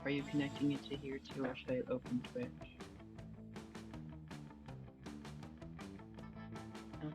Are you connecting it to here too, or should I open Twitch? Okay.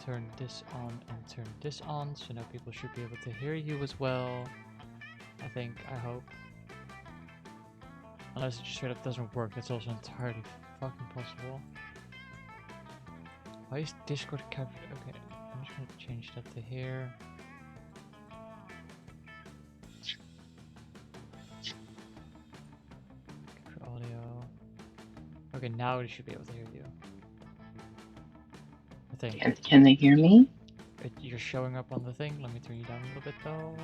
Turn this on and turn this on, so now people should be able to hear you as well. I think, I hope. Unless it just straight up doesn't work, that's also entirely fucking possible. Why is Discord captured? Okay, I'm just gonna change that to here. Capture audio. Okay, now they should be able to hear you. I think. Can they hear me? You're showing up on the thing. Let me turn you down a little bit though.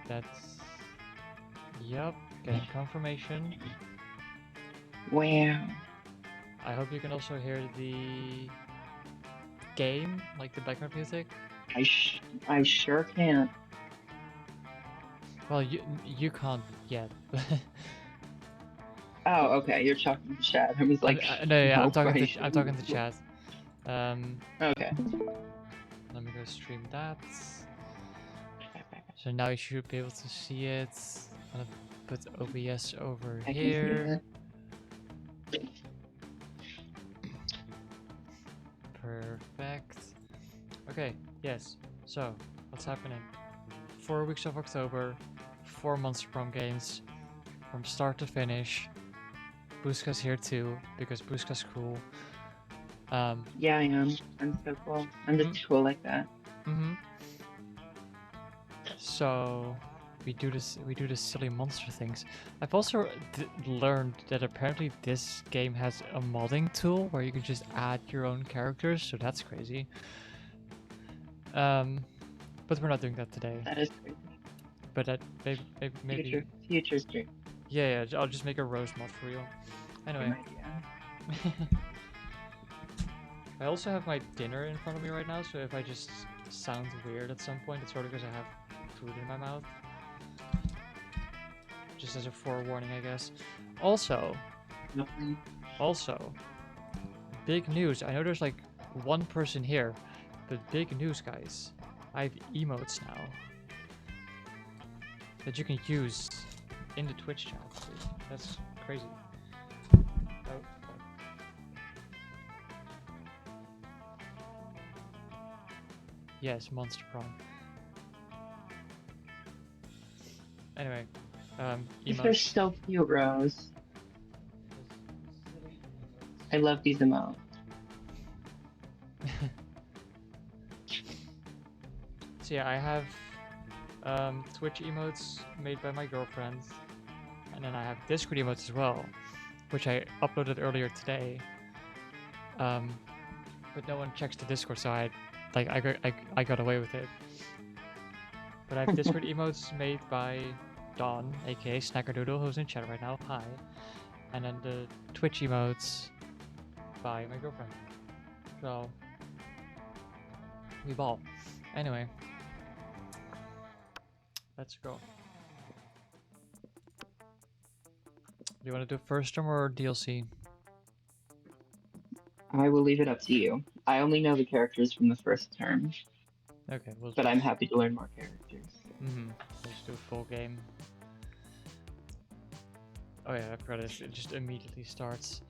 That's... Yup, getting confirmation. Wow. I hope you can also hear the game, like the background music. I sure can. Well, you can't yet. Oh, okay. You're talking to chat. I was like, No, yeah, nope, I'm talking to chat. Okay. Let me go stream that. So now you should be able to see it. I'm gonna put OBS over I can see here. it. Perfect. Okay, yes. So, what's happening? 4 weeks of October, 4 months of Prom games, from start to finish. Buzka's here too, because Buzka's cool. Yeah, I am. I'm so cool. I'm just cool like that. So we do this silly monster things. I've also learned that apparently this game has a modding tool where you can just add your own characters, so that's crazy. But we're not doing that today. That is crazy. But that maybe future stream. Yeah, I'll just make a rose mod for you. Anyway. I also have my dinner in front of me right now, so if I just sound weird at some point, it's probably because I have food in my mouth. Just as a forewarning, I guess. Also, Also, big news. I know there's like one person here, but big news, guys. I have emotes now that you can use in the Twitch chat. That's crazy. Oh. Yes, Monster Prom. Anyway, These emotes. are so cute, Rose. I love these emotes. So yeah, I have Twitch emotes made by my girlfriend, and then I have Discord emotes as well, which I uploaded earlier today. But no one checks the Discord, so I got away with it. But I have Discord emotes made by Dawn, aka Snackerdoodle, who's in chat right now. Hi. And then the Twitch emotes by my girlfriend. So we ball. Anyway, let's go. Do you want to do first term or DLC? I will leave it up to you. I only know the characters from the first term. Okay, but I'm happy to learn more characters. Let's do a full game. Oh yeah, I forgot it just immediately starts.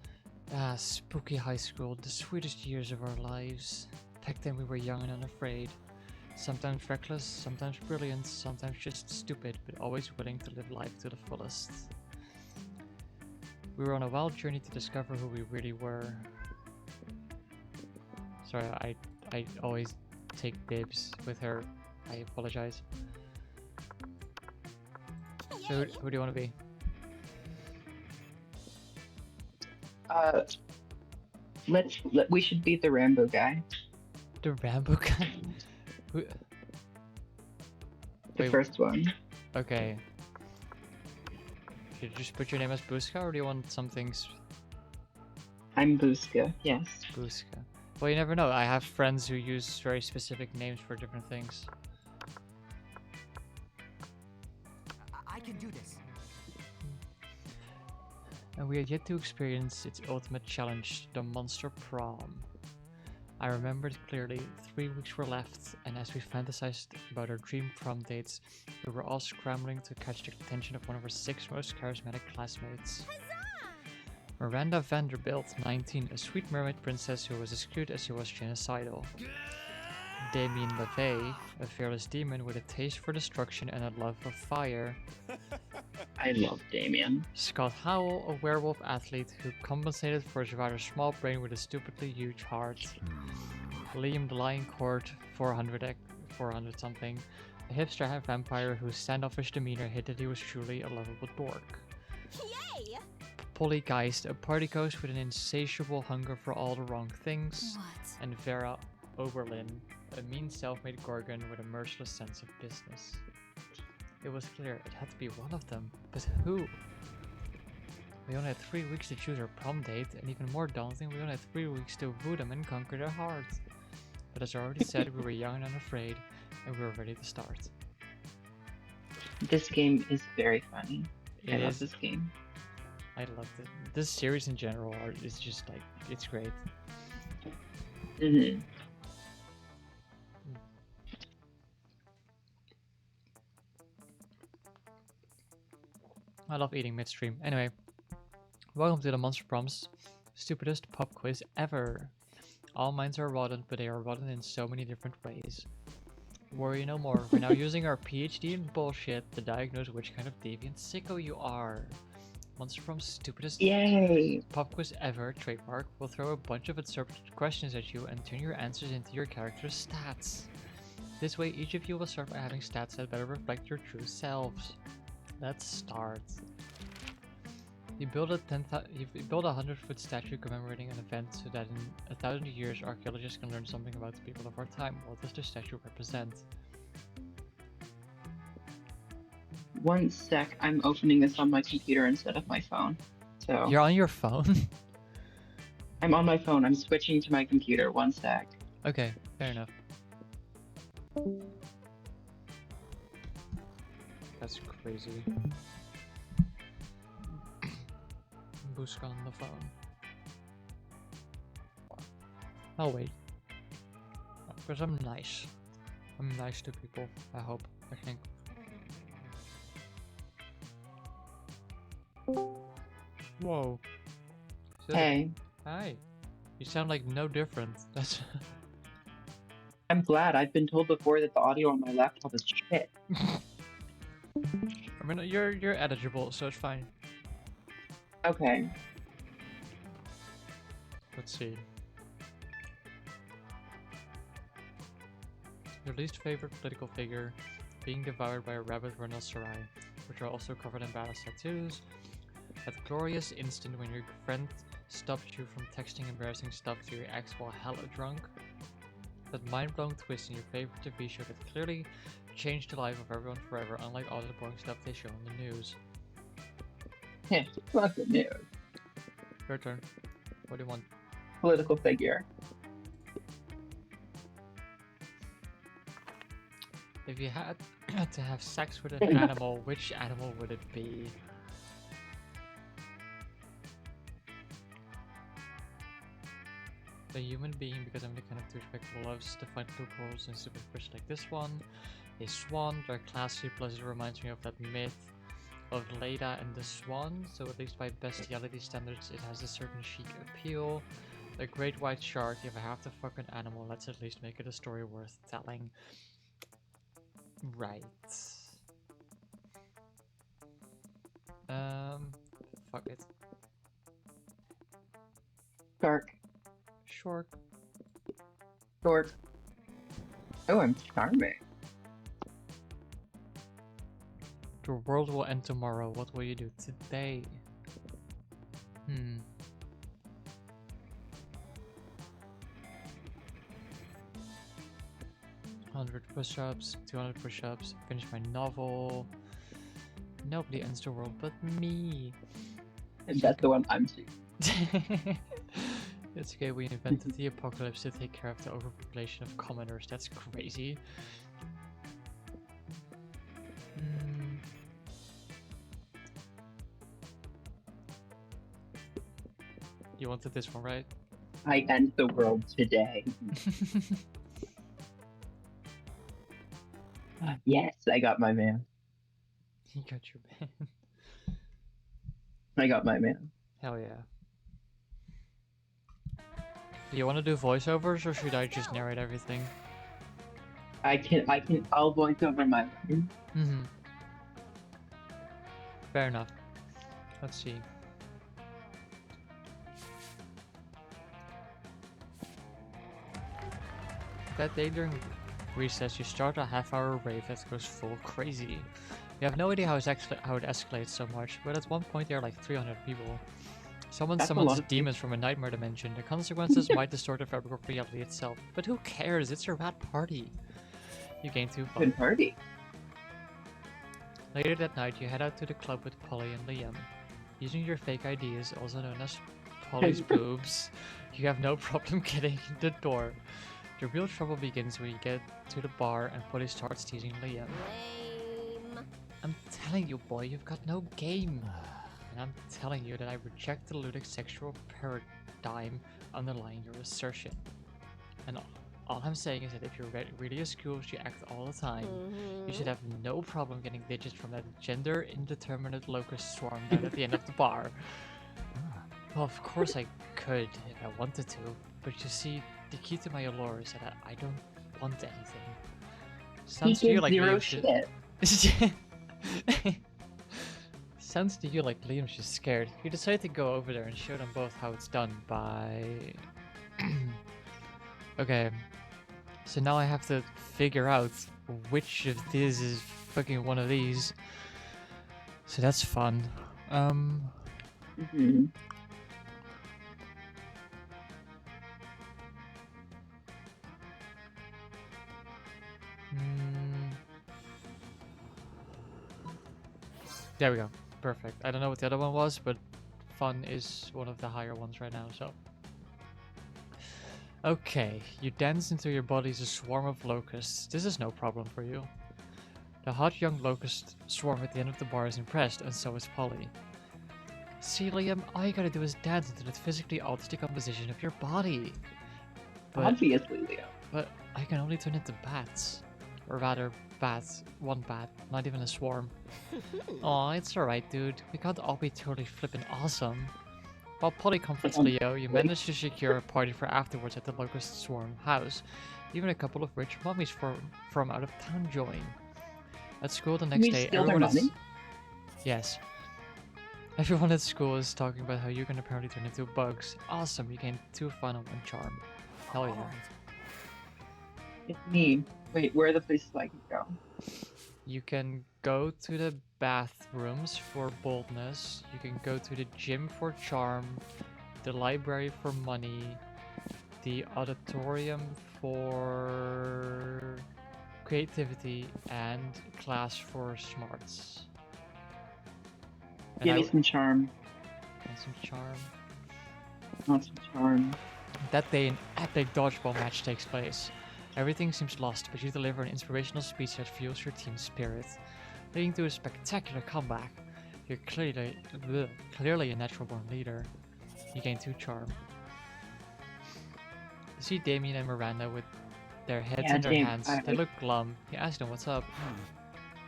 Ah, spooky high school, the sweetest years of our lives. Back then we were young and unafraid. Sometimes reckless, sometimes brilliant, sometimes just stupid, but always willing to live life to the fullest. We were on a wild journey to discover who we really were. Sorry, I always take dibs with her. I apologize. So who do you want to be? We should beat the Rambo guy. The Rambo guy? Who? The first one. Okay. Should you just put your name as Buska, or do you want some things? I'm Buska, yes. Buska. Well, you never know. I have friends who use very specific names for different things. I can do this. And we had yet to experience its ultimate challenge, the Monster Prom. I remembered clearly, 3 weeks were left, and as we fantasized about our dream prom dates, we were all scrambling to catch the attention of one of our 6 most charismatic classmates. Miranda Vanderbilt, 19, a sweet mermaid princess who was as cute as she was genocidal. Damien LaVey, a fearless demon with a taste for destruction and a love of fire. I love Damien. Scott Howell, a werewolf athlete who compensated for his rather small brain with a stupidly huge heart. Liam the Lion Court, 400 something, a hipster vampire whose standoffish demeanor hid that he was truly a lovable dork. Yay! Polly Geist, a party ghost with an insatiable hunger for all the wrong things. What? And Vera Oberlin, a mean self-made gorgon with a merciless sense of business. It was clear it had to be one of them, but who? We only had 3 weeks to choose our prom date, and even more daunting, we only had 3 weeks to woo them and conquer their hearts. But as I already said, we were young and unafraid, and we were ready to start. This game is very funny. I love this game. I loved it. This series in general is just like, it's great. I love eating midstream. Anyway, welcome to the Monster Prom's stupidest pop quiz ever. All minds are rotten, but they are rotten in so many different ways. Worry no more, we're now using our PhD in bullshit to diagnose which kind of deviant sicko you are. Monster Prom's stupidest pop quiz ever, trademark, will throw a bunch of interpreted questions at you and turn your answers into your character's stats. This way, each of you will start by having stats that better reflect your true selves. Let's start. You build a 100-foot statue commemorating an event so that in 1,000 years archaeologists can learn something about the people of our time. What does the statue represent? One sec, I'm opening this on my computer instead of my phone. So You're on your phone? I'm on my phone. I'm switching to my computer. One sec. Okay, fair enough. That's crazy. Buska on the phone. I'll wait. Because I'm nice. I'm nice to people, I hope, I think. Whoa. Is that a- Hey, Hi. You sound like no different. That's I'm glad. I've been told before that the audio on my laptop is shit. I mean, you're eligible, so it's fine. Okay. Let's see. Your least favorite political figure, being devoured by a rabid rhinoceros, which are also covered in badass tattoos. That glorious instant when your friend stopped you from texting embarrassing stuff to your ex while hella drunk. That mind-blowing twist in your favorite TV show that clearly changed the life of everyone forever, unlike all the boring stuff they show on the news. Yeah, fuck the news. Your turn. What do you want? Political figure. If you had to have sex with an animal, which animal would it be? A human being, because I'm the kind of douchebag who loves to find loopholes in stupid questions like this one. A swan, they're classy, plus it reminds me of that myth of Leda and the Swan, so at least by bestiality standards it has a certain chic appeal. A great white shark, if I have to fuck an animal, let's at least make it a story worth telling. Right. Fuck it. Shark. Shark. Short. Oh, I'm charming. The world will end tomorrow. What will you do today? 100 push-ups, 200 push-ups, finish my novel. Nobody ends the world but me. And that's the one I'm seeing. It's okay, we invented the apocalypse to take care of the overpopulation of commoners. That's crazy. You wanted this one, right? I end the world today. Yes, I got my man. You got your man. I got my man. Hell yeah. Do you want to do voiceovers or should I just narrate everything? I'll voice over my man. Fair enough. Let's see. That day during recess, you start a half-hour rave that goes full crazy. You have no idea how it escalates so much, but at one point there are like 300 people. Someone That's a summons lot of demons from a nightmare dimension. The consequences might distort the fabric of reality itself, but who cares? It's a rad party. You gain 2 fun. Good party. Later that night, you head out to the club with Polly and Liam. Using your fake IDs, also known as Polly's boobs, you have no problem getting in the door. The real trouble begins when you get to the bar and Polly starts teasing Liam. Lame. I'm telling you, boy, you've got no game. And I'm telling you that I reject the ludic sexual paradigm underlying your assertion. And all I'm saying is that if you're really as cool as you act all the time, you should have no problem getting digits from that gender indeterminate locust swarm down at the end of the bar. Well, of course I could if I wanted to, but you see, the key to my allure is that I don't want anything. Sounds to you like zero Liam shit. Sounds to you like Liam's just scared. You decide to go over there and show them both how it's done by... Okay. So now I have to figure out which of these is fucking one of these. So that's fun. There we go. Perfect. I don't know what the other one was, but fun is one of the higher ones right now, so. Okay, you dance until your body's a swarm of locusts. This is no problem for you. The hot young locust swarm at the end of the bar is impressed, and so is Polly. See, Liam, all you gotta do is dance until it physically alters the composition of your body. But Obviously, Leo. but I can only turn into bats, or rather, bats. One bat, not even a swarm. Aw, it's alright, dude. We can't all be totally flippin' awesome. While Polly comforts Leo, you manage to secure a party for afterwards at the locust swarm house. Even a couple of rich mummies from out of town join. At school the next We day, steal their everyone is... money? Yes. Everyone at school is talking about how you can apparently turn into bugs. Awesome, you gained 2 fun and 1 charm. Hell yeah. Alright. It's me. Wait, where are the places I can go? You can go to the bathrooms for boldness. You can go to the gym for charm. The library for money. The auditorium for creativity. And class for smarts. And Give me some charm. and some charm. Want some charm. That day, an epic dodgeball match takes place. Everything seems lost, but you deliver an inspirational speech that fuels your team's spirit, leading to a spectacular comeback. You're clearly a natural-born leader. You gain 2 charm. You see Damien and Miranda with their heads Yeah, in their Dame, hands. I- They look glum. You ask them what's up.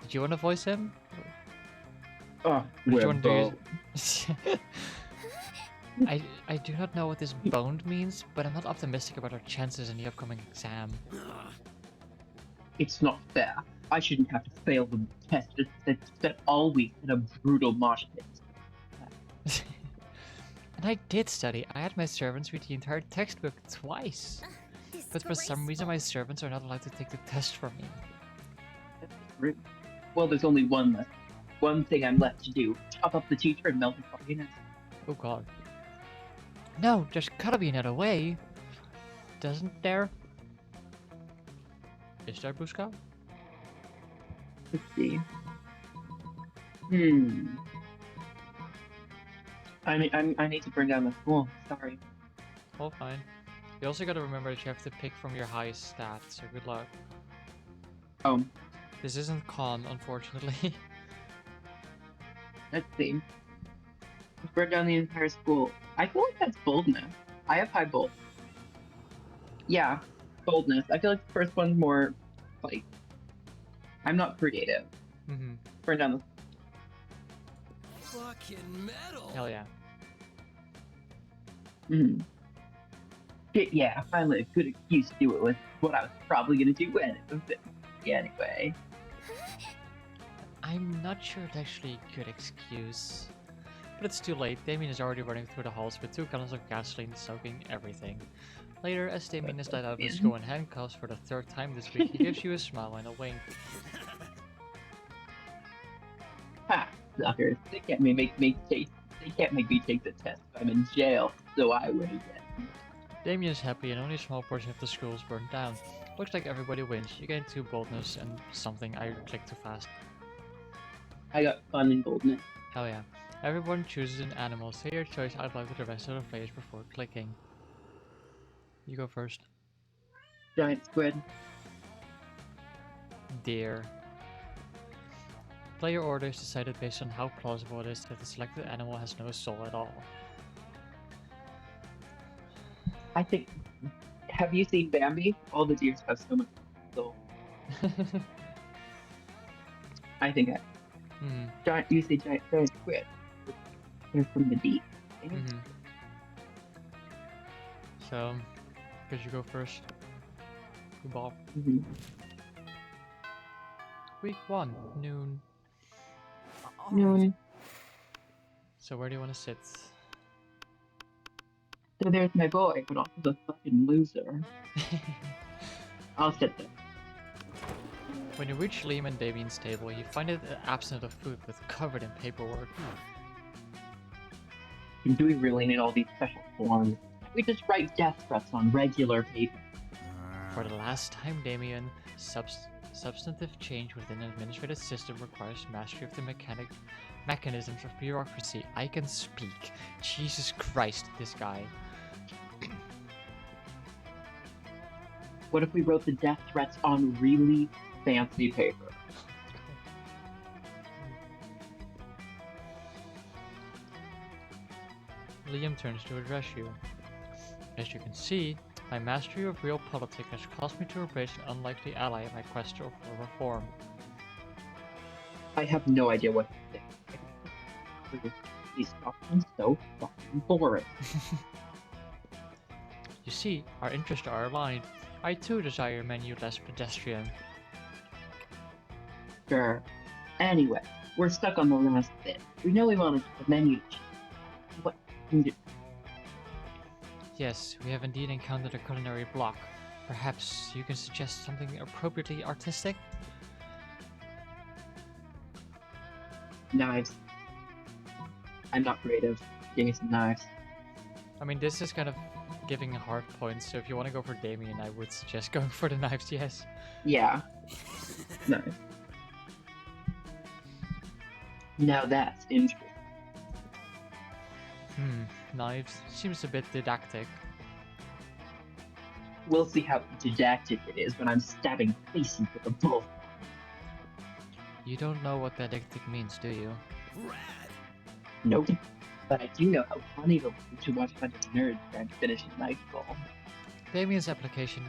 Did you want to voice him? Oh, Did you we're want to do both. I do not know what this boned means, but I'm not optimistic about our chances in the upcoming exam. It's not fair. I shouldn't have to fail the test that spent all week in a brutal mosh pit. And I did study. I had my servants read the entire textbook twice. But for some reason my servants are not allowed to take the test for me. That's rude. Well, there's only one left. One thing I'm left to do. Chop up the teacher and melt it for you. Oh god. No, there's gotta be another way. Doesn't there? Is there, Buska? Let's see. I need to bring down the school. Sorry. Oh, fine. You also gotta remember that you have to pick from your highest stat, so good luck. Oh, This isn't con, unfortunately. let's see. Burn down the entire school. I feel like that's boldness. I have high bold. Yeah, boldness. I feel like the first one's more like I'm not creative. Mm-hmm. Burn down the. Fucking metal. Hell yeah. Mm-hmm. Yeah, finally a good excuse to do it with what I was probably gonna do anyway. I'm not sure it's actually a good excuse. But it's too late. Damien is already running through the halls with 2 gallons of gasoline soaking everything. Later, as Damien is let out of school in handcuffs for the 3rd time this week, he gives you a smile and a wink. Ha! Suckers. They can't make me take. They can't make me take the test. I'm in jail, so I win again. Damien is happy and only a small portion of the school is burned down. Looks like everybody wins. You gain 2 boldness and something I clicked too fast. I got fun and boldness. Hell yeah. Everyone chooses an animal. Say your choice out loud to the rest of the players before clicking. You go first. Giant squid. Deer. Player order is decided based on how plausible it is that the selected animal has no soul at all. I think. Have you seen Bambi? All the deers have so much soul. I think giant. You say giant squid. They're from the deep. Mm-hmm. So, could you go first? Good ball. Mm-hmm. Week 1, noon. No. So where do you want to sit? So there's my boy, but also the fucking loser. I'll sit there. When you reach Liam and Damien's table, you find it absent of food but covered in paperwork. Do we really need all these special forms? We just write death threats on regular paper. For the last time, Damien, substantive change within an administrative system requires mastery of the mechanisms of bureaucracy. I can speak. Jesus Christ, this guy. What if we wrote the death threats on really fancy paper? Liam turns to address you. As you can see, My mastery of real politics has caused me to embrace an unlikely ally in my quest for reform. I have no idea what to say. These talking so fucking boring. You see, our interests are aligned. I too desire a menu less pedestrian. Sure. Anyway, we're stuck on the last bit. We know we want to keep the menu. What can we do? Yes, we have indeed encountered a culinary block. Perhaps you can suggest something appropriately artistic? Knives. I'm not creative. Give me some knives. I mean, this is kind of giving a hard point, so if you want to go for Damien, I would suggest going for the knives, yes. Yeah. Knives. Now that's interesting. Knives seems a bit didactic. We'll see how didactic it is when I'm stabbing faces with a bull. You don't know what didactic means, do you? Nope. But I do know how funny it'll be to watch a bunch of nerds trying to finish a knife ball. Damien's application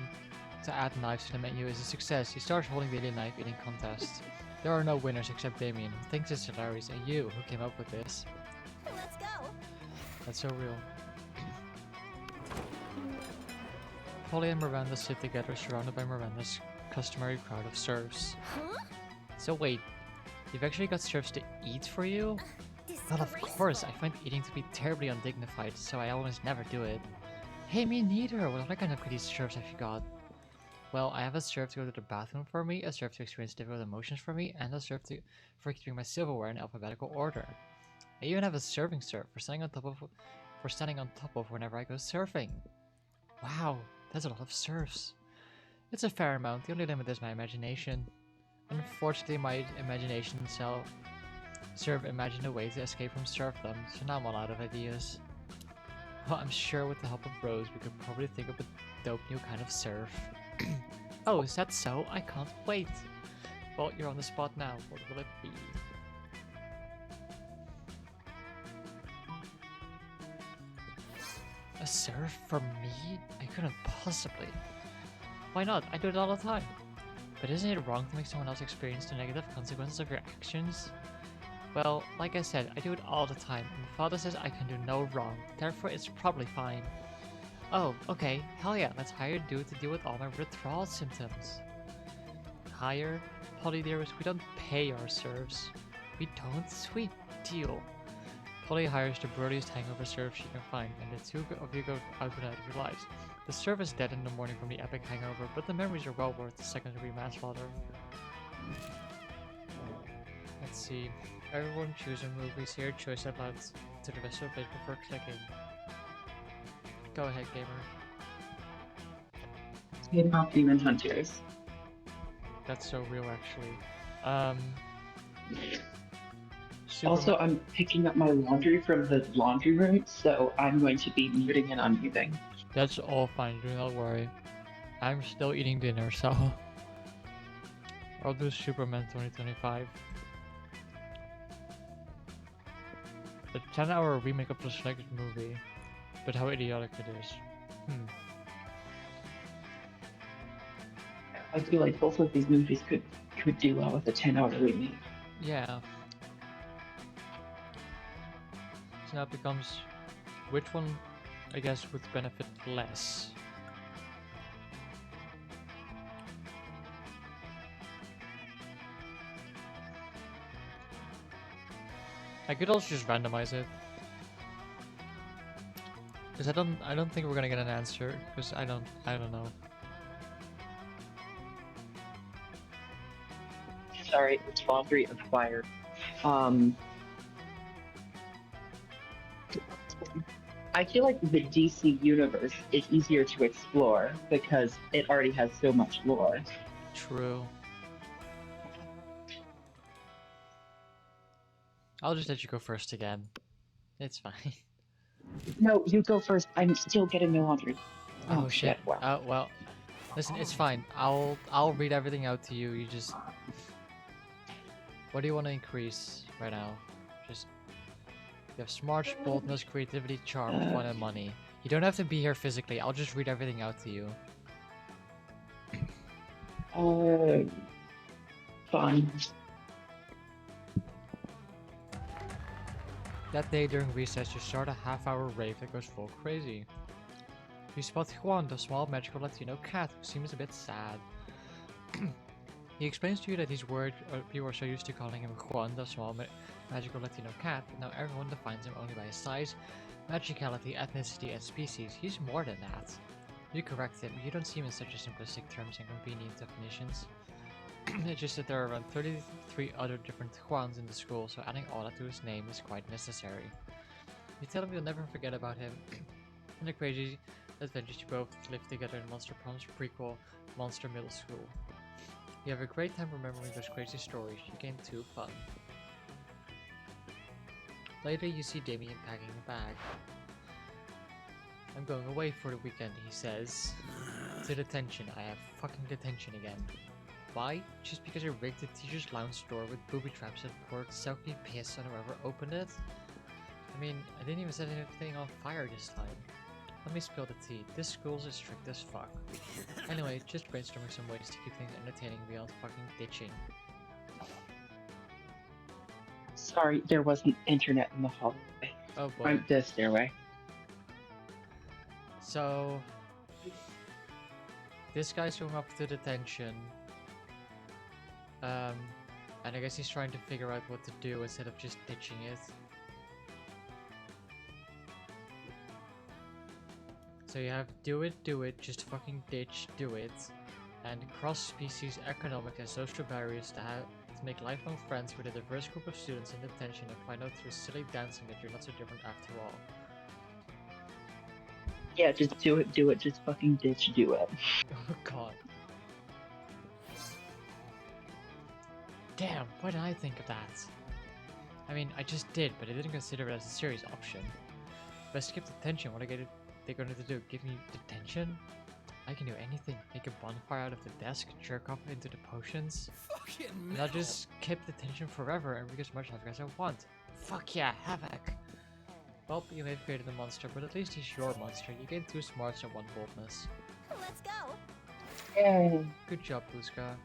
to add knives to the menu is a success. He starts holding the knife eating contest. There are no winners except Damien, who thinks it's hilarious, and you, who came up with this. Let's go. That's so real. Polly and Miranda sit together, surrounded by Miranda's customary crowd of serfs. Huh? So wait, you've actually got serfs to eat for you? Well, of course, I find eating to be terribly undignified, so I almost never do it. Hey, me neither! What other kind of pretty serfs have you got? Well, I have a serf to go to the bathroom for me, a serf to experience difficult emotions for me, and a serf for keeping my silverware in alphabetical order. I even have a serving serf for standing on top of whenever I go surfing. Wow, that's a lot of serfs. It's a fair amount, the only limit is my imagination. Unfortunately, my imagination serve imagined a way to escape from serfdom, so now I'm all out of ideas. Well, I'm sure with the help of Rose, we could probably think of a dope new kind of serf. Oh, is that so? I can't wait! Well, you're on the spot now. What will it be? A serf for me? I couldn't possibly. Why not? I do it all the time. But isn't it wrong to make someone else experience the negative consequences of your actions? Well, like I said, I do it all the time, and Father says I can do no wrong, therefore it's probably fine. Oh, okay, hell yeah, let's hire a dude to deal with all my withdrawal symptoms. Hire? Polly dearest, we don't pay our serfs. We don't? Sweet deal. Polly hires the burliest hangover serf she can find, and the two of you go out and out of your lives. The serf is dead in the morning from the epic hangover, but the memories are well worth the second-degree manslaughter. Let's see. Everyone choose a movie, say your choice out loud to the rest of the page before clicking. Go ahead, gamer. K-pop Demon Hunters. That's so real, actually. Also, I'm picking up my laundry from the laundry room, so I'm going to be muting and unmuting. That's all fine, do not worry. I'm still eating dinner, so I'll do Superman 2025. A 10-hour remake of the selected movie, but how idiotic it is. I feel like both of these movies could do well with a 10-hour remake. Yeah. So now it becomes, which one, I guess, would benefit less? I could also just randomize it. Because I don't think we're gonna get an answer, because I don't know. Sorry, it's laundry and fire. I feel like the DC universe is easier to explore because it already has so much lore. True. I'll just let you go first again. It's fine. No, you go first. I'm still getting my laundry. Oh shit. Wow. Well, listen, it's fine. I'll read everything out to you. You just, what do you want to increase right now? Just, you have smart, boldness, creativity, charm, fun, and money. You don't have to be here physically. I'll just read everything out to you. Fine. That day during recess, you start a half-hour rave that goes full crazy. You spot Juan, the small magical Latino cat, who seems a bit sad. He explains to you that he's worried people are so used to calling him Juan, the small magical Latino cat, that now everyone defines him only by his size, magicality, ethnicity, and species. He's more than that. You correct him. You don't see him in such a simplistic terms and convenient definitions. It's just that there are around 33 other different Juans in the school, so adding all that to his name is quite necessary. You tell him you'll never forget about him, and the crazy adventures you both lived together in Monster Prom's prequel, Monster Middle School. You have a great time remembering those crazy stories. You gain 2 fun. Later, you see Damien packing a bag. I'm going away for the weekend, he says. To detention. I have fucking detention again. Why? Just because I rigged the teacher's lounge door with booby traps that poured soaking piss on whoever opened it? I mean, I didn't even set anything on fire this time. Let me spill the tea. This school's as strict as fuck. Anyway, just brainstorming some ways to keep things entertaining beyond fucking ditching. Sorry, there wasn't internet in the hallway. Oh boy. I'm the stairway. So, this guy's going up to detention. And I guess he's trying to figure out what to do instead of just ditching it. So you have do it, just fucking ditch, do it. And cross-species economic and social barriers to make lifelong friends with a diverse group of students in detention and find out through silly dancing that you're not so different after all. Yeah, just do it, just fucking ditch, do it. Oh god. Damn, why didn't I think of that? I mean, I just did, but I didn't consider it as a serious option. If I skip detention, what are they going to do? Give me detention? I can do anything. Make a bonfire out of the desk, jerk off into the potions. And I'll just skip detention forever and read as much life as I want. Fuck yeah, havoc! Well, you may have created a monster, but at least he's your monster. You gain 2 smarts and 1 boldness. Let's go. Yay. Good job, Buzka.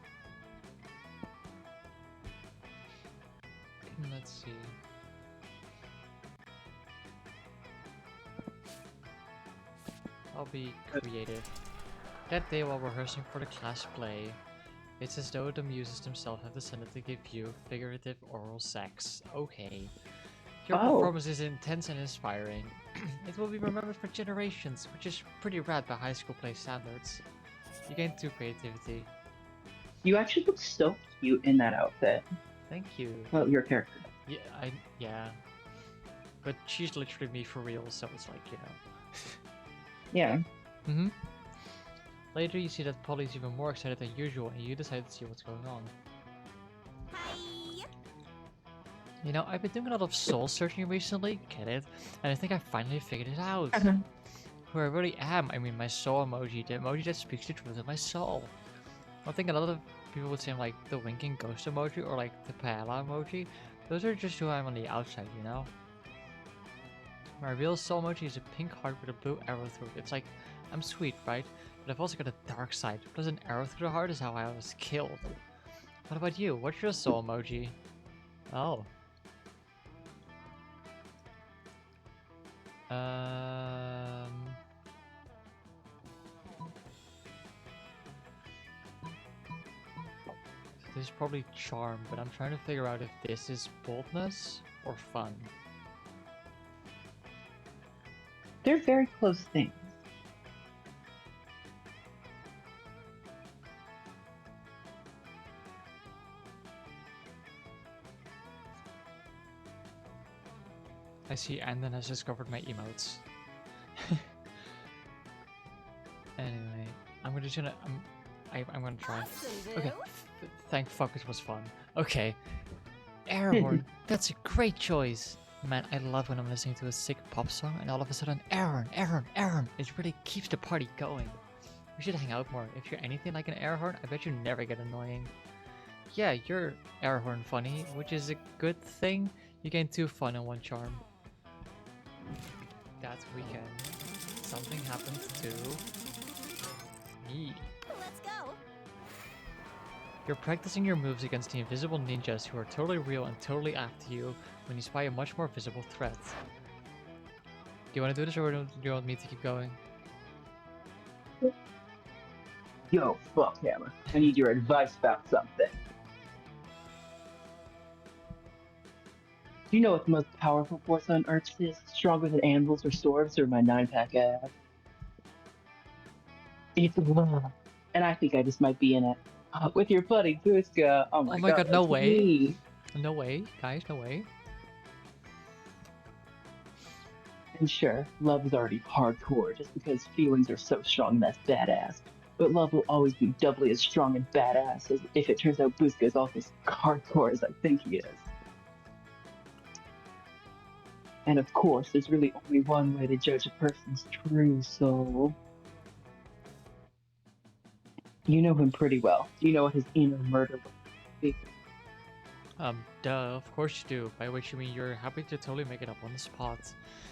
Let's see. I'll be creative. That day while rehearsing for the class play, it's as though the muses themselves have decided to give you figurative oral sex. Okay. Your performance is intense and inspiring. It will be remembered for generations, which is pretty rad by high school play standards. You gain 2 creativity. You actually look so cute in that outfit. Thank you. Well, your character. Yeah. But she's literally me for real, so it's like, you know. Yeah. Mm-hmm. Later, you see that Polly's even more excited than usual, and you decide to see what's going on. Hi. You know, I've been doing a lot of soul searching recently, get it? And I think I finally figured it out. Who I really am. I mean, my soul emoji, the emoji that speaks the truth of my soul. I think a lot of people would say I'm like the winking ghost emoji or like the paella emoji. Those are just who I am on the outside, you know? My real soul emoji is a pink heart with a blue arrow through it. It's like, I'm sweet, right? But I've also got a dark side. Plus an arrow through the heart is how I was killed. What about you? What's your soul emoji? Oh. This is probably charm, but I'm trying to figure out if this is boldness or fun. They're very close things. I see Andon has discovered my emotes. Anyway, I'm gonna try. Okay, thank fuck it was fun. Okay, air horn. That's a great choice. Man, I love when I'm listening to a sick pop song and all of a sudden, air horn. It really keeps the party going. We should hang out more. If you're anything like an air horn, I bet you never get annoying. Yeah, you're air horn funny, which is a good thing. You gain 2 fun and 1 charm. That weekend. something happens to me. Let's go. You're practicing your moves against the invisible ninjas who are totally real and totally after you when you spy a much more visible threat. Do you want to do this or do you want me to keep going? Yo, Fuckhammer, I need your advice about something. Do you know what the most powerful force on Earth is? Stronger than anvils or swords or my 9-pack abs? It's love. And I think I just might be in it. With your buddy Buska. Oh my god, no that's way. me. No way, guys, no way. And sure, love is already hardcore just because feelings are so strong and that's badass. But love will always be doubly as strong and badass as if it turns out Buska is also as hardcore as I think he is. And of course, there's really only one way to judge a person's true soul. You know him pretty well. Do you know what his inner murder would be? Duh, of course you do, by which you mean you're happy to totally make it up on the spot.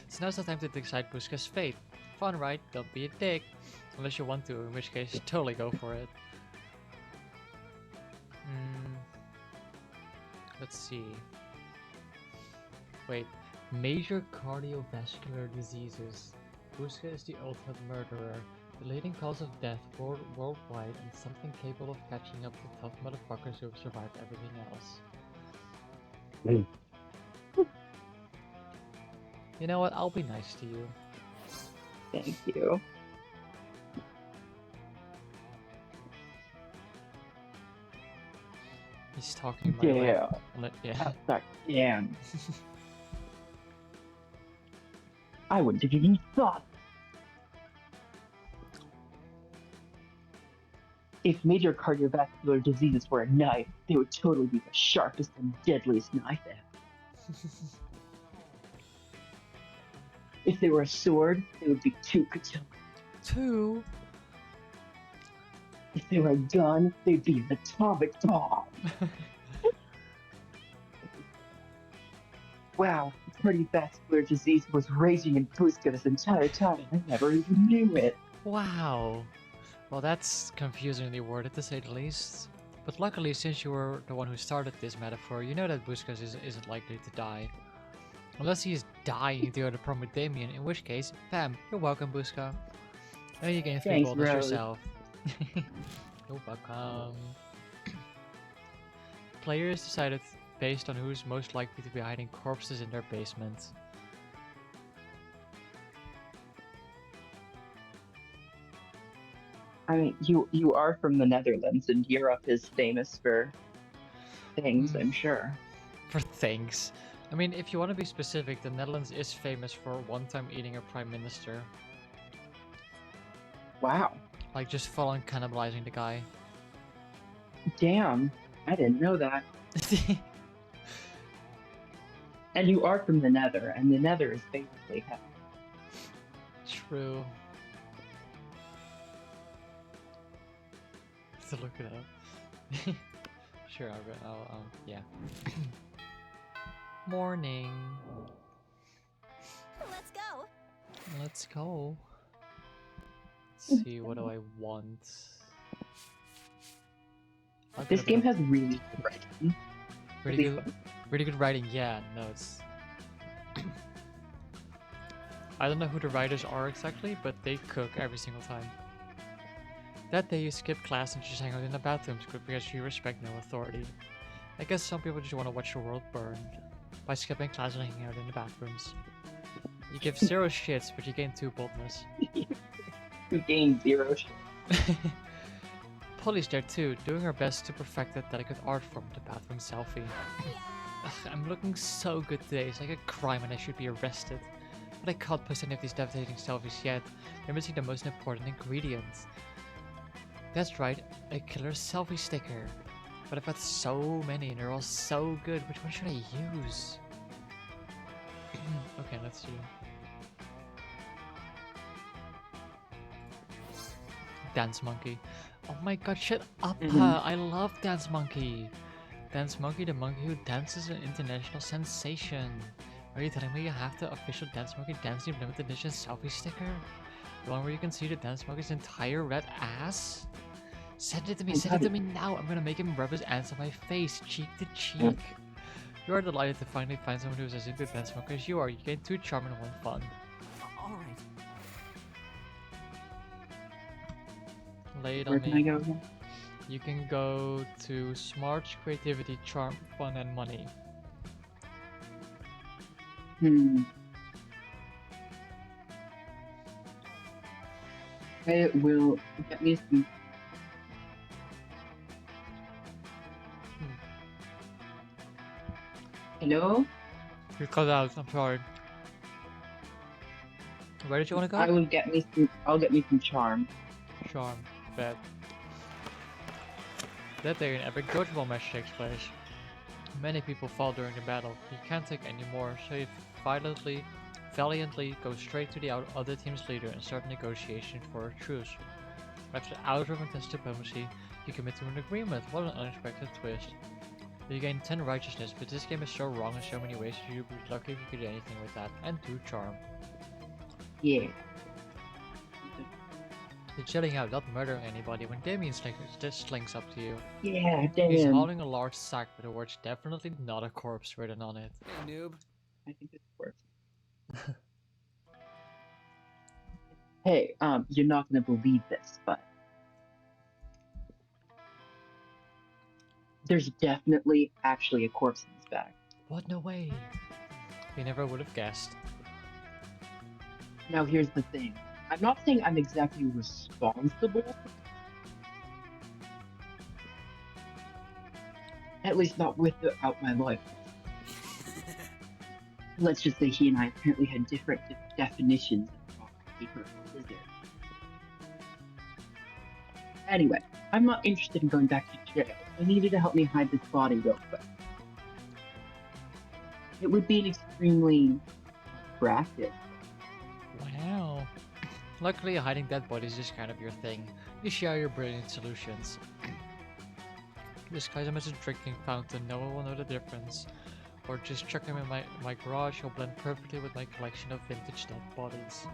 So now's the time to decide Buska's fate. Fun, right? Don't be a dick. Unless you want to, in which case, totally go for it. Let's see. Wait. Major cardiovascular diseases. Buska is the ultimate murderer, the leading cause of death worldwide, and something capable of catching up to tough motherfuckers who have survived everything else. You know what? I'll be nice to you. Thank you. He's talking my way. Yeah. Yeah. Damn. I wouldn't have even thought. If major cardiovascular diseases were a knife, they would totally be the sharpest and deadliest knife ever. If they were a sword, they would be 2 katanas. 2? If they were a gun, they'd be an atomic bomb. Wow, cardiovascular disease was raging in Buska this entire time. I never even knew it. Wow. Well, that's confusingly worded to say the least. But luckily, since you were the one who started this metaphor, you know that Buskas isn't likely to die. Unless he is dying to go to Prom with Damien, in which case, bam, you're welcome, Buska. And you gain 3 Thanks, bonus Rose. yourself. You're welcome. Players decided based on who's most likely to be hiding corpses in their basement. I mean, you are from the Netherlands, and Europe is famous for things, I'm sure. For things. I mean, if you want to be specific, the Netherlands is famous for one time eating a prime minister. Wow. Like, just full on cannibalizing the guy. Damn, I didn't know that. And you are from the Nether, and the Nether is basically hell. True. To look it up. Sure, I'll yeah. Morning. Let's go. Let's go. Let's see, what do I want? This game has really good writing. Really good writing. Yeah, no, it's. I don't know who the writers are exactly, but they cook every single time. That day you skip class and just hang out in the bathrooms because you respect no authority. I guess some people just want to watch the world burn by skipping class and hanging out in the bathrooms. You give 0 shits, but you gain 2 boldness. You gain 0 shit. Polly's there too, doing her best to perfect that delicate art form, the bathroom selfie. Ugh, I'm looking so good today, it's like a crime and I should be arrested. But I can't post any of these devastating selfies yet. They're missing the most important ingredient. That's right, a killer selfie sticker. But I've got so many and they're all so good, which one should I use? Okay, let's see. Dance Monkey. Oh my god, shut up! I love Dance Monkey! Dance Monkey, the monkey who dances, an international sensation. Are you telling me you have the official Dance Monkey Dance Team limited edition selfie sticker? The one where you can see the dance monkey's entire red ass? Send it to me, I send it got to it. me now. I'm gonna make him rub his hands on my face, cheek to cheek. You are delighted to finally find someone who is as into dance smoker as you are. You gain 2 charm and 1 fun. All right. Lay it Where on can I me. go again? You can go to Smarts, Creativity, Charm, Fun, and Money. I will get me some. Hello? You cut out, I'm sorry. Where did you want to go? I will get me some. I'll get me some charm. Charm, bad. That day an epic dodgeball match takes place. Many people fall during the battle. You can't take any more, so you valiantly go straight to the other team's leader and start negotiations for a truce. After hours of intense diplomacy, you commit to an agreement. What an unexpected twist. You gain 10 righteousness, but this game is so wrong in so many ways that you'd be lucky if you could do anything with that, and 2 charm. Yeah. You're chilling out, not murdering anybody when Damien just slinks up to you. Yeah, He's damn. hauling a large sack with the words definitely not a corpse written on it. Hey, noob. I think this works. Hey, you're not gonna believe this, but there's definitely actually a corpse in this bag. What? No way. You never would have guessed. Now here's the thing. I'm not saying I'm exactly responsible. At least not without my life. Let's just say he and I apparently had different definitions of rock, paper, or scissors. Anyway, I'm not interested in going back to jail. I needed to help me hide this body real quick. It would be an extremely practice. Wow. Luckily, hiding dead bodies is kind of your thing. You share your brilliant solutions. Disguise them as a drinking fountain, no one will know the difference. Or just chuck them in my garage, he'll blend perfectly with my collection of vintage dead bodies.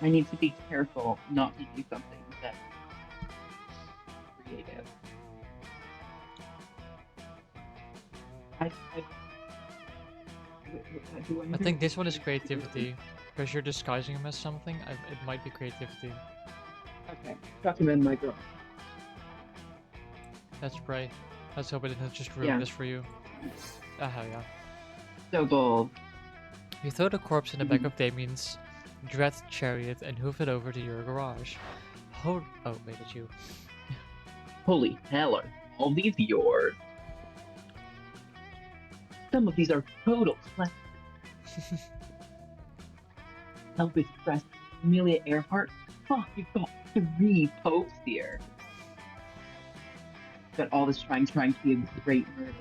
I need to be careful not to do something that's creative. I think this one is creativity. Because you're disguising him as something, it might be creativity. Okay, chuck him in my garage. Let's pray. Let's hope it didn't just ruin Yeah. this for you. Ah, hell yeah. So bold. You throw the corpse in the back of Damien's dread chariot and hoof it over to your garage. Oh wait, it's you. Holy hell, are all these yours? Some of these are total classics. Elvis Presley, Amelia Earhart. Fuck, you've got 3 popes here. Got all this trying to be a great murder.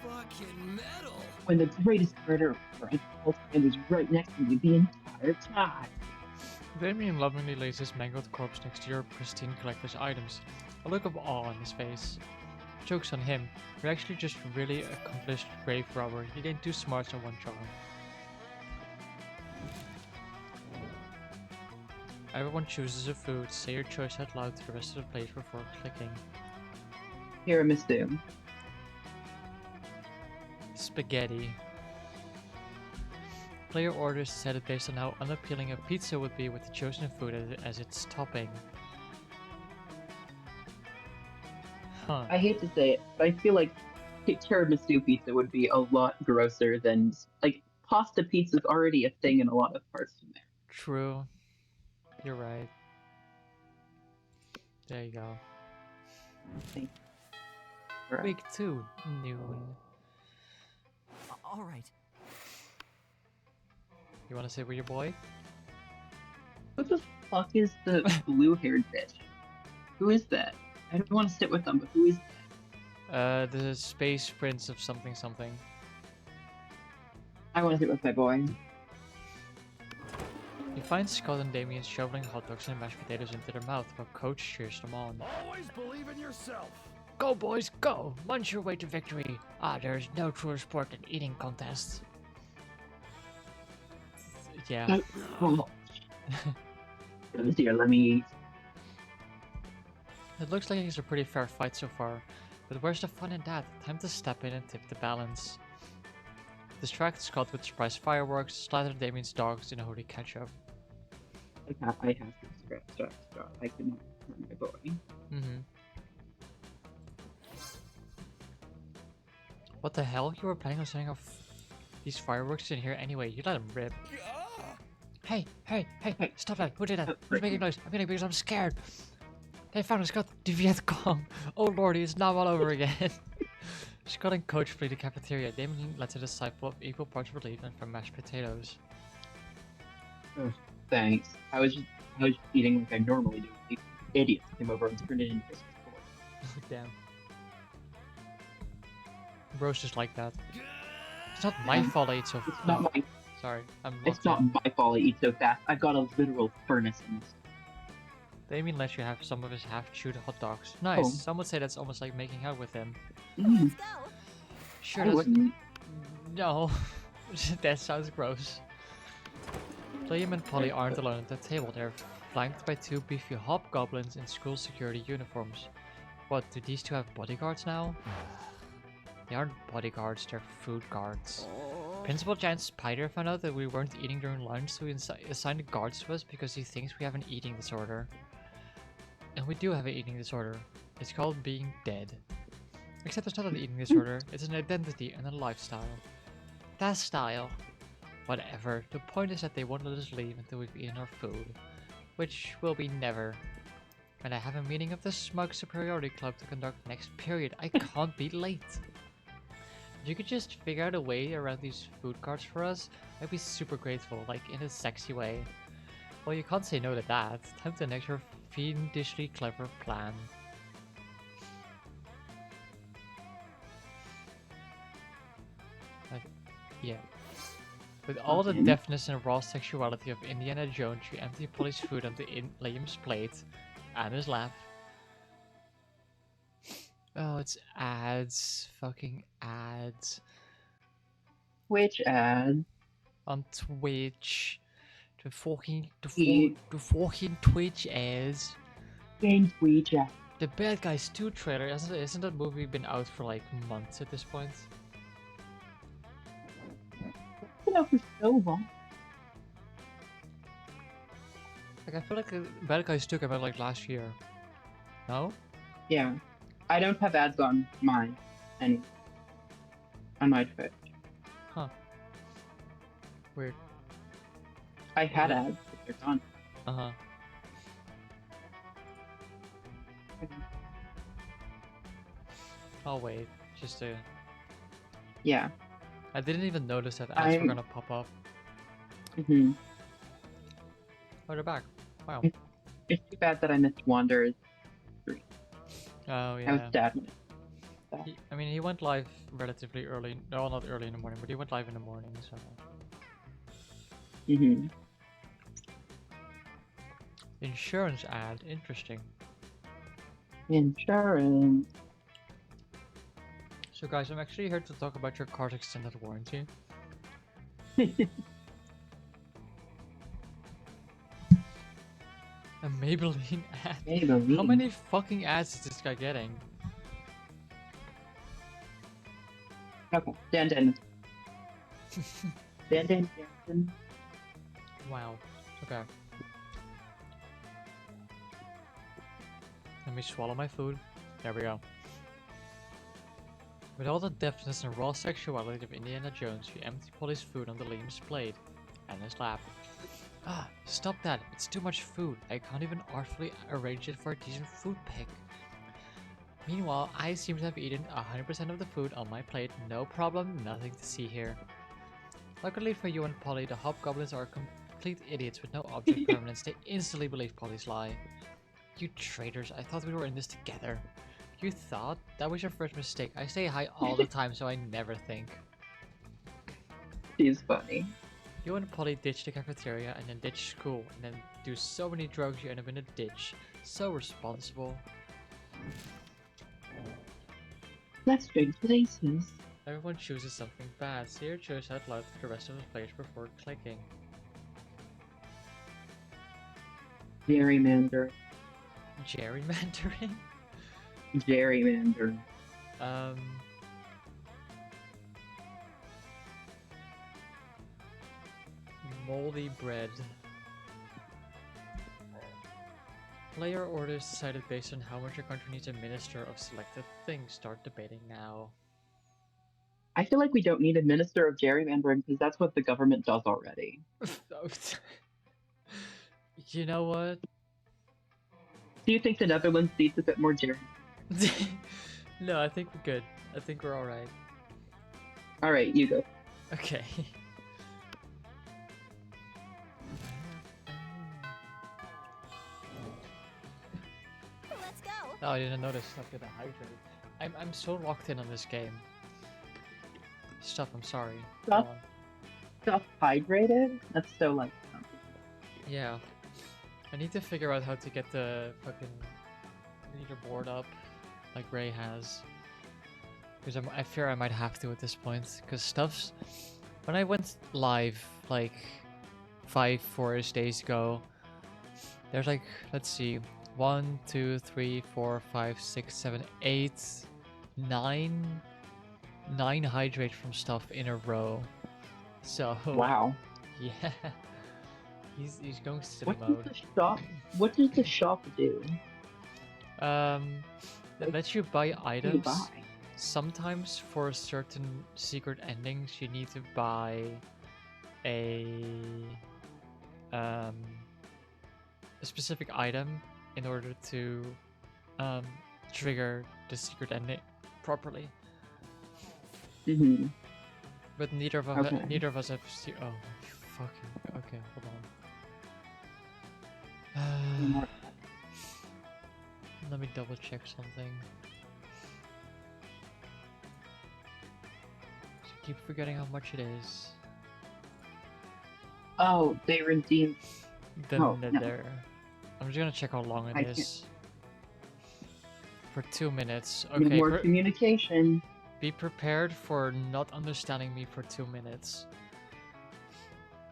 Fucking metal. When the greatest murderer was right next to me the entire time. Damien lovingly lays his mangled corpse next to your pristine collector's items, a look of awe on his face. Joke's on him, you're actually just a really accomplished grave robber. You gain 2 smarts and 1 charm. Everyone chooses a food, say your choice out loud to the rest of the plate before clicking. Tiramisu. Spaghetti. Player orders set it based on how unappealing a pizza would be with the chosen food as its topping. Huh. I hate to say it, but I feel like tiramisu pizza would be a lot grosser than, like, pasta pizza is already a thing in a lot of parts of there. True. You're right. There you go. Thank you. Right. Week 2, noon. All right. You wanna sit with your boy? What the fuck is the blue-haired bitch? Who is that? I don't want to sit with them, but who is that? The space prince of something something. I want to sit with my boy. You find Scott and Damien shoveling hot dogs and mashed potatoes into their mouth while Coach cheers them on. Always believe in yourself. Go boys, go! Munch your way to victory! Ah, there is no truer sport than eating contests. Yeah. Oh, dear, let me. It looks like it's a pretty fair fight so far, but where's the fun in that? Time to step in and tip the balance. Distract Scott with surprise fireworks, slather Damien's dogs in a holy ketchup. I have to stop. I cannot turn my boy. What the hell? You were planning on setting off these fireworks in here anyway. You let them rip. Hey, Hey. stop that. Who did that? Oh, Who's right. making noise? I'm getting because I'm scared. They found Scott, the Viet Cong. Oh lordy, it's now all over again. Scott and Coach flee the cafeteria. Damien lets a disciple of equal parts relief and from mashed potatoes. Oh, thanks. I was just eating like I normally do. These idiots came over and turned it into Christmas board. Damn. Bro's just like that. It's not my fault I eat so It's not my. Sorry, I'm It's locked not my fault I eat so fast. I've got a literal furnace in this. Damien lets you have some of his half-chewed hot dogs. Nice. Oh. Some would say that's almost like making out with him. Mm, Let's go. Sure I does. wouldn't. No. That sounds gross. Liam and Polly aren't alone at the table. They're flanked by two beefy hobgoblins in school security uniforms. What, do these two have bodyguards now? They aren't bodyguards, they're food guards. Principal Giant Spider found out that we weren't eating during lunch, so he assigned guards to us because he thinks we have an eating disorder. And we do have an eating disorder. It's called being dead. Except it's not an eating disorder, it's an identity and a lifestyle. That style. Whatever, the point is that they won't let us leave until we've eaten our food. Which will be never. And I have a meeting of the Smug Superiority Club to conduct next period. I can't be late. If you could just figure out a way around these food carts for us, I'd be super grateful, like in a sexy way. Well, you can't say no to that. Time to enact your fiendishly clever plan. Yeah. With all the deftness and raw sexuality of Indiana Jones, you empty Polly's food onto Liam's plate and his lap. Oh, it's ads. Fucking ads. Which ad? On Twitch. The fucking Ye- Twitch ads. Games Twitch ad. The Bad Guys 2 trailer, isn't that movie been out for like months at this point? It's been out for so long. Like I feel like Bad Guys 2 came out like last year. No? Yeah. I don't have ads on mine. And on my Twitch. Huh. Weird. I had ads, but they're gone. Uh-huh. I'll wait. Just to... Yeah. I didn't even notice that ads were I'm- gonna pop up. hmm Oh, they're back. Wow. It's too bad that I missed Wanderers 3. Oh, I was yeah. sad when I mean, he went live relatively early. No, not early in the morning, but he went live in the morning, so... Mm-hmm. Insurance ad. Interesting. Insurance. So, guys, I'm actually here to talk about your car's extended warranty. A Maybelline ad. Maybelline. How many fucking ads is this guy getting? Okay. Dan. Dan. Wow. Okay. Let me swallow my food. There we go. With all the deftness and raw sexuality of Indiana Jones, you empty Polly's food on the Liam's plate and his lap. Ah, stop that. It's too much food. I can't even artfully arrange it for a decent food pick. Meanwhile, I seem to have eaten 100% of the food on my plate. No problem, nothing to see here. Luckily for you and Polly, the hobgoblins are complete idiots with no object permanence. They instantly believe Polly's lie. You traitors, I thought we were in this together. You thought? That was your first mistake. I say hi all the time, so I never think. She's funny. You and Polly ditch the cafeteria and then ditch school, and then do so many drugs you end up in a ditch. So responsible. Let's drink places. Everyone chooses something bad. Say your choice out loud for the rest of the players before clicking. Gerrymander. Gerrymandering? Gerrymander. Moldy bread. Player orders decided based on how much your country needs a minister of selected things. Start debating now. I feel like we don't need a minister of gerrymandering because that's what the government does already. You know what? Do you think the Netherlands needs a bit more gerry? No, I think we're good. I think we're alright. Alright, you go. Okay. Let's go. Oh, I didn't notice stuff get a hydrate. I'm so locked in on this game. Stuff, I'm sorry. Go Stuff? on. Stuff hydrated? That's so like. Yeah. I need to figure out how to get the fucking leaderboard up like Ray has. Because I fear I might have to at this point. Because stuff's... When I went live like 4 days ago, there's like, let's see, 1, 2, 3, 4, 5, 6, 7, 8, 9 hydrate from stuff in a row. So Wow. yeah, he's going silly What does mode. the shop? What does the shop do? It lets you buy What do you items. buy? Sometimes for certain secret endings, you need to buy a specific item in order to trigger the secret ending properly. Mm-hmm. But neither of us have seen. Oh, fucking. Okay, hold on. Let me double check something. I keep forgetting how much it is. Oh, they redeemed. Then Oh, no. there. I'm just gonna check how long it I is. For 2 minutes. Need Okay. more communication. Be prepared for not understanding me for 2 minutes.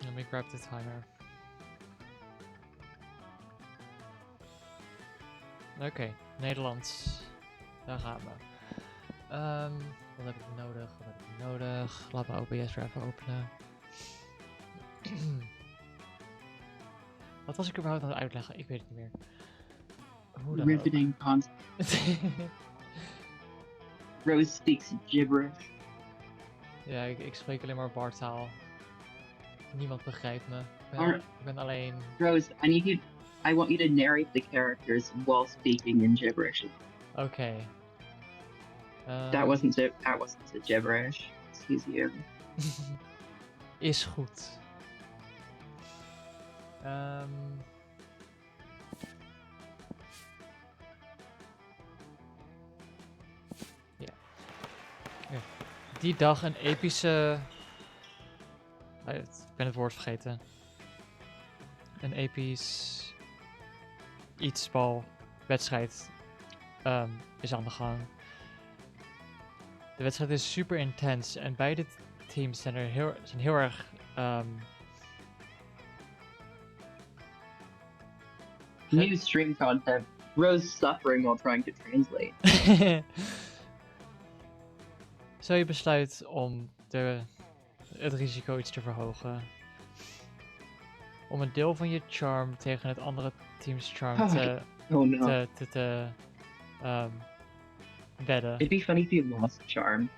Let me grab the timer. Oké, Nederlands. Daar gaan we. Wat heb ik nodig? Wat heb ik nodig? Laten we OBS weer even openen. Wat was ik überhaupt aan het uitleggen? Ik weet het niet meer. Hoe dan ook. Riveting concept. Rose speaks gibberish. Ja, ik spreek alleen maar bartaal. Niemand begrijpt me. Ik ben alleen... Rose, I want you to narrate the characters while speaking in gibberish. Oké. That wasn't the gibberish. Excuse you. Is goed. Ja. Die dag een epische... Ik ben het woord vergeten. Een episch... wedstrijd is aan de gang. De wedstrijd is super intens en beide teams zijn heel erg... New stream content. Rose suffering while trying to translate. Zo je besluit om het risico iets te verhogen. Om een deel van je charm tegen het andere team's charm te wedden. It'd be funny if you lost charm.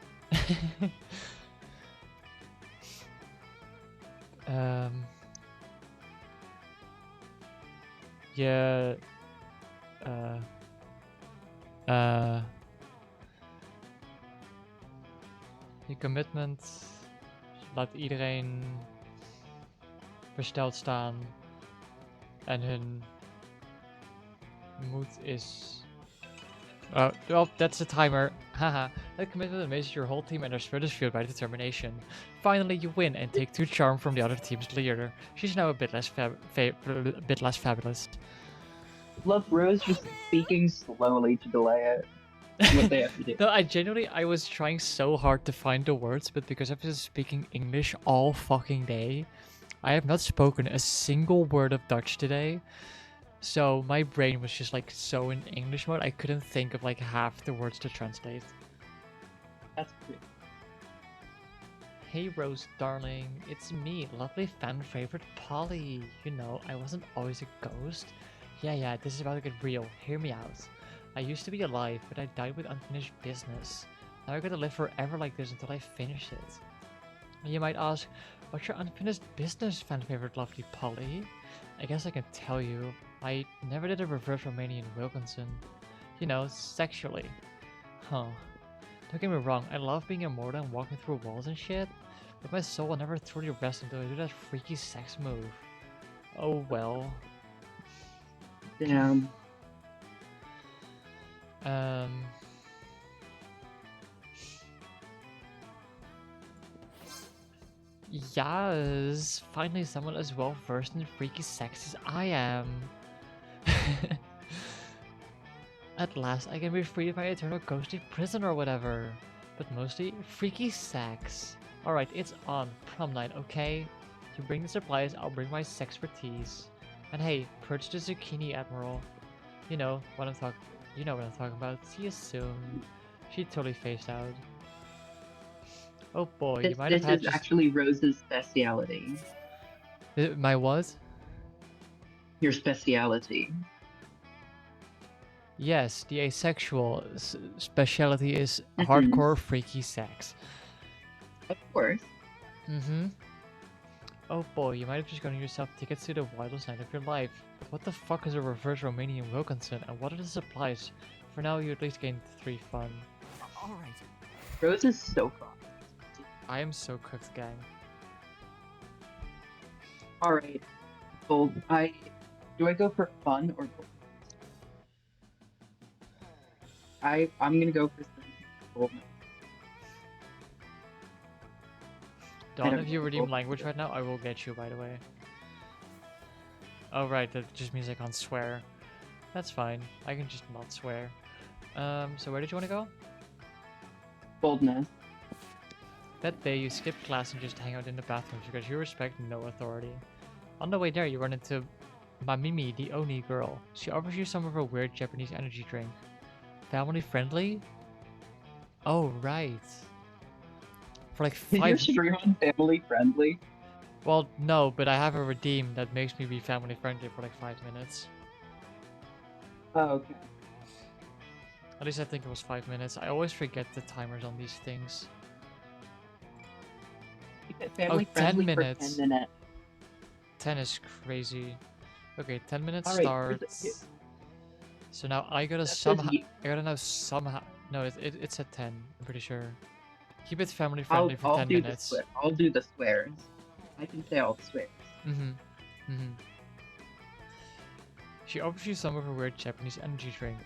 Je commitment laat iedereen versteld staan en hun moed is... Oh, well, that's the timer. Haha. That commitment amazes your whole team and their spirit is fueled by determination. Finally, you win and take 2 charm from the other team's leader. She's now a bit less fabulous. Love Rose just speaking slowly to delay it. What they have to do. No, I was trying so hard to find the words, but because I've been speaking English all fucking day, I have not spoken a single word of Dutch today. So my brain was just like so in English mode, I couldn't think of like half the words to translate. That's great. Hey Rose, darling, it's me, lovely fan favorite Polly. You know, I wasn't always a ghost. Yeah, this is about to get real. Hear me out. I used to be alive, but I died with unfinished business. Now I gotta live forever like this until I finish it. You might ask, what's your unfinished business, fan favorite lovely Polly? I guess I can tell you, I never did a reverse Romanian Wilkinson. You know, sexually. Huh. Don't get me wrong, I love being immortal and walking through walls and shit, but my soul will never truly rest until I do that freaky sex move. Oh well. Damn. Um... Yes, finally someone as well versed in freaky sex as I am. At last I can be freed of my eternal ghostly prison or whatever. But mostly freaky sex. Alright, it's on. Prom night, okay? You bring the supplies, I'll bring my sexpertise. And hey, purge the zucchini, Admiral. You know what I'm talking about. See you soon. She totally phased out. Oh boy, you might have This had is just... actually Rose's speciality. My what? Your speciality. Yes, the asexual specialty is Mhm. hardcore freaky sex. Of course. Mm-hmm. Oh boy, you might have just gotten yourself tickets to the wildest night of your life. But what the fuck is a reverse Romanian Wilkinson, and what are the supplies? For now, you at least gained 3 fun. All right. Rose is so fun. I am so cooked, gang. Alright. Well, do I go for fun or gold? I'm gonna go for some boldness. Dawn, don't if you know, redeem gold. language right now, I will get you, by the way. Oh right, that just means I can't swear. That's fine. I can just not swear. So where did you want to go? Boldness. That day, you skipped class and just hang out in the bathrooms because you respect no authority. On the way there, you run into Mamimi, the Oni girl. She offers you some of her weird Japanese energy drink. Family friendly? Oh, right. For like Did your 5... stream on family friendly? Well, no, but I have a redeem that makes me be family friendly for like 5 minutes. Oh, okay. At least I think it was 5 minutes. I always forget the timers on these things. Family 10 friendly minutes. for 10 minutes. 10 is crazy. Okay, 10 minutes All right, starts. So now I gotta says somehow. you- I gotta now somehow. No, it's at 10. I'm pretty sure. Keep it family I'll friendly for 10 do minutes. I'll do the swears. I can say all the swears. She offers you some of her weird Japanese energy drink.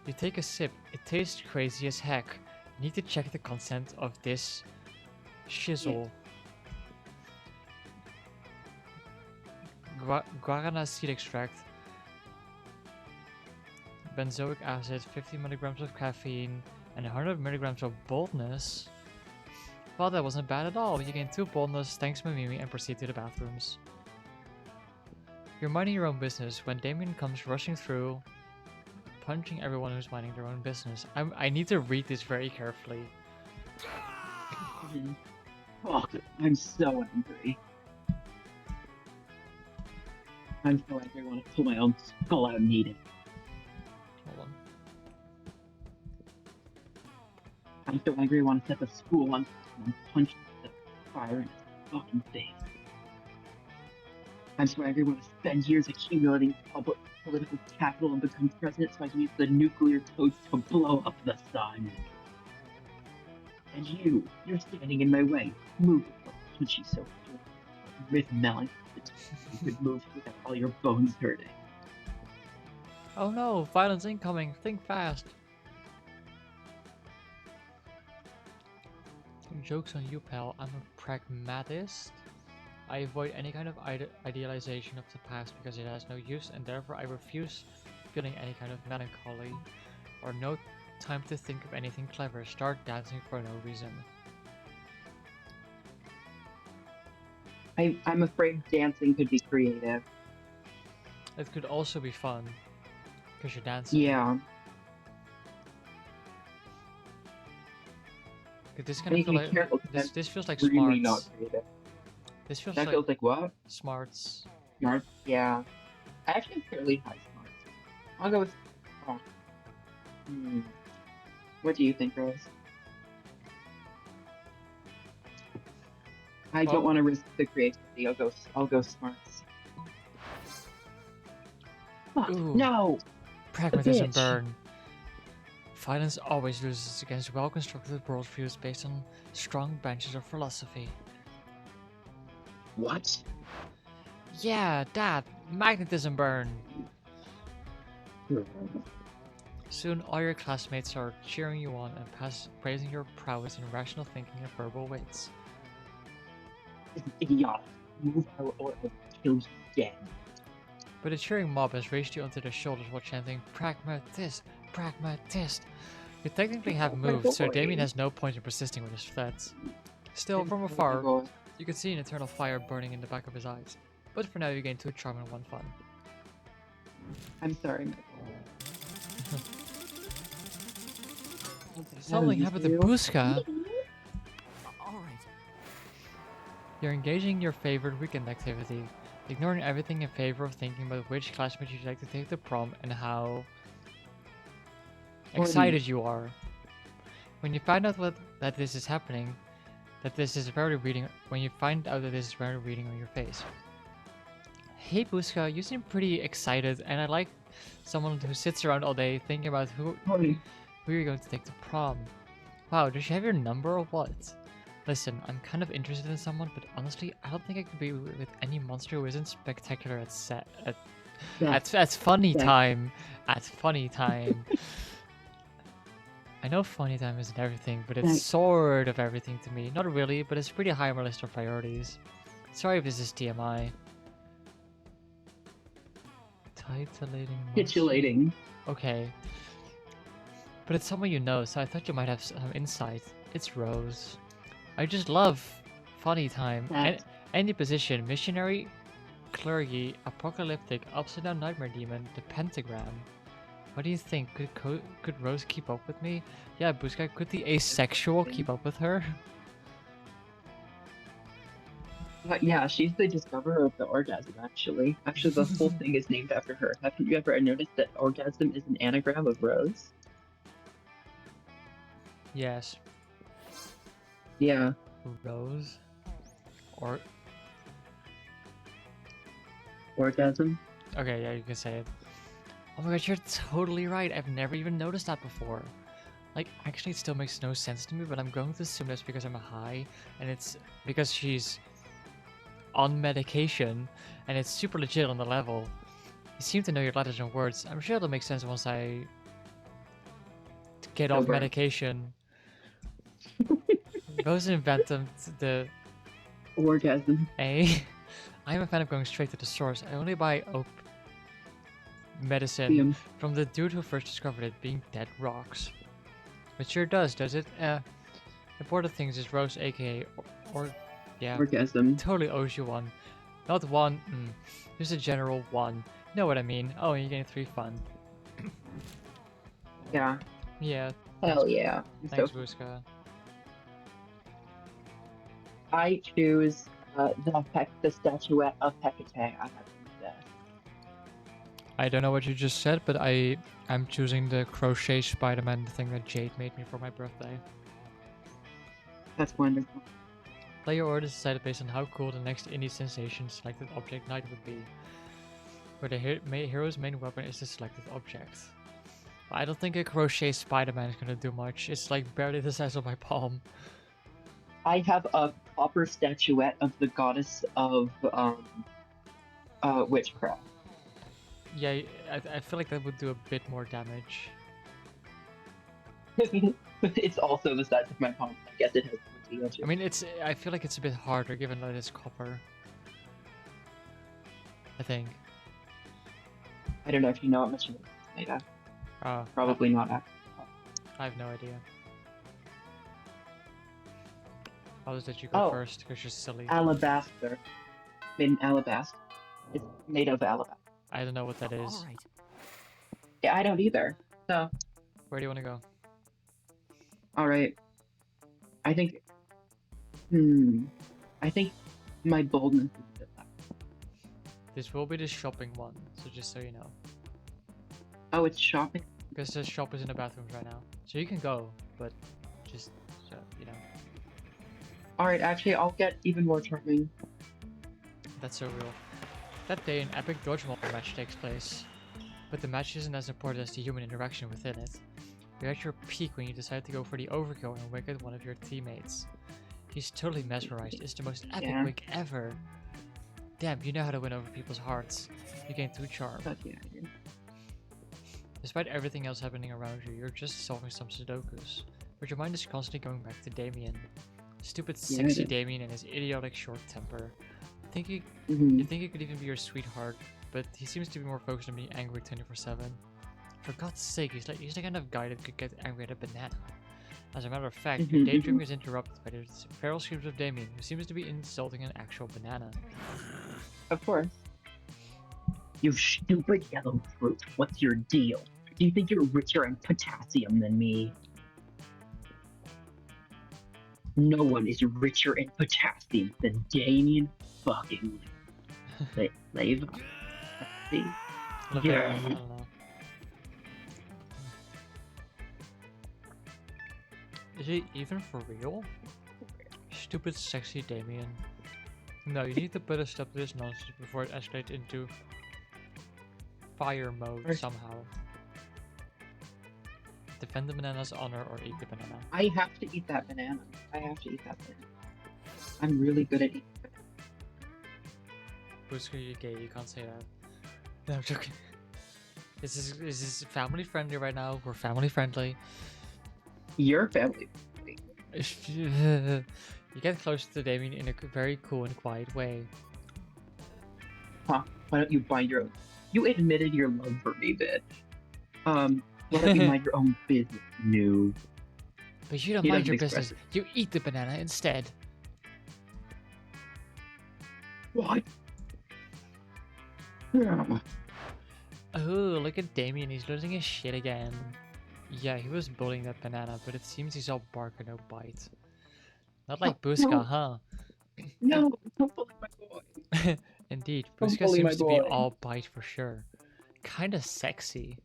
You take a sip. It tastes crazy as heck. You need to check the content of this shizzle. Guarana seed extract. Benzoic acid, 50 milligrams of caffeine, and 100 milligrams of boldness. Well, that wasn't bad at all. You gain 2 boldness, thanks Mimimi, and proceed to the bathrooms. You're minding your own business when Damien comes rushing through, punching everyone who's minding their own business. I need to read this very carefully. Oh, I'm so angry. I'm so angry. I want to pull my own skull out and eat it. Hold on. I'm so angry. I want to set the school on fire and punch the fire in his fucking face. I'm so angry. I want to spend years accumulating public political capital and become president so I can use the nuclear codes to blow up the sun. And you're standing in my way. Move before I punch you so hard. With melon, you could move without all your bones hurting. Oh no, violence incoming. Think fast. Joke's on you, pal. I'm a pragmatist. I avoid any kind of idealization of the past because it has no use, and therefore I refuse feeling any kind of melancholy or no time to think of anything clever. Start dancing for no reason. I'm afraid dancing could be creative. it could also be fun because you're dancing. Yeah. This I kind of need to feel be like careful 'cause I'm this feels like really not smarts. creative. This feels That like feels like what? smarts. Smart? Yeah. I actually have fairly high smarts. I'll go with. Oh. Hmm. What do you think, Rose? I Well- don't want to risk the creativity. I'll go smarts. Fuck. Ooh. No! Pragmatism bitch. burn. Violence always loses against well-constructed worldviews based on strong branches of philosophy. What? Yeah, that magnetism burn. Soon, all your classmates are cheering you on and praising your prowess in rational thinking and verbal wits. Idiotic. Move out or I'll kill you again. But the cheering mob has raised you onto their shoulders while chanting, "Pragmatist! Pragmatist!" You technically have Oh my moved, so boy. Damien has no point in persisting with his threats. Still, from Oh my afar, God. you can see an eternal fire burning in the back of his eyes. But for now, you gain 2 charm and 1 fun. I'm sorry, Michael. Something happened to Buska. All right. You're engaging your favorite weekend activity, ignoring everything in favor of thinking about which classmate you'd like to take to prom and how excited you are. When you find out that this is happening, when you find out that this is very reading on your face. Hey Buska, you seem pretty excited, and I like someone who sits around all day thinking about who you're going to take to prom. Wow, does she have your number or what? Listen, I'm kind of interested in someone, but honestly, I don't think I could be with any monster who isn't spectacular at funny time. At funny time. I know funny time isn't everything, but it's sort of everything to me. Not really, but it's pretty high on my list of priorities. Sorry if this is TMI. Titillating monster. Titillating. Okay. But it's someone you know, so I thought you might have some insight. It's Rose. I just love funny time. Any position, missionary, clergy, apocalyptic, upside down nightmare demon, the pentagram. What do you think? Could Rose keep up with me? Yeah, Buska, could the asexual keep up with her? But yeah, she's the discoverer of the orgasm, actually. Actually, the whole thing is named after her. Haven't you ever noticed that orgasm is an anagram of Rose? Yes. Yeah. Rose? Or... Orgasm? Okay, yeah, you can say it. Oh my gosh, you're totally right. I've never even noticed that before. Like, actually, it still makes no sense to me, but I'm going to assume that's because I'm a high, and it's because she's on medication, and it's super legit on the level. You seem to know your letters and words. I'm sure it'll make sense once I get off Sober. medication. Rose invented the Orgasm. I'm a fan of going straight to the source. I only buy medicine from the dude who first discovered it, being dead rocks. It sure does it? Important things is Rose, aka yeah, Orgasm. totally owes you one. Not one, just a general one. Know what I mean? Oh, and you're getting 3 fun. Yeah. Yeah. Hell yeah. Thanks, So Buska. I choose the statuette of Hecate. I have to do that. I don't know what you just said, but I'm choosing the crochet Spider-Man thing that Jade made me for my birthday. That's wonderful. Player order is decided based on how cool the next indie sensation selected object night would be, where the hero's main weapon is the selected object. I don't think a crochet Spider-Man is gonna do much. It's like barely the size of my palm. I have a copper statuette of the goddess of witchcraft. Yeah, I feel like that would do a bit more damage. It's also the size of my palm. I guess it has pointy edges. I mean, I feel like it's a bit harder given that it's copper. I think. I don't know if you know what material it's made of. Probably not. I have no idea. I'll just let you go first because you're silly. Alabaster. Made in alabaster. It's made of alabaster. I don't know what that is. All right. Yeah, I don't either. So, Where do you want to go? all right. I think. I think my boldness is a bit less. This will be the shopping one, so just so you know. Oh, it's shopping. Because the shop is in the bathrooms right now. So you can go, but just so you know. All right, actually, I'll get even more charming. That's so real. That day, an epic dodgeball match takes place. But the match isn't as important as the human interaction within it. You're at your peak when you decide to go for the overkill and wake at one of your teammates. He's totally mesmerized. It's the most epic Yeah. wake ever. Damn, you know how to win over people's hearts. You gain 2 charm. Fuck yeah, I do. Despite everything else happening around you, you're just solving some sudokus. But your mind is constantly going back to Damien. Stupid, Yeah, sexy it is. Damien and his idiotic short temper. You Mhm. think he could even be your sweetheart, but he seems to be more focused on being angry 24/7. For God's sake, he's the kind of guy that could get angry at a banana. As a matter of fact, your Mhm, daydream mhm. is interrupted by the feral screams of Damien, who seems to be insulting an actual banana. Of course. You stupid yellow fruit. What's your deal? Do you think you're richer in potassium than me? No one is richer in potassium than Damien fucking Leva. See? Look, Yeah. I don't know. Is he even for real? Stupid, sexy Damien. No, you need to put a stop to this nonsense before it escalates into fire mode Or- somehow. Defend the banana's honor or eat the banana. I have to eat that banana. I have to eat that banana. I'm really good at eating. Boosker, you're gay, you can't say that. No, I'm joking. This is family friendly right now. We're family friendly. Your family. You get closer to Damien in a very cool and quiet way. Huh? Why don't you mind your own? You admitted your love for me, bitch. Why don't you mind your own business, noob? But you don't He mind doesn't your express business. You eat the banana instead. What? Oh, look at Damien. He's losing his shit again. Yeah, he was bullying that banana, but it seems he's all bark and no bite. Not like Booska, no. huh? No, don't bully my boy. Indeed, Don't Booska bully my seems to be boy. all bite for sure. Kinda sexy.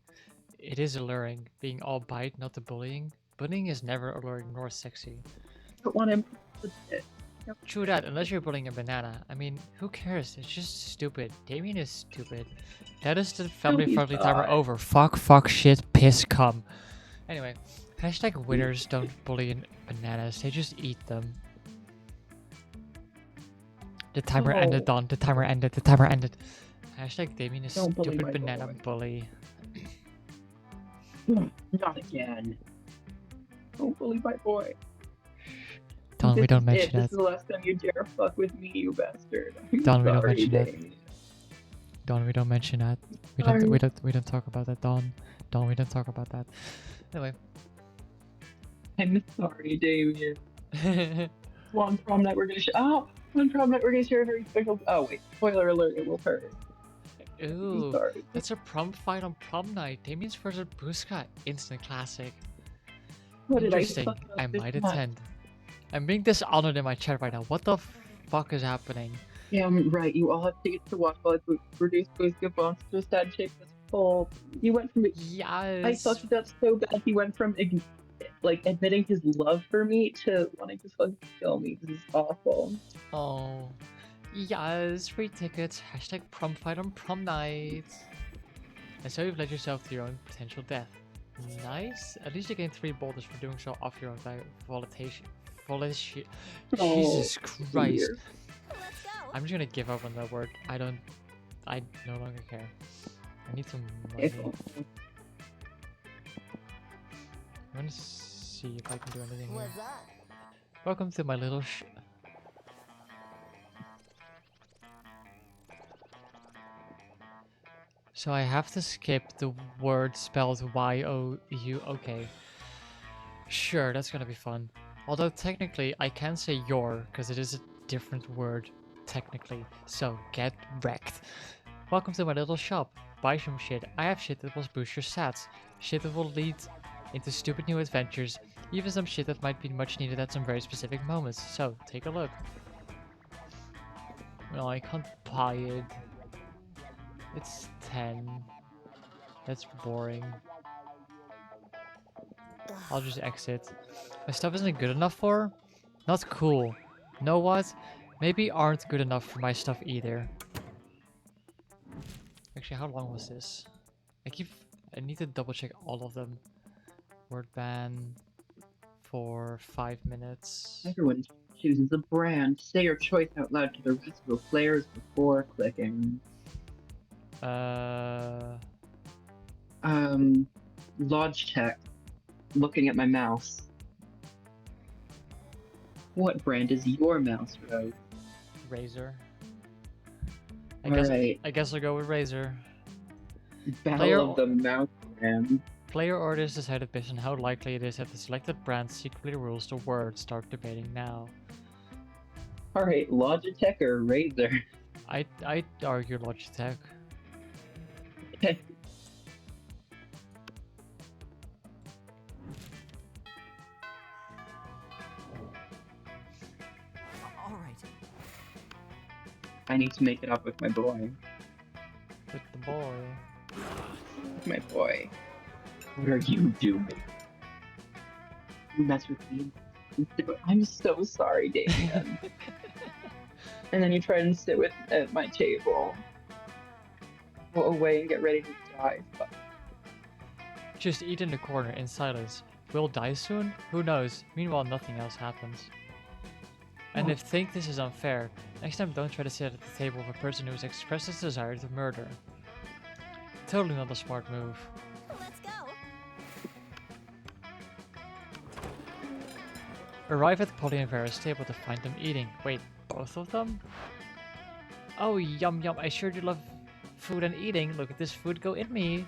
It is alluring, being all bite, not the bullying. Bullying is never alluring nor sexy. I don't want him. True that, unless you're bullying a banana. I mean, who cares? It's just stupid. Damien is stupid. That is the family friendly timer over. Fuck, shit, piss, cum. Anyway, hashtag winners don't bully bananas, they just eat them. The timer ended, Don. The timer ended. Hashtag Damien is Don't bully stupid my banana boy. bully. Not again. Don't bully my boy. Don, we This don't is mention it. This that. is the last time you dare fuck with me, you bastard. I'm Don, we don't sorry, mention that. Damien. Don, we don't mention that. Sorry. We don't talk about that, Don. Don, we don't talk about that. Anyway. I'm sorry, Damien. One prom night we're gonna share. Oh, one prom night we're gonna share a very special. Oh wait, spoiler alert! It will hurt. I'm Ooh, sorry. that's a prom fight on prom night. Damien's versus Booska, instant classic. What did I Interesting. fuck up I this might month? attend. I'm being dishonored in my chat right now. What the fuck is happening? Yeah, I'm right. You all have tickets to watch while I produce Booska Monster Sad Shape was full. You went from Yes. I fucked it up so bad. He went from admitting his love for me to wanting to fucking kill me. This is awful. Oh. Yes, free tickets. Hashtag prom fight on prom night. And so you've led yourself to your own potential death. Nice. At least you gain 3 boulders for doing so off your own volitation. Oh, Jesus Christ. weird. Let's go. I'm just gonna give up on that word. I no longer care. I need some money. If- I'm gonna see if I can do anything here. What's up? Welcome to my little So I have to skip the word spelled Y-O-U. Okay. Sure, that's gonna be fun. Although technically I can say your, because it is a different word, technically. So get wrecked. Welcome to my little shop. Buy some shit. I have shit that will boost your stats. Shit that will lead into stupid new adventures. Even some shit that might be much needed at some very specific moments. So, take a look. No, I can't buy it. It's 10. That's boring. I'll just exit. My stuff isn't good enough for her? Not cool. Know what? Maybe aren't good enough for my stuff either. Actually, how long was this? I need to double check all of them. Word ban for 5 minutes. Everyone chooses a brand. Say your choice out loud to the rest of the players before clicking. Logitech. Looking at my mouse. What brand is your mouse, Rose? Razer. Alright. I guess I'll go with Razer. Battle of the mouse brand. Player orders decided based on how likely it is that the selected brand secretly rules the world. Start debating now. Alright, Logitech or Razer? I'd argue Logitech. Okay. All right. I need to make it up with my boy. With the boy. My boy. What are you doing? You mess with me. I'm so sorry, Damien. And then you try and sit with at my table. Go away and get ready to die. Fuck. Just eat in the corner in silence. We'll die soon? Who knows? Meanwhile, nothing else happens. And if think this is unfair, next time don't try to sit at the table with a person who has expressed his desire to murder. Totally not a smart move. Let's go. Arrive at Polly and Vera's table to find them eating. Wait, both of them? Oh, yum yum, I sure do love food and eating. Look at this food go in me.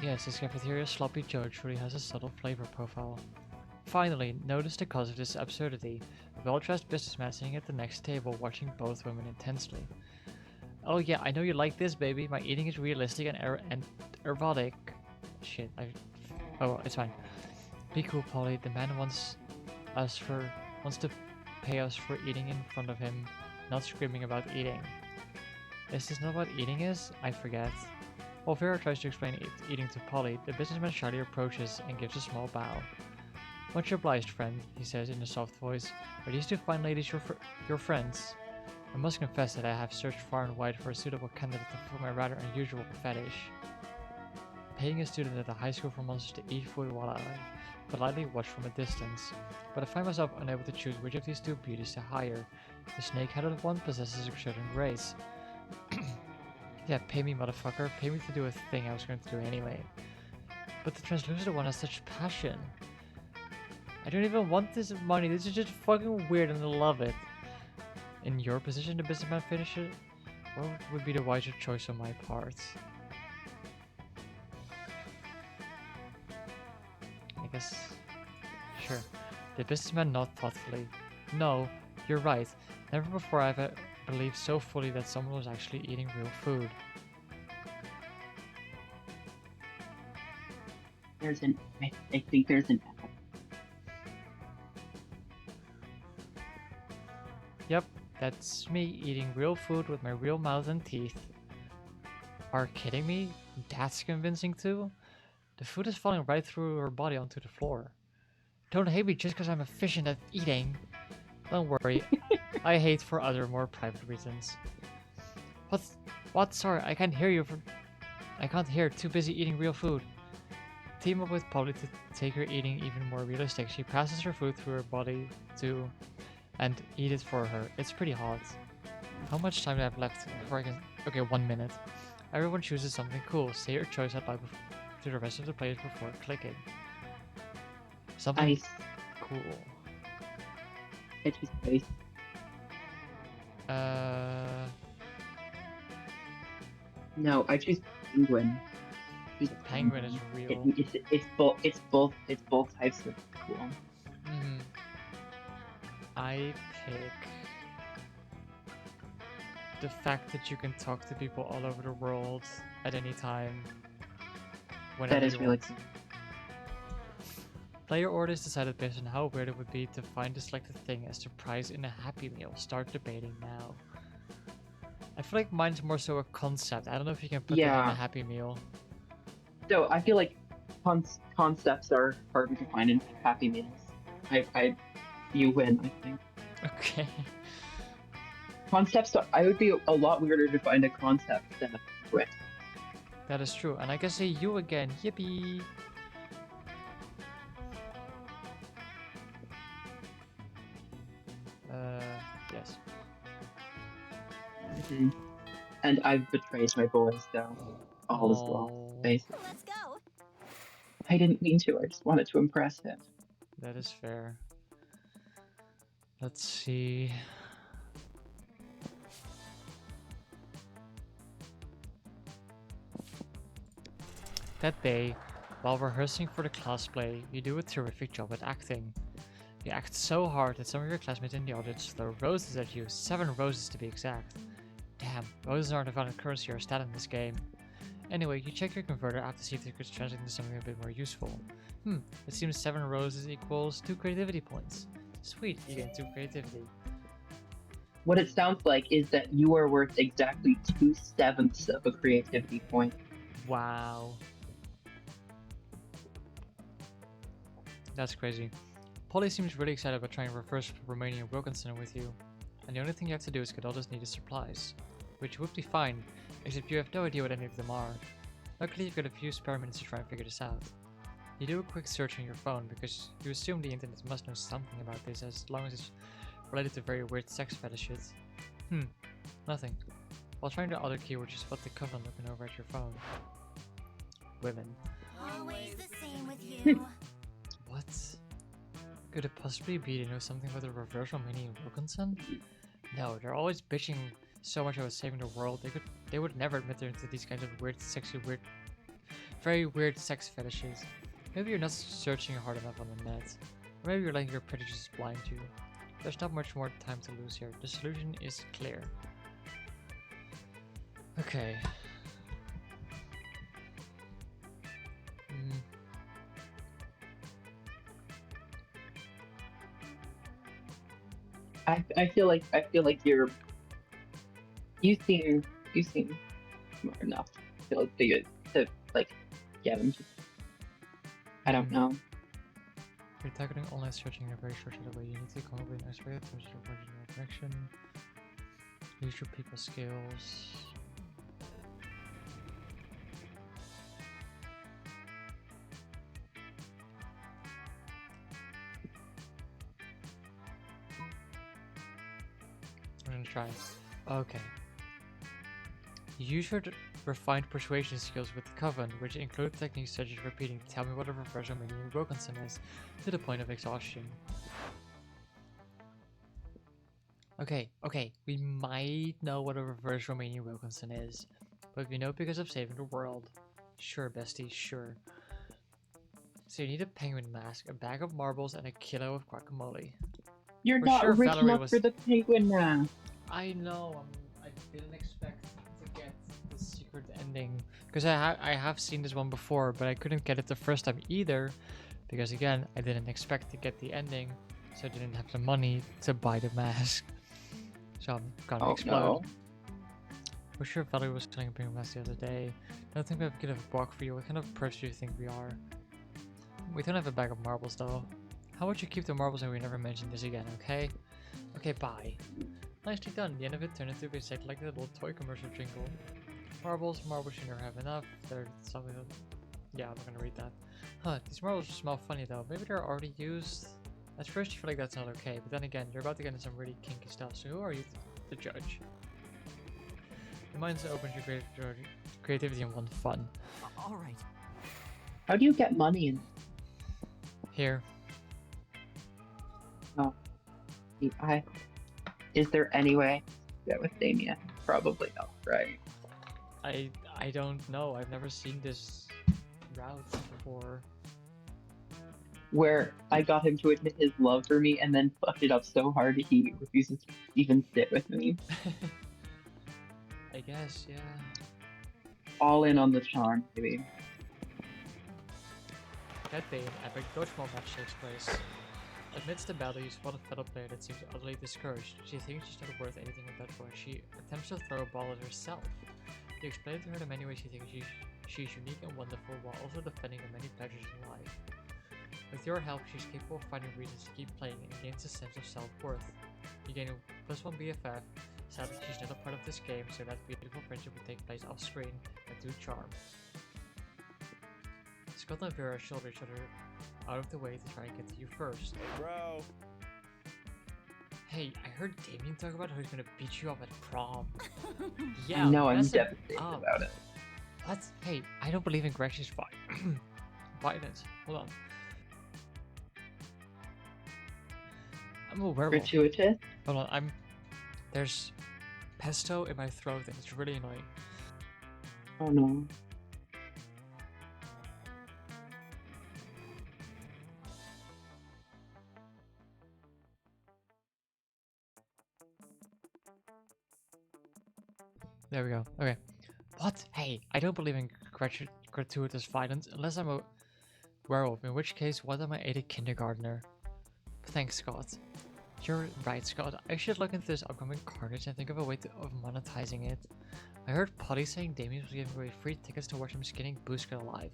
Yes, this cafeteria sloppy Joe truly has a subtle flavor profile. Finally, notice the cause of this absurdity. A well-dressed businessman sitting at the next table watching both women intensely. Oh yeah, I know you like this, baby. My eating is realistic and erotic. Shit, oh, it's fine. Be cool, Polly. The man wants to pay us for eating in front of him, not screaming about eating. Is this not what eating is? I forget. While Vera tries to explain eating to Polly, the businessman shyly approaches and gives a small bow. Much obliged, friend, he says in a soft voice. Are these two fine ladies your friends? I must confess that I have searched far and wide for a suitable candidate for my rather unusual fetish. Paying a student at a high school for monsters to eat food while I politely watch from a distance, but I find myself unable to choose which of these two beauties to hire. The snake-headed one possesses a certain grace. Yeah, pay me, motherfucker. Pay me to do a thing I was going to do anyway. But the translucent one has such passion. I don't even want this money. This is just fucking weird and I love it. In your position, the businessman finish it? What would be the wiser choice on my part? I guess... Sure. The businessman nodded thoughtfully. No, you're right. Never before have I believed so fully that someone was actually eating real food. I think there's an app. Yep, that's me eating real food with my real mouth and teeth. Are you kidding me? That's convincing too? The food is falling right through her body onto the floor. Don't hate me just because I'm efficient at eating. Don't worry, I hate for other more private reasons. What? Sorry, I can't hear you. I can't hear. Too busy eating real food. Team up with Polly to take her eating even more realistic. She passes her food through her body to and eat it for her. It's pretty hot. How much time do I have left before I can... Okay, 1 minute. Everyone chooses something cool. Say your choice out loud to the rest of the players before clicking. Something Ice. cool. I choose ice. No, I choose penguin. Penguin is real. It's both types of cool. I pick... the fact that you can talk to people all over the world at any time, whenever That is you really want. cool. Player order is decided based on how weird it would be to find the selected thing as the prize in a Happy Meal. Start debating now. I feel like mine's more so a concept. I don't know if you can put that in a Yeah. Happy Meal. So I feel like concepts are harder to find in Happy Meals. You win, I think. Okay. Concepts, I would be a lot weirder to find a concept than a twist. That is true. And I can say you again. Yippee! Yes. Mhm. And I've betrayed my boys, so all is well. Oh, Basically. Let's go. I didn't mean to. I just wanted to impress him. that is fair. Let's see. That day, while rehearsing for the class play, you do a terrific job at acting. You act so hard that some of your classmates in the audience throw roses at you, 7 roses to be exact. Damn, roses aren't a valid currency or stat in this game. Anyway, you check your converter app to see if they could translate into something a bit more useful. It seems 7 roses equals 2 creativity points. Sweet, you get 2 creativity. What it sounds like is that you are worth exactly 2/7 of a creativity point. Wow. That's crazy. Polly seems really excited about trying reverse Romanian Wilkinson with you, and the only thing you have to do is get all those needed supplies, which would be fine, except you have no idea what any of them are. Luckily, you've got a few spare minutes to try and figure this out. You do a quick search on your phone because you assume the internet must know something about this as long as it's related to very weird sex fetishes. Nothing. While trying the other keyword, you spot the coven looking over at your phone. Women. Always the same with you. What? Could it possibly be they know something about the reverse Romanian Wilkinson? No, they're always bitching so much about saving the world. They would never admit they're into these kinds of very weird sex fetishes. Maybe you're not searching hard enough on the net. Or maybe you're letting your prejudices blind you. There's not much more time to lose here. The solution is clear. Okay. I feel like you seem smart enough to like get him. I don't know. You're targeting online searching in a very short way. You need to come up with an expert to avoid your connection. Use your people skills. I'm gonna try. Okay. Use your refined persuasion skills with the Coven, which include techniques such as repeating "Tell me what a reverse Romanian Wilkinson is" to the point of exhaustion. Okay, we might know what a reverse Romanian Wilkinson is, but we know because of saving the world. Sure, bestie, sure. So you need a penguin mask, a bag of marbles, and a kilo of guacamole. You're For not sure, rich Valerie enough was- for the penguin mask. I know, I didn't expect to get the secret ending. Because I have seen this one before, but I couldn't get it the first time either. Because again, I didn't expect to get the ending, so I didn't have the money to buy the mask. So I'm gonna explode. No. For sure, Valerie was selling a penguin mask the other day. Don't think we have a good of a block for you. What kind of perch do you think we are? We don't have a bag of marbles though. How about you keep the marbles and we never mention this again, okay? Okay, bye. Nicely done. The end of it turned into exactly like the little toy commercial jingle. Marbles you never have enough. They're something. Yeah, I'm not gonna read that. Huh, these marbles smell funny though. Maybe they're already used? At first you feel like that's not okay, but then again, you're about to get into some really kinky stuff, so who are you to judge? The mind's opens your creativity and one fun. All right. How do you get money in? Here. Is there any way to get with Damien? Probably not, right? I don't know. I've never seen this route before. Where I got him to admit his love for me and then fucked it up so hard he refuses to even sit with me. guess, yeah. All in on the charm, maybe. That day, an epic dodgeball match takes place. Amidst the battle, you spot a fellow player that seems utterly discouraged. She thinks she's not worth anything at that point. She attempts to throw a ball at herself. You explain to her the many ways you think she's unique and wonderful, while also defending the many pleasures in life. With your help, she's capable of finding reasons to keep playing and gains a sense of self-worth. You gain a +1 BFF. Sadly, she's not a part of this game, so that beautiful friendship will take place off-screen, but do charm. Scott and Vera shoulder each other out of the way to try and get to you first. Hey, bro. Hey, I heard Damien talk about how he's gonna beat you up at prom. I Yeah, know, I'm mess him devastated up. about it. What? Hey, I don't believe in Gretchen's violence. Hold on. I'm a werewolf. Gratuitous? Hold on, there's pesto in my throat and it's really annoying. Oh no. There we go. Okay. What? Hey, I don't believe in gratuitous violence unless I'm a werewolf, in which case, what am I, a kindergartner? Thanks, Scott. You're right, Scott. I should look into this upcoming carnage and think of a way of monetizing it. I heard Potty saying Damien was giving away free tickets to watch him skinning Booska alive.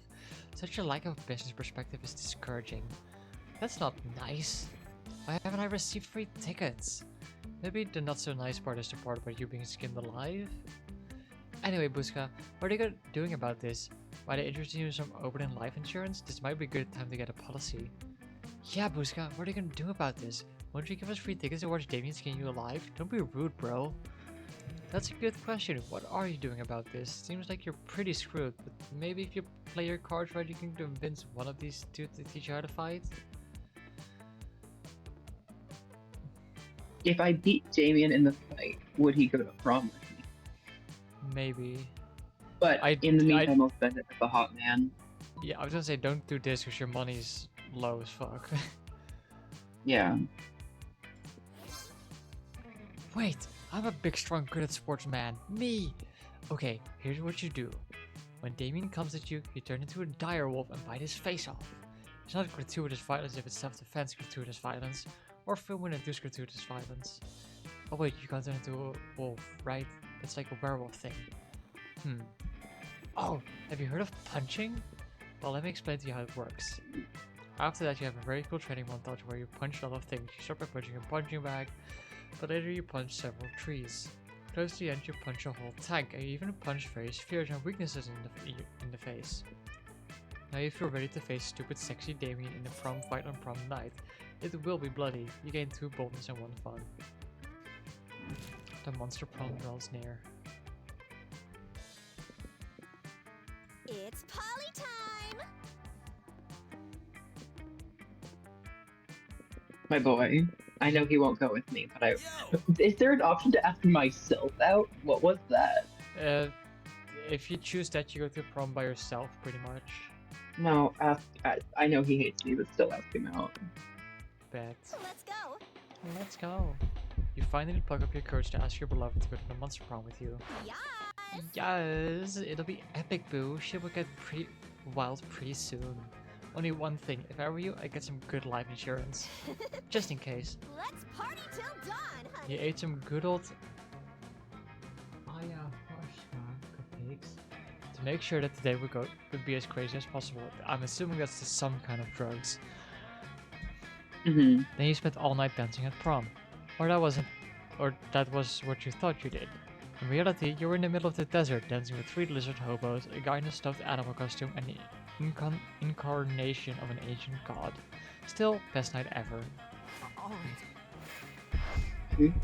Such a lack of business perspective is discouraging. That's not nice. Why haven't I received free tickets? Maybe the not so nice part is the part about you being skinned alive? Anyway, Booska, what are you doing about this? Why they introducing you some Oberlin life insurance? This might be a good time to get a policy. Yeah, Booska, what are you gonna do about this? Won't you give us free tickets to watch Damien skin you alive? Don't be rude, bro. That's a good question. What are you doing about this? Seems like you're pretty screwed, but maybe if you play your cards right, you can convince one of these two to teach you how to fight? If I beat Damien in the fight, would he go to prom with me? Maybe. But in the meantime, I'll spend it with the hot man. Yeah, I was gonna say don't do this because your money's low as fuck. Yeah. Wait, I'm a big, strong, good at sports man. Me! Okay, here's what you do. When Damien comes at you, you turn into a dire wolf and bite his face off. It's not gratuitous violence if it's self-defense gratuitous violence, or film-induced gratuitous violence. Oh wait, you can't turn into a wolf, right? It's like a werewolf thing. Oh, have you heard of punching? Well, let me explain to you how it works. After that, you have a very cool training montage where you punch a lot of things. You start by punching a punching bag, but later you punch several trees. Close to the end, you punch a whole tank, and you even punch various fears and weaknesses in the face. Now you feel ready to face stupid sexy Damien in the prom fight on prom night. It will be bloody. You gain 2 boldness and 1 fun. The monster prom draws near. It's Polly time! My boy. I know he won't go with me, but I... Is there an option to ask myself out? What was that? If you choose that, you go to prom by yourself, pretty much. No, I know he hates me, but still ask him out. Bet. Let's go! Let's go. You finally plug up your courage to ask your beloved to go to the monster prom with you. Yes! Yes! It'll be epic, boo. Shit will get wild pretty soon. Only one thing, if I were you, I'd get some good life insurance. Just in case. Let's party till dawn, honey! You ate some good old... cupcakes. To make sure that the day would be as crazy as possible, I'm assuming that's to some kind of drugs. Mm-hmm. Then you spent all night dancing at prom. Or that was what you thought you did. In reality, you were in the middle of the desert dancing with 3 lizard hobos, a guy in a stuffed animal costume, and the incarnation of an ancient god. Still, best night ever. Alright.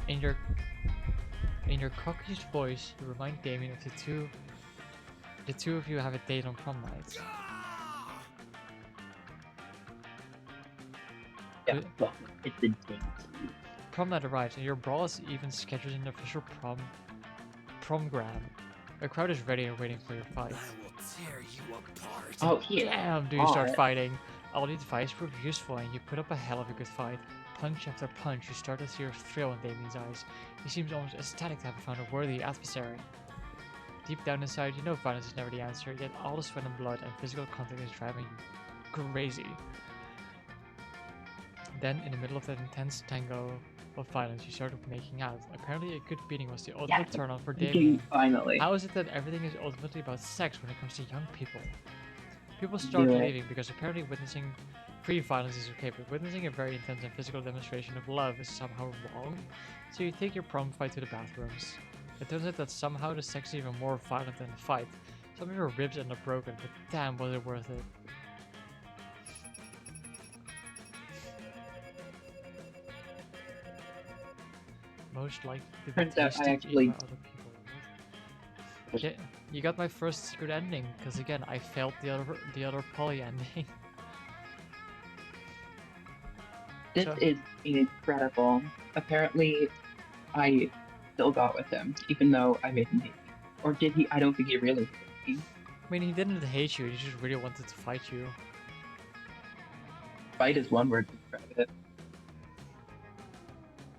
In your cockiest voice, you remind Damien of the two of you have a date on prom night. Yeah, well, it's a date. Prom night arrives, and your brawl is even scheduled in the official promgram. The crowd is ready and waiting for your fight. I will tear you apart. Oh, yeah. Damn, do you start fighting? All these fights prove useful, and you put up a hell of a good fight. Punch after punch, you start to see a thrill in Damien's eyes. He seems almost ecstatic to have found a worthy adversary. deep down inside, you know violence is never the answer, yet all the sweat and blood and physical contact is driving you crazy. Then, in the middle of that intense tango of violence, you started making out. Apparently, a good beating was the ultimate turn on for Damien. Finally. How is it that everything is ultimately about sex when it comes to young people? People Do start it. leaving because apparently witnessing pre-violence is okay, but witnessing a very intense and physical demonstration of love is somehow wrong. So you take your prom fight to the bathrooms. It turns out that somehow the sex is even more violent than the fight. Some of your ribs end up broken, but damn was it worth it. Most likely to be Turns out I tasted actually- even by other people. What? Yeah, you got my first secret ending, because again, I failed the other poly ending. This So- is incredible. Apparently, I still got with him, even though I made him hate me. Or did he? I don't think he really hated me. I mean, he didn't hate you, he just really wanted to fight you. Fight is one word to describe it.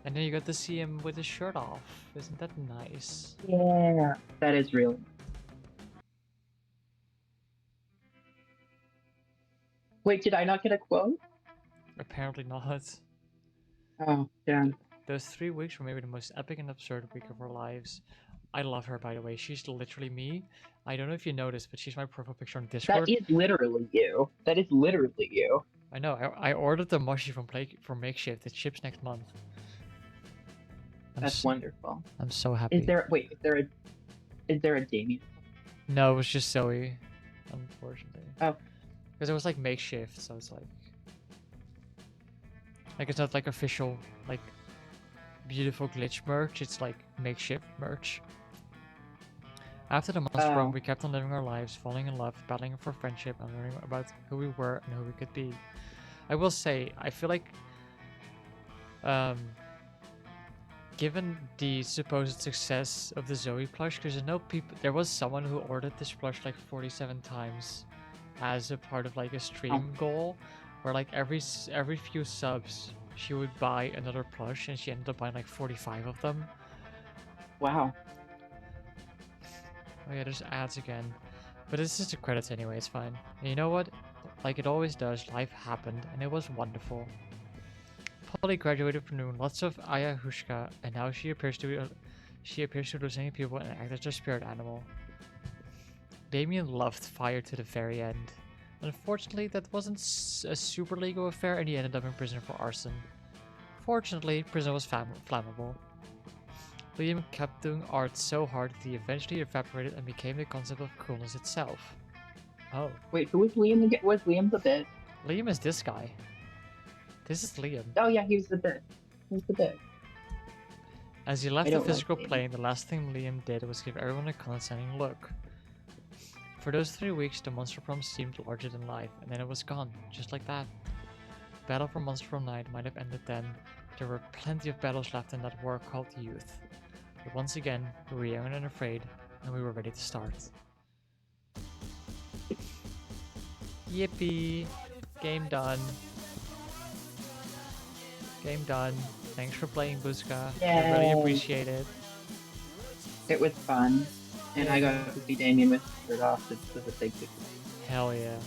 And then you got to see him with his shirt off. Isn't that nice? Yeah. That is real. Wait, did I not get a quote? Apparently not. Oh, damn. Those 3 weeks were maybe the most epic and absurd week of our lives. I love her, by the way. She's literally me. I don't know if you noticed, but she's my profile picture on Discord. That is literally you. That is literally you. I know. I ordered the mochi from Makeshift. It ships next month. That's wonderful. I'm so happy. Is there a Damien? No, it was just Zoe, unfortunately. Oh. Because it was like makeshift, so it's like it's not like official, like beautiful glitch merch. It's like makeshift merch. After the months Prom, Oh. we kept on living our lives, falling in love, battling for friendship, and learning about who we were and who we could be. I will say, I feel like, given the supposed success of the Zoe plush, because there was someone who ordered this plush like 47 times as a part of like a stream goal, where like every few subs she would buy another plush, and she ended up buying like 45 of them. Wow. Oh yeah, there's ads again. But this is the credits anyway, it's fine. And you know what? Like it always does, life happened, and it was wonderful. Polly graduated from doing lots of ayahuasca, and now she appears to hallucinating people and act as their spirit animal. Damien loved fire to the very end. Unfortunately, that wasn't a super legal affair, and he ended up in prison for arson. Fortunately, prison was flammable. Liam kept doing art so hard that he eventually evaporated and became the concept of coolness itself. Oh. Wait, who was Liam again? Was Liam the bit? Liam is this guy. This is Liam. Oh yeah, he was the bit. He was the bit. As he left I the don't like physical Liam. plane, the last thing Liam did was give everyone a condescending look. For those 3 weeks, the Monster Prom seemed larger than life, and then it was gone, just like that. Battle for Monster Prom Night might have ended then, but there were plenty of battles left in that war called youth. But once again, we were young and afraid, and we were ready to start. Yippee! Game done. Game done. Thanks for playing, Buska. I really Yay. appreciate it. It was fun, and I got to see Damien with his shirt off. This was a big success. Hell yeah.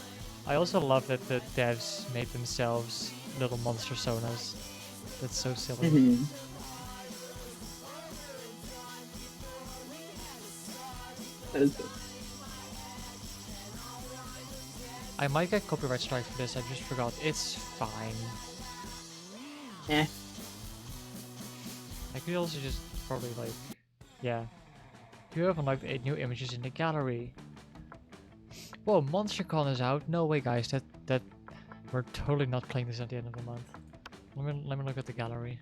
I also love that the devs made themselves little monster sonas. That's so silly. Mm-hmm. That is good. I might get copyright strike for this, I just forgot. It's fine. Eh. I could also just probably like, yeah. You have unlocked 8 new images in the gallery. Whoa, MonsterCon is out. No way, guys. That we're totally not playing this at the end of the month. Let me look at the gallery.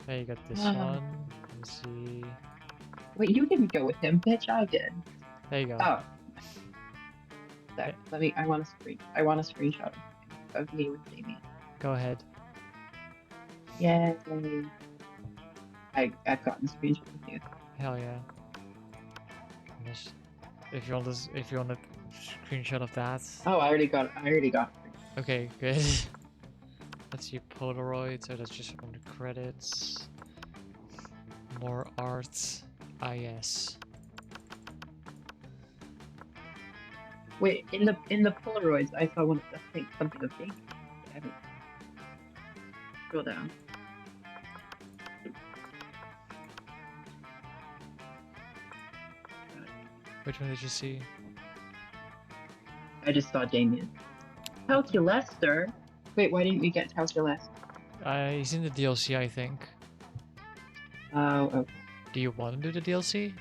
There you got this one. Let me see. Wait, you didn't go with him, bitch. I did. There you go. Oh. Let me. I want a screenshot of me with Damien. Go ahead. Yay! I've gotten a screenshot with you. Hell yeah. Yes. If you want a screenshot of that. Oh, I already got. Okay, good. Let's see, Polaroid. So that's just from the credits. More art. Ah yes. Wait, in the Polaroids, I saw one. I think something of Damien. I haven't. Scroll down. Which one did you see? I just saw Damien. Calculester. Wait, why didn't we get Calculester? He's in the DLC, I think. Oh, okay. Do you want to do the DLC?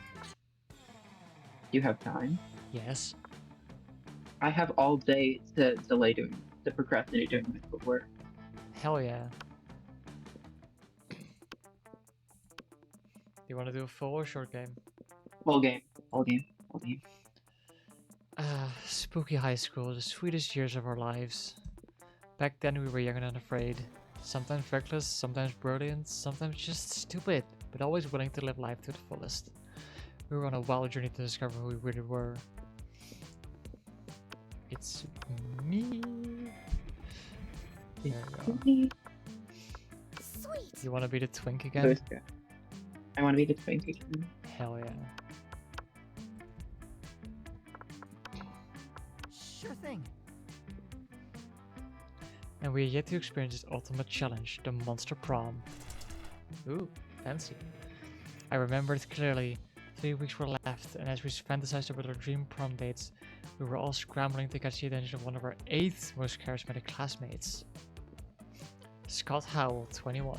You have time. Yes. I have all day to procrastinate doing my schoolwork. Hell yeah. Do you want to do a full or short game? Full game. Full game. Full game. Spooky high school, the sweetest years of our lives. Back then we were young and unafraid. Sometimes reckless, sometimes brilliant, sometimes just stupid, but always willing to live life to the fullest. We were on a wild journey to discover who we really were. It's me. There we go. Sweet. You want to be the twink again? Those guys. I want to be the twink again. Hell yeah. Sure thing. And we are yet to experience this ultimate challenge, the Monster Prom. Ooh, fancy. I remember it clearly. 3 weeks were left, and as we fantasized about our dream prom dates, we were all scrambling to catch the attention of one of our 8th most charismatic classmates. Scott Howell, 21,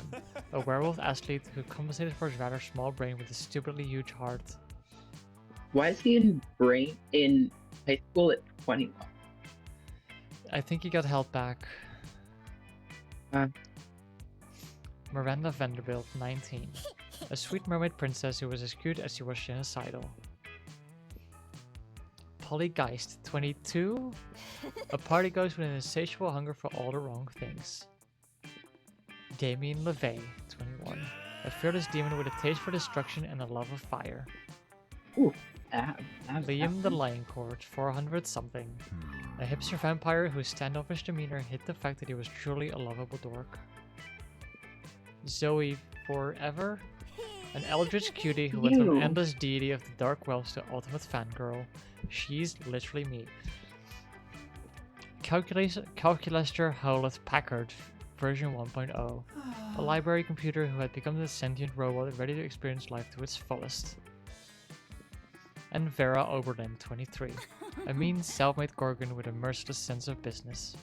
a werewolf athlete who compensated for his rather small brain with a stupidly huge heart. Why is he in high school at 21? I think he got held back. Miranda Vanderbilt, 19, a sweet mermaid princess who was as cute as she was genocidal. Polly Geist, 22, a party ghost with an insatiable hunger for all the wrong things. Damien LeVay, 21, a fearless demon with a taste for destruction and a love of fire. Ooh, Liam the Lion Court, 400 something, a hipster vampire whose standoffish demeanor hid the fact that he was truly a lovable dork. Zoe Forever, an eldritch cutie who went from Ew. endless deity of the dark wells to ultimate fangirl. She's literally me. Calculester Howlett Packard, version 1.0, a library computer who had become a sentient robot ready to experience life to its fullest. And Vera Oberlin, 23, a mean self-made Gorgon with a merciless sense of business.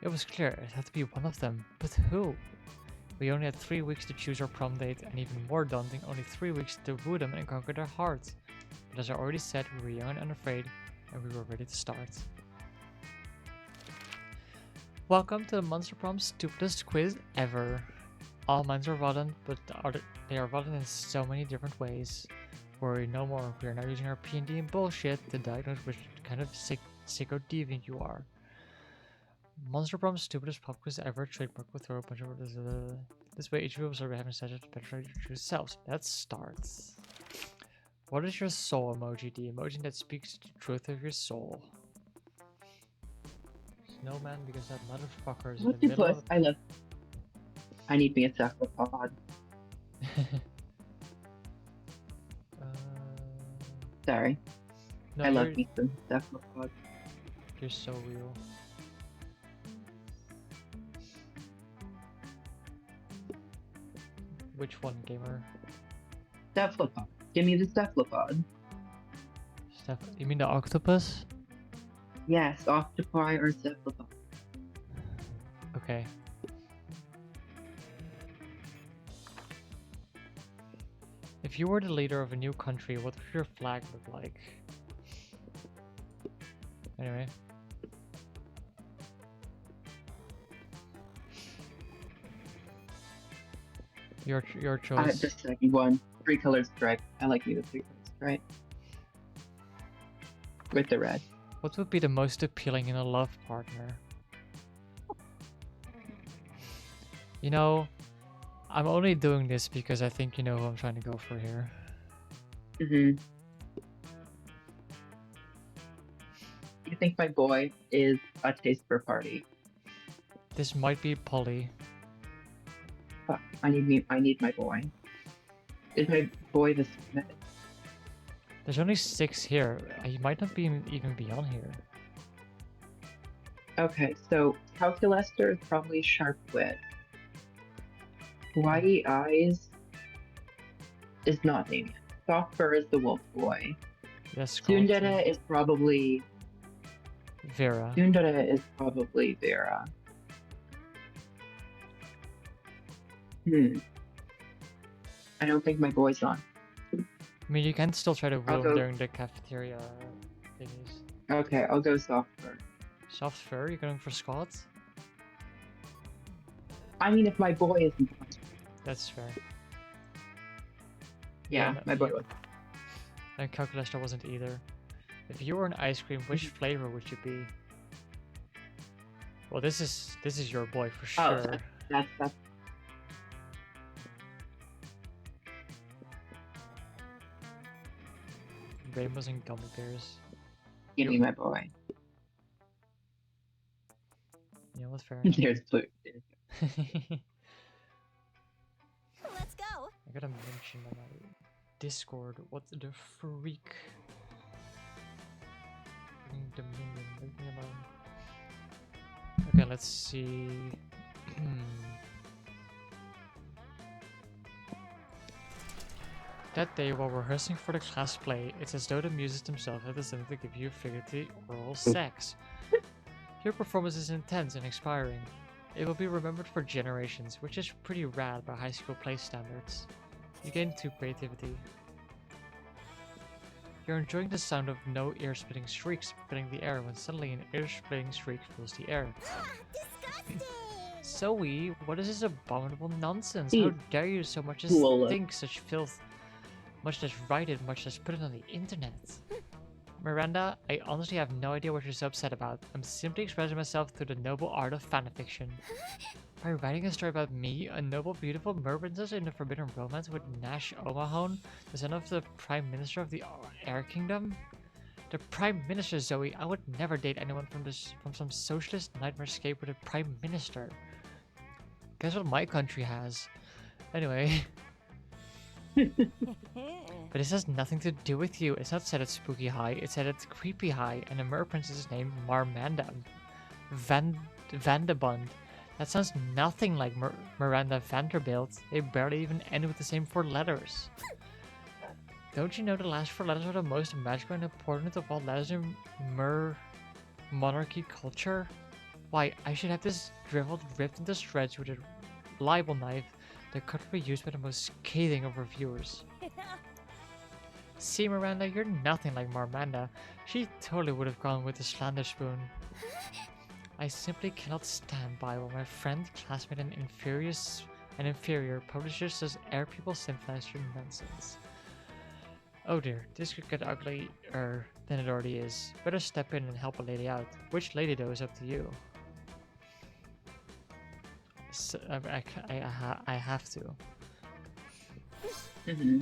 It was clear it had to be one of them, but who? We only had 3 weeks to choose our prom date, and even more daunting, only 3 weeks to woo them and conquer their hearts. But as I already said, we were young and unafraid, and we were ready to start. Welcome to the Monster Prom stupidest quiz ever. All minds are violent, but they are violent in so many different ways. Worry no more, we are now using our P&D and bullshit to diagnose which kind of sicko deviant you are. Monster Prom's stupidest pop quiz ever, trademark will throw a bunch of this way each of you will start having such a better true selves. Let's start. What is your soul emoji? The emoji that speaks the truth of your soul. Snowman, because that motherfucker is in What's the your middle puss? I need me a cephalopod. Sorry. No, I love you're, me some cephalopod. you're so real. Which one, gamer? Cephalopod. Give me the cephalopod. You mean the octopus? Yes, octopi or cephalopod. Okay. If you were the leader of a new country, what would your flag look like? Anyway. Your choice. The second one. 3-colored stripe. I like me the 3-colored stripe. With the red. What would be the most appealing in a love partner? You know, I'm only doing this because I think you know who I'm trying to go for here. You think my boy is a taste for party? This might be Polly. Fuck, I need my boy. Is my boy the Smith? There's only 6 here. You might not even be on here. Okay, so Calculester is probably sharp wit. Whitey Eyes is not named yet. Soft Fur is the wolf boy. Yes, Tsundere is probably Vera. Vera. I don't think my boy's on. I mean, you can still try to I'll woo go- him during the cafeteria thingies. Okay, I'll go Soft Fur. Soft fur? You're going for squats? I mean, if my boy isn't on. That's fair. Yeah, no, my boy yeah. was. And Calculester wasn't either. If you were an ice cream, which flavor would you be? Well, this is your boy for Oh, sure. That's Rainbows and gummy bears. give me my boy. Yeah, that's fair enough. There's blue. Let's go. I gotta mention on my Discord what the freak. Dominion, leave me alone. Okay, let's see. That day, while rehearsing for the class play, it's as though the musicians themselves have decided to give you figurative oral sex. Your performance is intense and inspiring. It will be remembered for generations, which is pretty rad by high school play standards. You gain 2 creativity. You're enjoying the sound of no ear-splitting shrieks filling the air when suddenly an ear-splitting shriek fills the air. Disgusting. Zoe, what is this abominable nonsense? Hmm. How dare you so much as Cool. think such filth? Much less write it, much less put it on the internet. Miranda, I honestly have no idea what you're so upset about. I'm simply expressing myself through the noble art of fanfiction. By writing a story about me, a noble, beautiful mer princess in a forbidden romance with Nash Omahon, the son of the Prime Minister of the Air Kingdom? The Prime Minister, Zoe. I would never date anyone from some socialist nightmarescape with a Prime Minister. Guess what my country has? Anyway. But this has nothing to do with you. It's not set at Spooky High, it's set at Creepy High, and the mer princess is named Marmanda Vandabund. That sounds nothing like Miranda Vanderbilt. They barely even end with the same 4 letters. Don't you know the last 4 letters are the most magical and important of all letters in monarchy culture? Why, I should have this ripped into shreds with a libel knife that could be used by the most scathing of reviewers. See, Miranda, you're nothing like Marmanda. She totally would have gone with the slander spoon. I simply cannot stand by while my friend, classmate, and inferior publisher says air people sympathize your nonsense. Oh dear, this could get uglier than it already is. Better step in and help a lady out. Which lady though is up to you. So, I have to. Mm-hmm.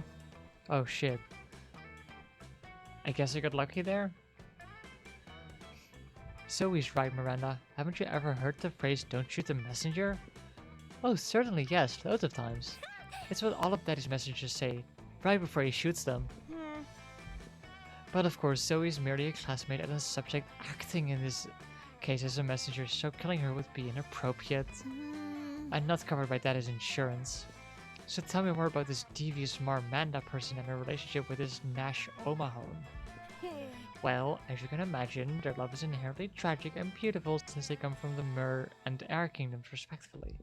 Oh shit. I guess I got lucky there? Zoe's right, Miranda. Haven't you ever heard the phrase, don't shoot the messenger? Oh, certainly yes, loads of times. It's what all of Daddy's messengers say, right before he shoots them. But of course, Zoe's merely a classmate and a subject acting in this case as a messenger, so killing her would be inappropriate. And not covered by Daddy's insurance. So tell me more about this devious Marmanda person and her relationship with this Nash Omahon. Well, as you can imagine, their love is inherently tragic and beautiful since they come from the Mer and Air Kingdoms respectively.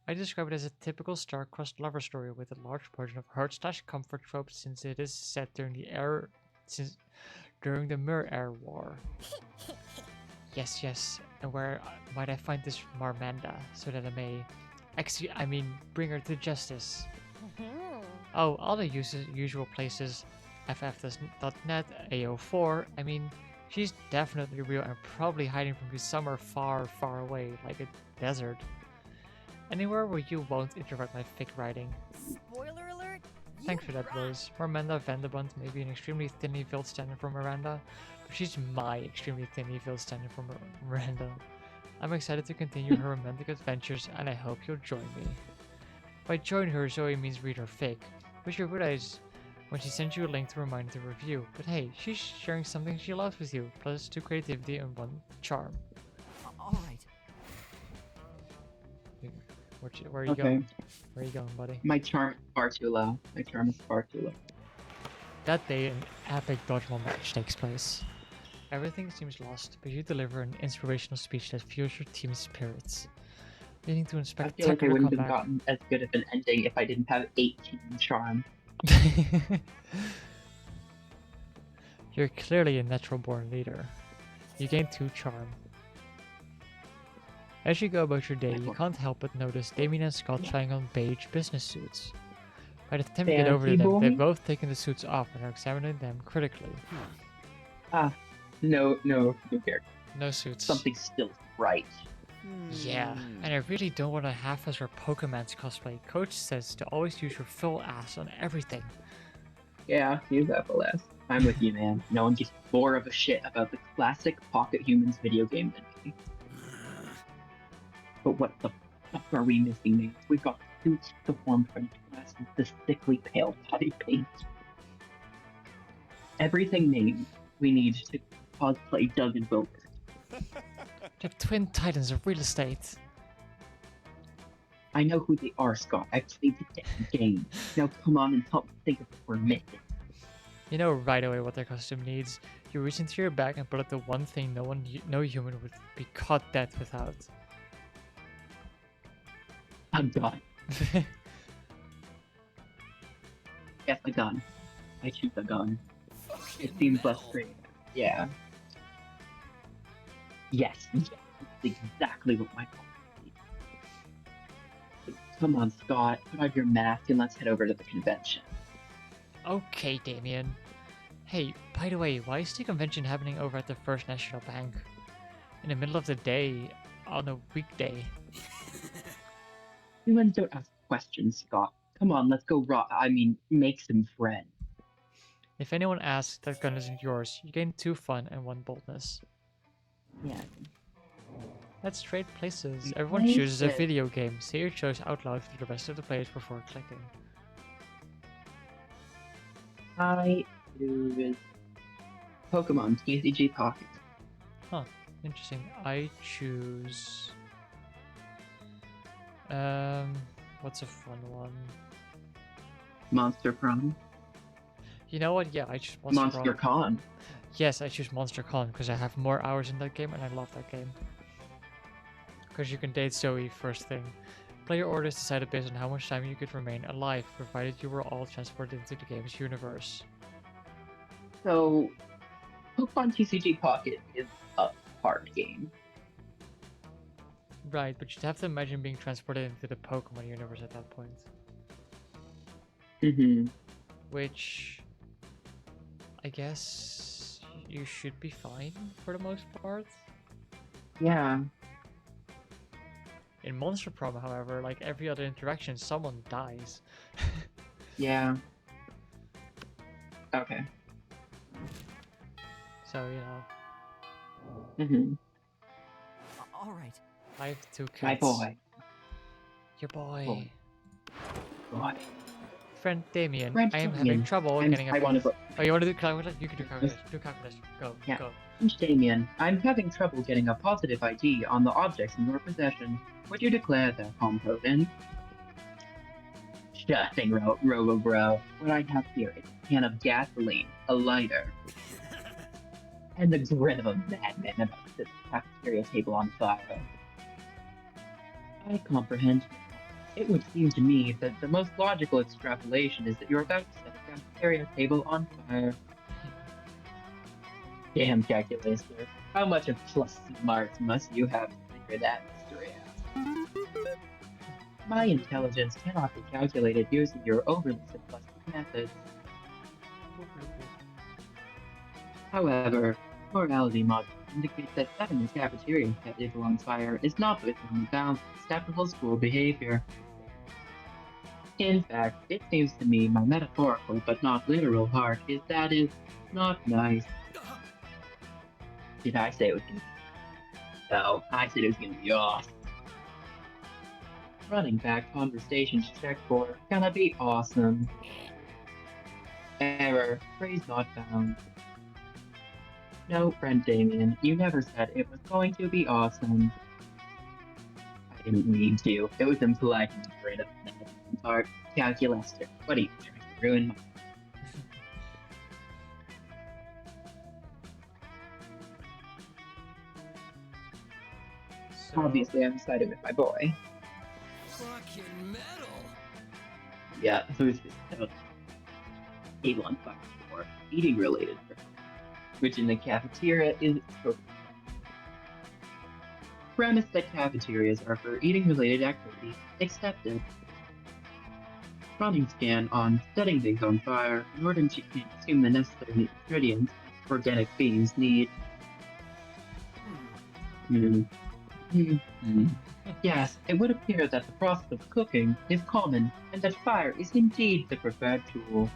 I describe it as a typical star-crossed lover story with a large portion of hurt/comfort trope since it is set during the Mer Air War. Yes, and where might I find this Marmanda so that I may bring her to justice? Oh, all the usual places. FF.net, AO4. I mean, she's definitely real and probably hiding from you somewhere far, far away, like a desert. Anywhere where you won't interrupt my fic writing. Spoiler alert. Thanks for that, Rose. Miranda Vanderbunt may be an extremely thinly veiled stand-in for Miranda, but she's my extremely thinly veiled stand-in for Miranda. I'm excited to continue her romantic adventures, and I hope you'll join me. By join her, Zoe means read her fic, which you realize when she sends you a link to remind you to review. But hey, she's sharing something she loves with you, plus 2 creativity and 1 charm. All right. Where are you Okay. going? Where are you going, buddy? My charm is far too low. My charm is far too low. That day, an epic dodgeball match takes place. Everything seems lost, but you deliver an inspirational speech that fuels your team's spirits, leading to a I feel like I spectacular wouldn't have comeback. gotten as good of an ending if I didn't have 18 charm. You're clearly a natural-born leader. You gain 2 charm. As you go about your day, you can't help but notice Damien and Scott trying on beige business suits. By the time you get over to Fancy them, they've boy? both taken the suits off and are examining them critically. No character. No suits. Something still right. Yeah, and I really don't want to half-ass our Pokemon's cosplay. Coach says to always use your full ass on everything. Yeah, use that for less. I'm with you, man. No one gives more of a shit about the classic Pocket Humans video game than me. But what the fuck are we missing, mate? We've got suits, the form French glass, and the sickly pale body paint. Everything named we need to cosplay Doug and Wilbur. They're twin titans of real estate. I know who they are, Scott. I've played the damn game. Now come on and help me think of what we're missing. You know right away what their costume needs. You reach into your bag and pull out the one thing no human would be caught dead without. A gun. Yes, a gun. I choose a gun. It seems less creative. Yeah. Yes, that's exactly what my goal is. Come on, Scott. Put on your mask and let's head over to the convention. Okay, Damien. Hey, by the way, why is the convention happening over at the First National Bank? In the middle of the day, on a weekday. Humans don't ask questions, Scott. Come on, let's go make some friends. If anyone asks, that gun isn't yours. You gain 2 fun and 1 boldness. Yeah. Let's trade places. Everyone chooses a video game. Say your choice out loud to the rest of the players before clicking. I choose Pokemon TCG Pocket. Interesting. I choose... what's a fun one? Monster Prom. You know what? Yeah, I choose Monster Prom. Con. Yes, I choose Monster Con because I have more hours in that game and I love that game. Because you can date Zoe first thing. Player orders decided based on how much time you could remain alive, provided you were all transported into the game's universe. So, Pokemon TCG Pocket is a hard game. Right, but you'd have to imagine being transported into the Pokemon universe at that point. Mm-hmm. Which... I guess... you should be fine for the most part. Yeah. In Monster Prom, however, like every other interaction, someone dies. Yeah. Okay. So, you know, Mm-hmm. All right. I have 2 cats. My boy. Your boy. Boy. Boy. Friend Damien, Friend I am having Damien, trouble I getting a... want to go. Oh, you want to do calculation? You can do calculation. Do calculation. Go, Yeah. go. Damien, I'm having trouble getting a positive ID on the objects in your possession. Would you declare their home token? Nothing, Robo-Bro. What I have here is a can of gasoline, a lighter, and the grin of a madman about this cafeteria table on fire. I comprehend. It would seem to me that the most logical extrapolation is that you're about to set a cafeteria table on fire. Damn calculator. How much of plus marks must you have to figure that mystery out? My intelligence cannot be calculated using your overly simplistic methods. However, morality models indicate that setting a cafeteria table on fire is not within the bounds of acceptable school behavior. In fact, it seems to me my metaphorical but not literal part is not nice. Did I say it was gonna be? No, I said it was gonna be awesome. Running back conversation to check for gonna be awesome. Error. Phrase not found. No, friend Damien, you never said it was going to be awesome. I didn't mean to. It was impolite and great of the part. Calculaster. What are you trying to ruin my... So, Obviously, I'm sided with my boy. Fucking metal. Yeah, who's this? Table on 4, eating related, which in the cafeteria is premise that cafeterias are for eating related activities accepted. Running scan on setting things on fire in order to consume the necessary ingredients organic beings need. Yes, it would appear that the process of cooking is common and that fire is indeed the preferred tool.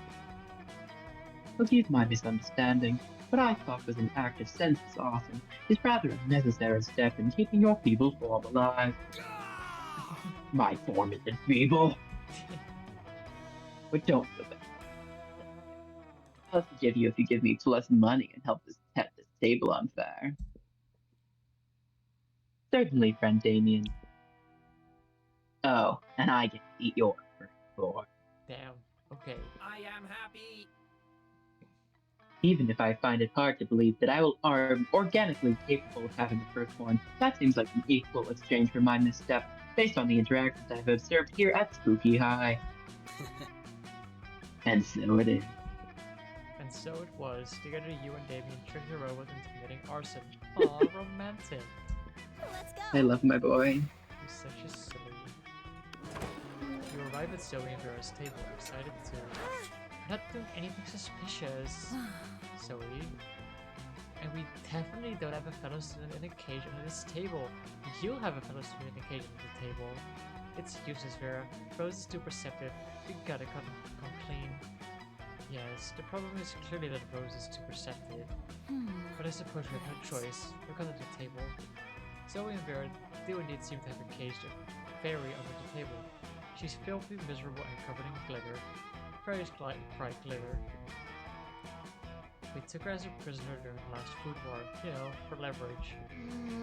Forgive my misunderstanding. What I thought was an act of senseless arson is rather a necessary step in keeping your feeble form alive. My form isn't feeble. But don't feel bad. I'll forgive you if you give me plus money and help us set this table on fire. Certainly, friend Damien. Oh, and I get to eat your first floor. damn. Okay. I am happy. Even if I find it hard to believe that I will are organically capable of having the first one, that seems like an equal exchange for my misstep, based on the interactions I've observed here at Spooky High. And so it is. And so it was. Together, you and Damien tricked the robot into committing arson. Aw, romantic. Let's go. I love my boy. You're such a silly. You arrive at Zoe and Vera's table, excited to. We're not doing anything suspicious, Zoe. And we definitely don't have a fellow student in a cage under this table. You'll have a fellow student in a cage under the table. It's useless, Vera. Rose is too perceptive. We gotta come clean. Yes, the problem is clearly that Rose is too perceptive. But I suppose we have no choice. Look under the table. Zoe and Vera do indeed seem to have a caged fairy under the table. She's filthy, miserable, and covered in glitter. Fairies bright glitter. We took her as a prisoner during the last food war, you know, for leverage.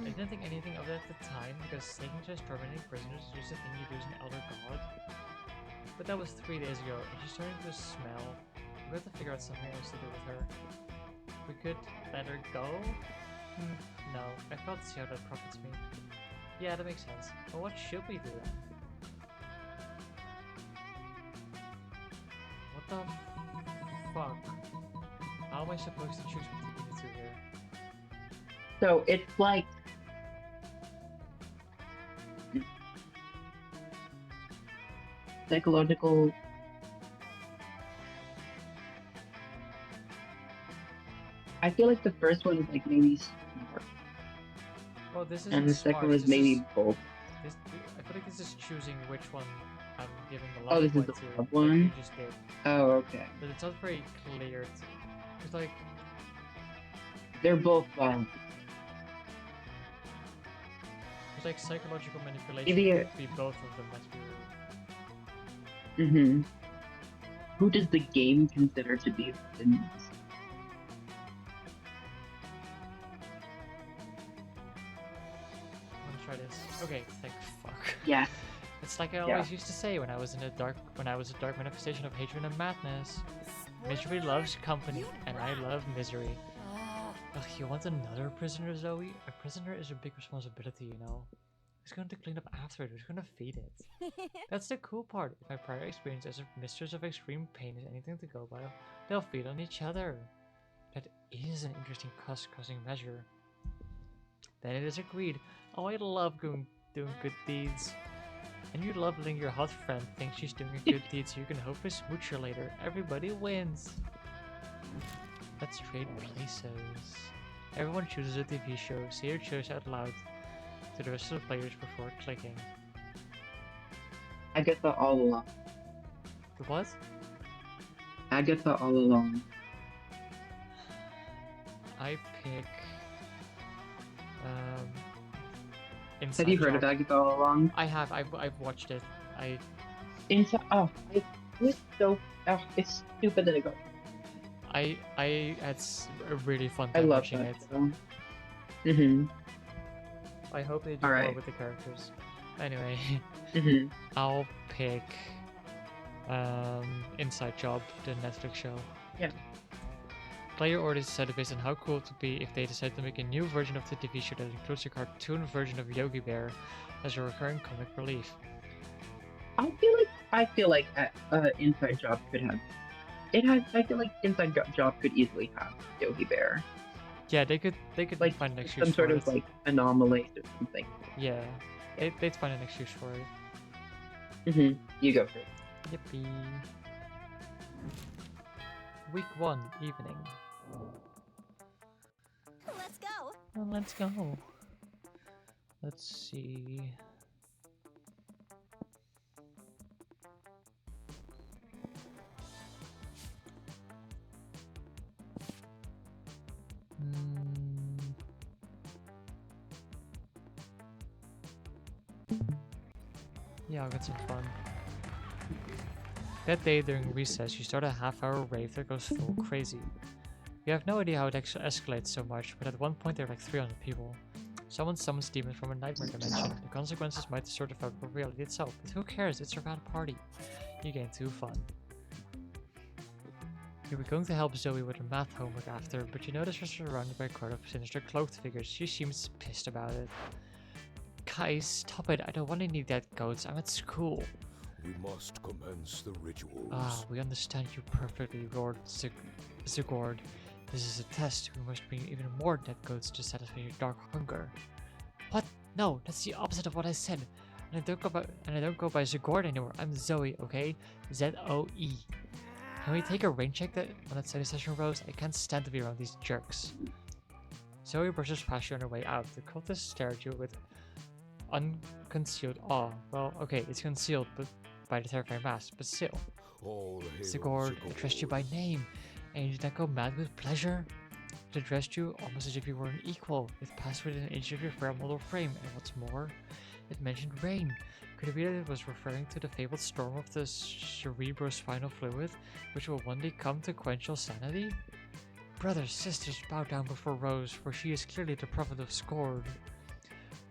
I didn't think anything of it at the time, because taking to exterminating prisoners is just a thing you do as an elder god. But that was 3 days ago, and she's starting to smell. We have to figure out something else to do with her. We could let her go? No, I failed to see how that profits me. Yeah, that makes sense. But what should we do then? What the fuck? How am I supposed to choose between the two here? So it's like psychological. I feel like the first one is like maybe smart, Well, this is and the second one is maybe both. I feel like this is choosing which one I'm giving the Oh, love this is point the to. love like one? you just did. Oh, okay. But it's not very clear. It's like, They're both violent. it's like psychological manipulation. Maybe Could be both of them. Let's be real. Mm-hmm. Who does the game consider to be the news? I'm gonna try this. Okay, thank fuck. Yes. It's like I always used to say when I was a dark manifestation of hatred and madness. Misery loves company, and I love misery. Ugh, you want another prisoner, Zoe? A prisoner is a big responsibility, you know. Who's going to clean up after it? Who's going to feed it? That's the cool part. If my prior experience as a mistress of extreme pain is anything to go by, they'll feed on each other. That is an interesting cost-cutting measure. Then it is agreed. Oh, I love doing good deeds. And you love letting your hot friend think she's doing a good deed so you can hope to smooch her later. Everybody wins. Let's trade places. Everyone chooses a TV show. Say your choice out loud to the rest of the players before clicking. Agatha all along. The what? Agatha all along. I pick... Have Inside you heard of Job. Agatha all along? I have. I've watched it. It's stupid that it got. I had a really fun I time love watching that it. show. Mm-hmm. I hope they do All more right. with the characters. Anyway, Mm-hmm. I'll pick Inside Job, the Netflix show. Yeah. Player already decided based on how cool it would be if they decide to make a new version of the TV show that includes a cartoon version of Yogi Bear as a recurring comic relief. I feel like Inside Job could have. It has. I feel like Job could easily have Yogi Bear, Yeah, they could like find an excuse some for sort it. of like anomaly or something. Yeah, they'd find an excuse for it. Mm-hmm. You go first. Yippee. Week 1 evening. Let's go. Well, let's go. Let's see. Yeah, I'll get some fun. That day during recess, you start a half-hour rave that goes full crazy. You have no idea how it actually escalates so much, but at one point there are like 300 people. Someone summons demons from a nightmare dimension. The consequences might distort the fabric of reality itself, but who cares? It's a rad party. You gain 2 fun. You were going to help Zoe with her math homework after, but you notice you're surrounded by a crowd of sinister cloaked figures. She seems pissed about it. Guys, stop it. I don't want any dead goats. I'm at school. We must commence the rituals. Ah, we understand you perfectly, roared Zigord. This is a test. We must bring even more dead goats to satisfy your dark hunger. What? No, that's the opposite of what I said. And I don't go by Zigord anymore. I'm Zoe, okay? Z-O-E. Can we take a rain check on that study session, Rose? I can't stand to be around these jerks. Zoe brushes past you on her way out. The cultist stare at you with unconcealed awe. Well, okay, it's concealed but by the terrifying mask, but still. All hail Zigord addressed you by name, and you did not go mad with pleasure. It addressed you almost as if you were an equal. It passed within an inch of your fair model frame, and what's more, it mentioned rain. Could it be that it was referring to the fabled storm of the cerebrospinal fluid, which will one day come to quench your sanity? Brothers, sisters, bow down before Rose, for she is clearly the prophet of Scourge.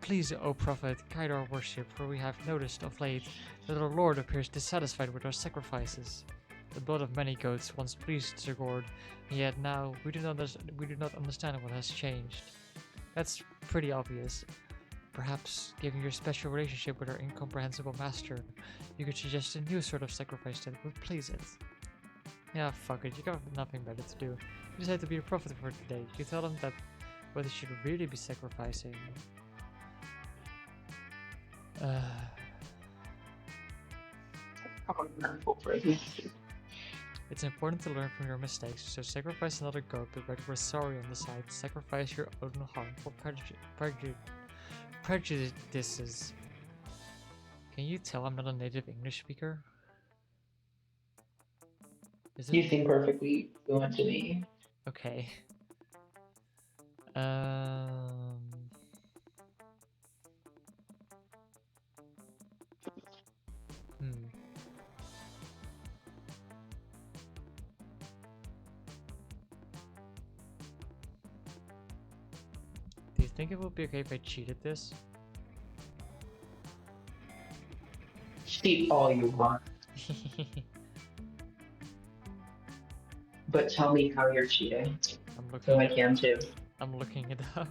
Please, O prophet, guide our worship, for we have noticed of late that our Lord appears dissatisfied with our sacrifices. The blood of many goats once pleased Sigurd, and yet now we do not understand what has changed. That's pretty obvious. Perhaps, given your special relationship with our incomprehensible master, you could suggest a new sort of sacrifice that would please it. Yeah, fuck it, you got nothing better to do. You decide to be a prophet for today. You tell them that what they should really be sacrificing. It's important to learn from your mistakes, so sacrifice another goat, but write we're sorry on the side. Sacrifice your own harmful prejudices. Can you tell I'm not a native English speaker? Is You it? seem perfectly fluent to me. Okay. Do you think it would be okay if I cheated this? Cheat all you want, but tell me how you're cheating, I'm so I looking. can too. I'm looking it up.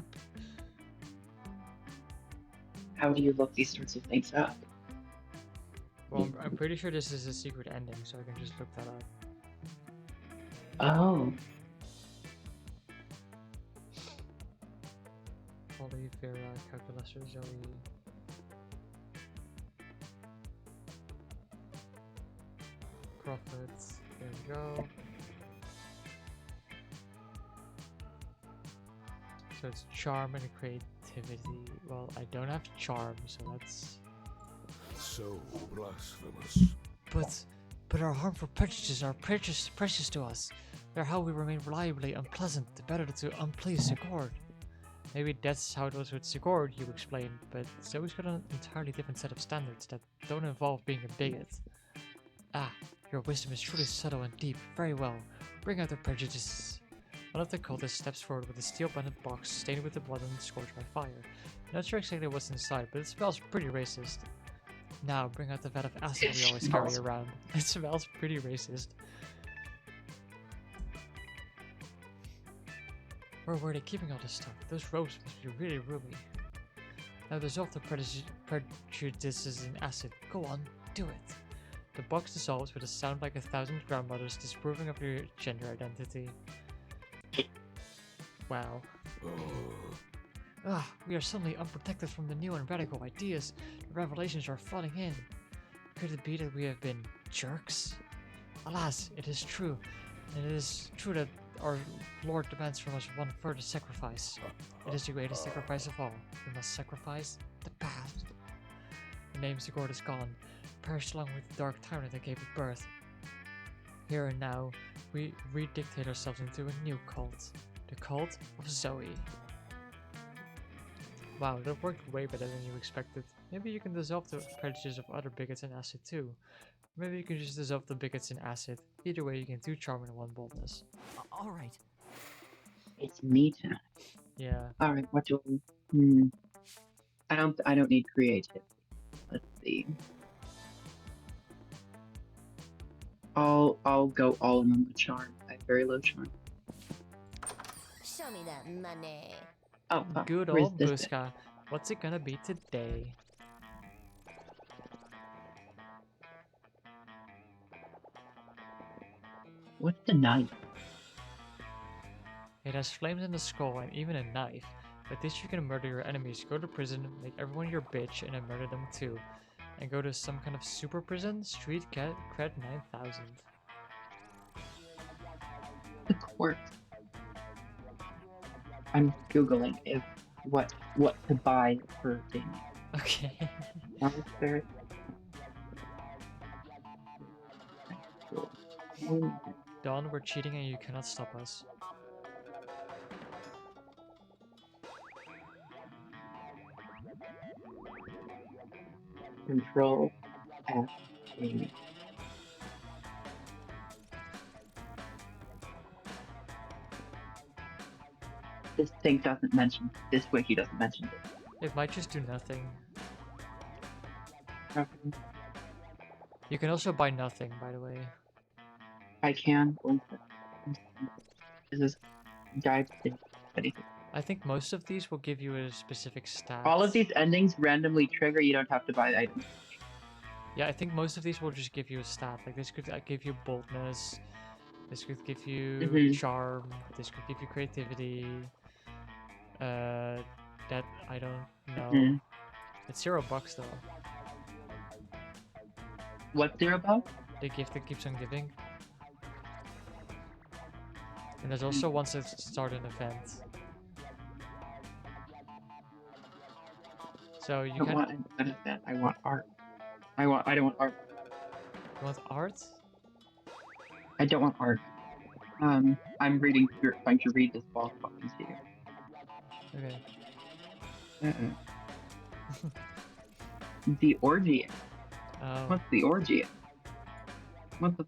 How do you look these sorts of things up? Well, I'm pretty sure this is a secret ending, so I can just look that up. Oh. Polly, Vera, Calculator, Zoe. Profits. There we go. So it's charm and creativity. Well, I don't have charm, so that's. So blasphemous. But our harmful prejudices are precious to us. They're how we remain reliably unpleasant, the better to unplease Sigurd. Maybe that's how it was with Sigurd, you explained, but Zoe's got an entirely different set of standards that don't involve being a bigot. Ah, Your wisdom is truly subtle and deep. Very well. Bring out the prejudices. One of the cultists steps forward with a steel-bended box stained with the blood and scorched by fire. Not sure exactly what's inside, but it smells pretty racist. Now, bring out the vat of acid we always carry smells- around. It smells pretty racist. Where were they keeping all this stuff? Those robes must be really roomy. Now dissolve the prejudices in acid. Go on, do it. The box dissolves with a sound like 1,000 grandmothers disproving of your gender identity. Wow. We are suddenly unprotected from the new and radical ideas. The revelations are flooding in. Could it be that we have been jerks? Alas, it is true. And it is true that our Lord demands from us one further sacrifice. It is the greatest sacrifice of all. We must sacrifice the past. The name Sigurd is gone, perished along with the dark tyrant that gave it birth. Here and now, we redictate ourselves into a new cult. The cult of Zoe. Wow, that worked way better than you expected. Maybe you can dissolve the prejudices of other bigots in acid too. Maybe you can just dissolve the bigots in acid. Either way, you can do charm and one boldness. All right. It's me time. Yeah. All right, what do I don't need creativity. Let's see. I'll go all in on the charm. I have very low charm. Show me that money. Oh, Good old resistance. Buska. What's it gonna be today? What's the knife? It has flames in the skull and even a knife. With this you can murder your enemies, go to prison, make everyone your bitch, and then murder them too. And go to some kind of super prison, Street Cred 9000. The court. I'm googling if what to buy for things. Okay. Monster. Dawn, we're cheating and you cannot stop us. Control F A. This thing doesn't mention. This wiki doesn't mention it. It might just do nothing. Okay. You can also buy nothing, by the way. I can. This is guide anything. I think most of these will give you a specific stat. All of these endings randomly trigger. You don't have to buy the items. Yeah, I think most of these will just give you a stat. Like this could give you boldness. This could give you Mhm. charm. This could give you creativity. That I don't know. Mhm. It's $0 though. What's there about? The gift that keeps on giving. And there's also ones that start an event. So you I don't can. want an event. I want art. I don't want art. You want art? I don't want art. I'm trying to read this while talking to you. Okay. The orgy. Oh. What's the orgy? What the?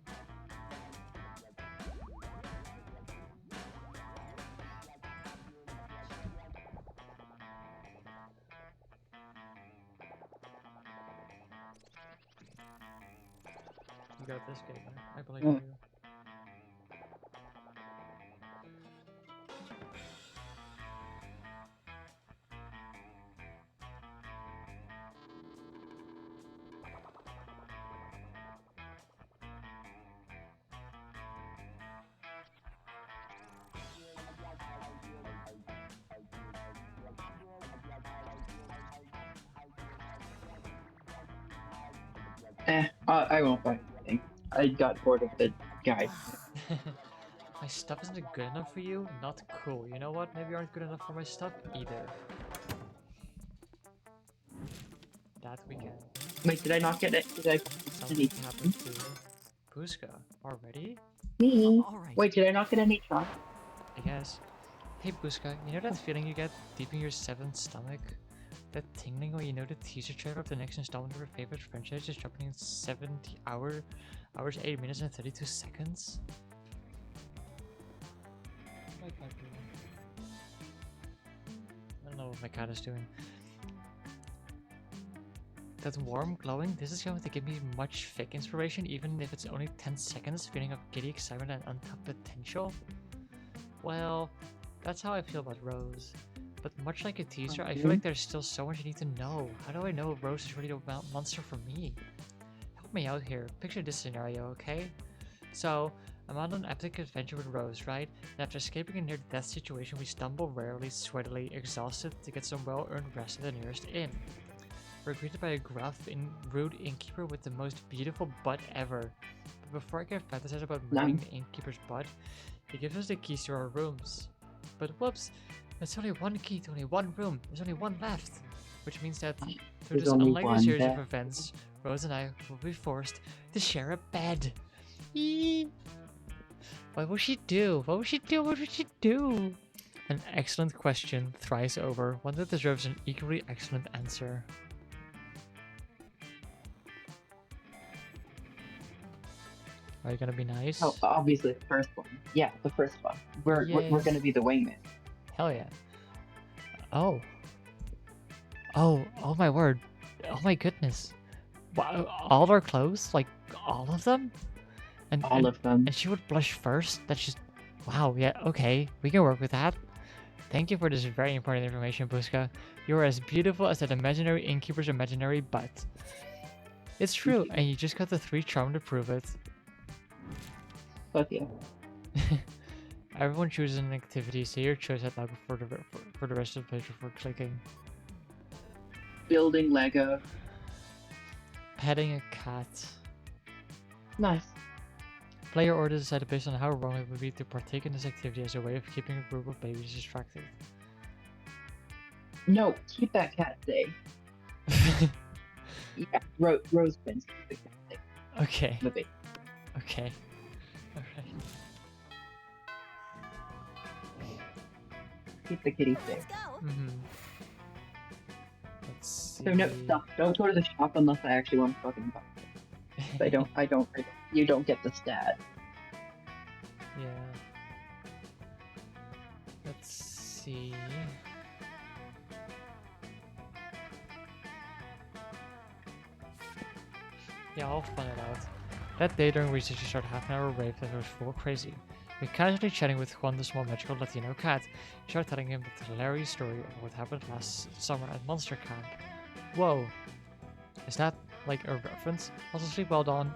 You got this, gamer. I believe Mm. in you. I won't buy anything. I got bored of the guide. My stuff isn't good enough for you? Not cool. You know what? Maybe you aren't good enough for my stuff either. That we can. Wait, did I not get it? Did I? Something happened to Puska already? Me? All right. Wait, did I not get any shots? I guess. Hey Puska, you know that feeling you get deep in your seventh stomach? That tingling when you know the teaser trailer of the next installment of your favorite franchise is dropping in hours, 8 minutes and 32 seconds? What my cat doing? I don't know what my cat is doing. That warm glowing, this is going to give me much fake inspiration, even if it's only 10 seconds, feeling of giddy excitement and untapped potential. Well, that's how I feel about Rose. But much like a teaser, I feel like there's still so much you need to know. How do I know if Rose is really the monster for me? Help me out here. Picture this scenario, okay? So, I'm on an epic adventure with Rose, right? And after escaping a near-death situation, we stumble warily, sweatily, exhausted to get some well-earned rest at the nearest inn. We're greeted by a gruff, rude innkeeper with the most beautiful butt ever. But before I can fantasize about moving the innkeeper's butt, he gives us the keys to our rooms. But whoops, there's only one key to only one room. There's only one left. Which means that through this unlikely series of events, Rose and I will be forced to share a bed. Eee. What will she do? What will she do? What will she do? An excellent question, thrice over. One that deserves an equally excellent answer. Are you gonna be nice? Oh, obviously the first one. Yeah, the first one. We're gonna be the wingman. Hell yeah. Oh. Oh my word. Oh my goodness. Wow, all our clothes? Like, all of them? All of them. And she would blush first? That's just... Wow, yeah, okay. We can work with that. Thank you for this very important information, Buska. You're as beautiful as that imaginary innkeeper's imaginary butt. It's true, and you just got the 3 charm to prove it. Fuck yeah. Everyone chooses an activity. Say your choice out loud before for the rest of the page before clicking. Building Lego. Petting a cat. Nice. Player order decided based on how wrong it would be to partake in this activity as a way of keeping a group of babies distracted. No, keep that cat safe. Yeah, Rose wins. Keep the cat safe. Okay. The baby. Okay. Alright. Keep the kitty safe. Let's go. Mm-hmm. Let's see. So no, stop. Don't go to the shop unless I actually want to fucking buy it. I don't. You don't get the stat. Yeah. Let's see. Yeah, I'll find it out. That day during research, we started half an hour rave that was full crazy. We casually chatting with Juan, the small magical Latino cat. We started telling him the hilarious story of what happened last summer at Monster Camp. Whoa. Is that like a reference? Also sleep well, Dawn.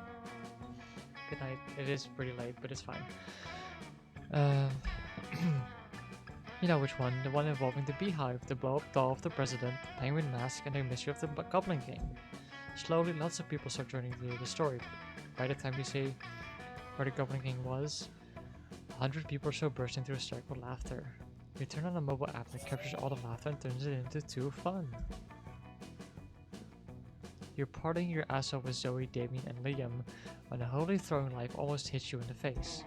Good night. It is pretty late, but it's fine. You know which one? The one involving the beehive, the blow-up doll of the president, the penguin mask, and the mystery of the Goblin King. Slowly, lots of people start joining the story. By the time we say where the Goblin King was, 100 people or so burst into hysterical laughter. We turn on a mobile app that captures all the laughter and turns it into 2 fun. You're partying your ass off with Zoe, Damien, and Liam when a holy throwing life almost hits you in the face.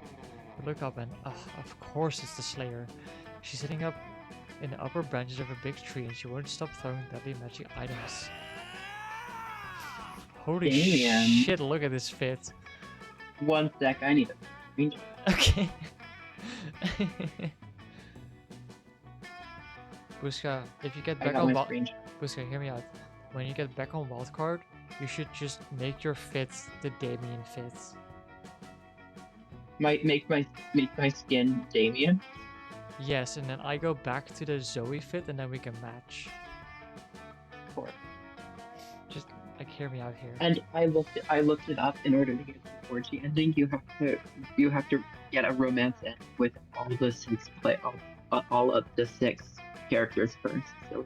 You look up and, of course it's the Slayer. She's sitting up in the upper branches of a big tree and she won't stop throwing deadly magic items. Holy shit, look at this fit. One sec, I need a screenshot. Okay. Buska, if you get back on Buska, hear me out. When you get back on Wildcard, you should just make your fits the Damien fits. Might make my skin Damien. Yes, and then I go back to the Zoe fit, and then we can match. Cool. Just like hear me out here. And I looked it up. In order to get the 4G ending, you have to get a romance end with all the 6 all of the 6 characters first. So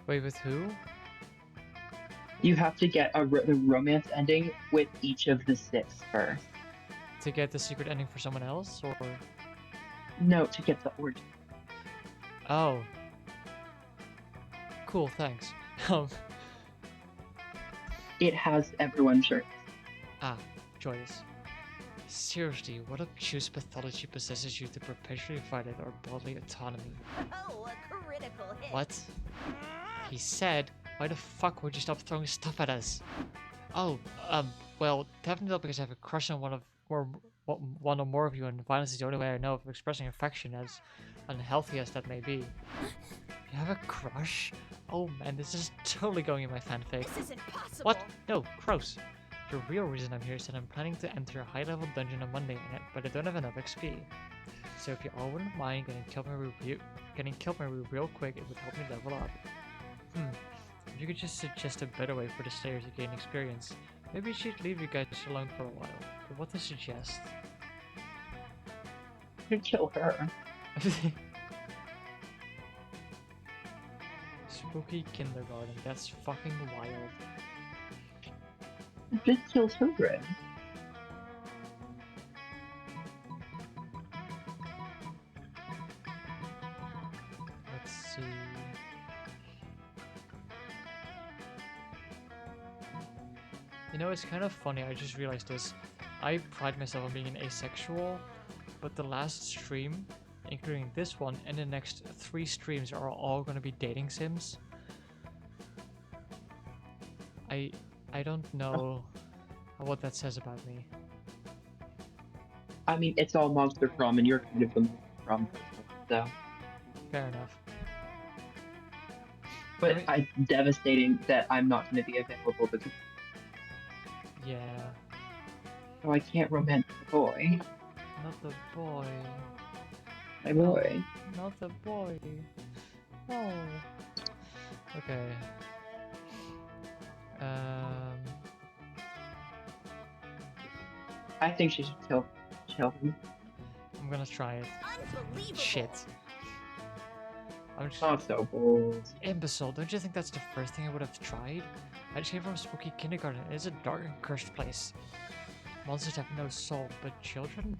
Wait, with who? You have to get the romance ending with each of the 6 first. To get the secret ending for someone else, or? No, to get the origin. Oh. Cool, thanks. It has everyone's shirts. Ah, joyous. Seriously, what obtuse pathology possesses you to perpetually violate our bodily autonomy? Oh, a critical hit. What? He said, why the fuck would you stop throwing stuff at us? Oh, well, definitely because I have a crush on one or more of you, and violence is the only way I know of expressing affection, as unhealthy as that may be. You have a crush? Oh man, this is totally going in my fanfic. This isn't possible. What? No, gross. The real reason I'm here is that I'm planning to enter a high-level dungeon on Monday, but I don't have enough XP. So if you all wouldn't mind getting killed by me real quick, it would help me level up. If you could just suggest a better way for the Slayers to gain experience, maybe you should leave you guys alone for a while. But what to suggest? You kill her. Spooky kindergarten, that's fucking wild. Just kill children. Let's see. You know, it's kind of funny, I just realized this. I pride myself on being an asexual, but the last stream, including this one, and the next 3 streams are all going to be dating sims. I don't know what that says about me. I mean, it's all Monster Prom, and you're kind of the Monster Prom person, so. Fair enough. But I mean- it's devastating that I'm not going to be available because Yeah, so I can't romance the boy. not the boy. My boy. Not the boy. No. Okay. I think she should kill him. I'm gonna try it. Unbelievable. Shit. I'm just Not so bold. imbecile. Don't you think that's the first thing I would have tried? I just came from a spooky kindergarten. It is a dark and cursed place. Monsters have no soul, but children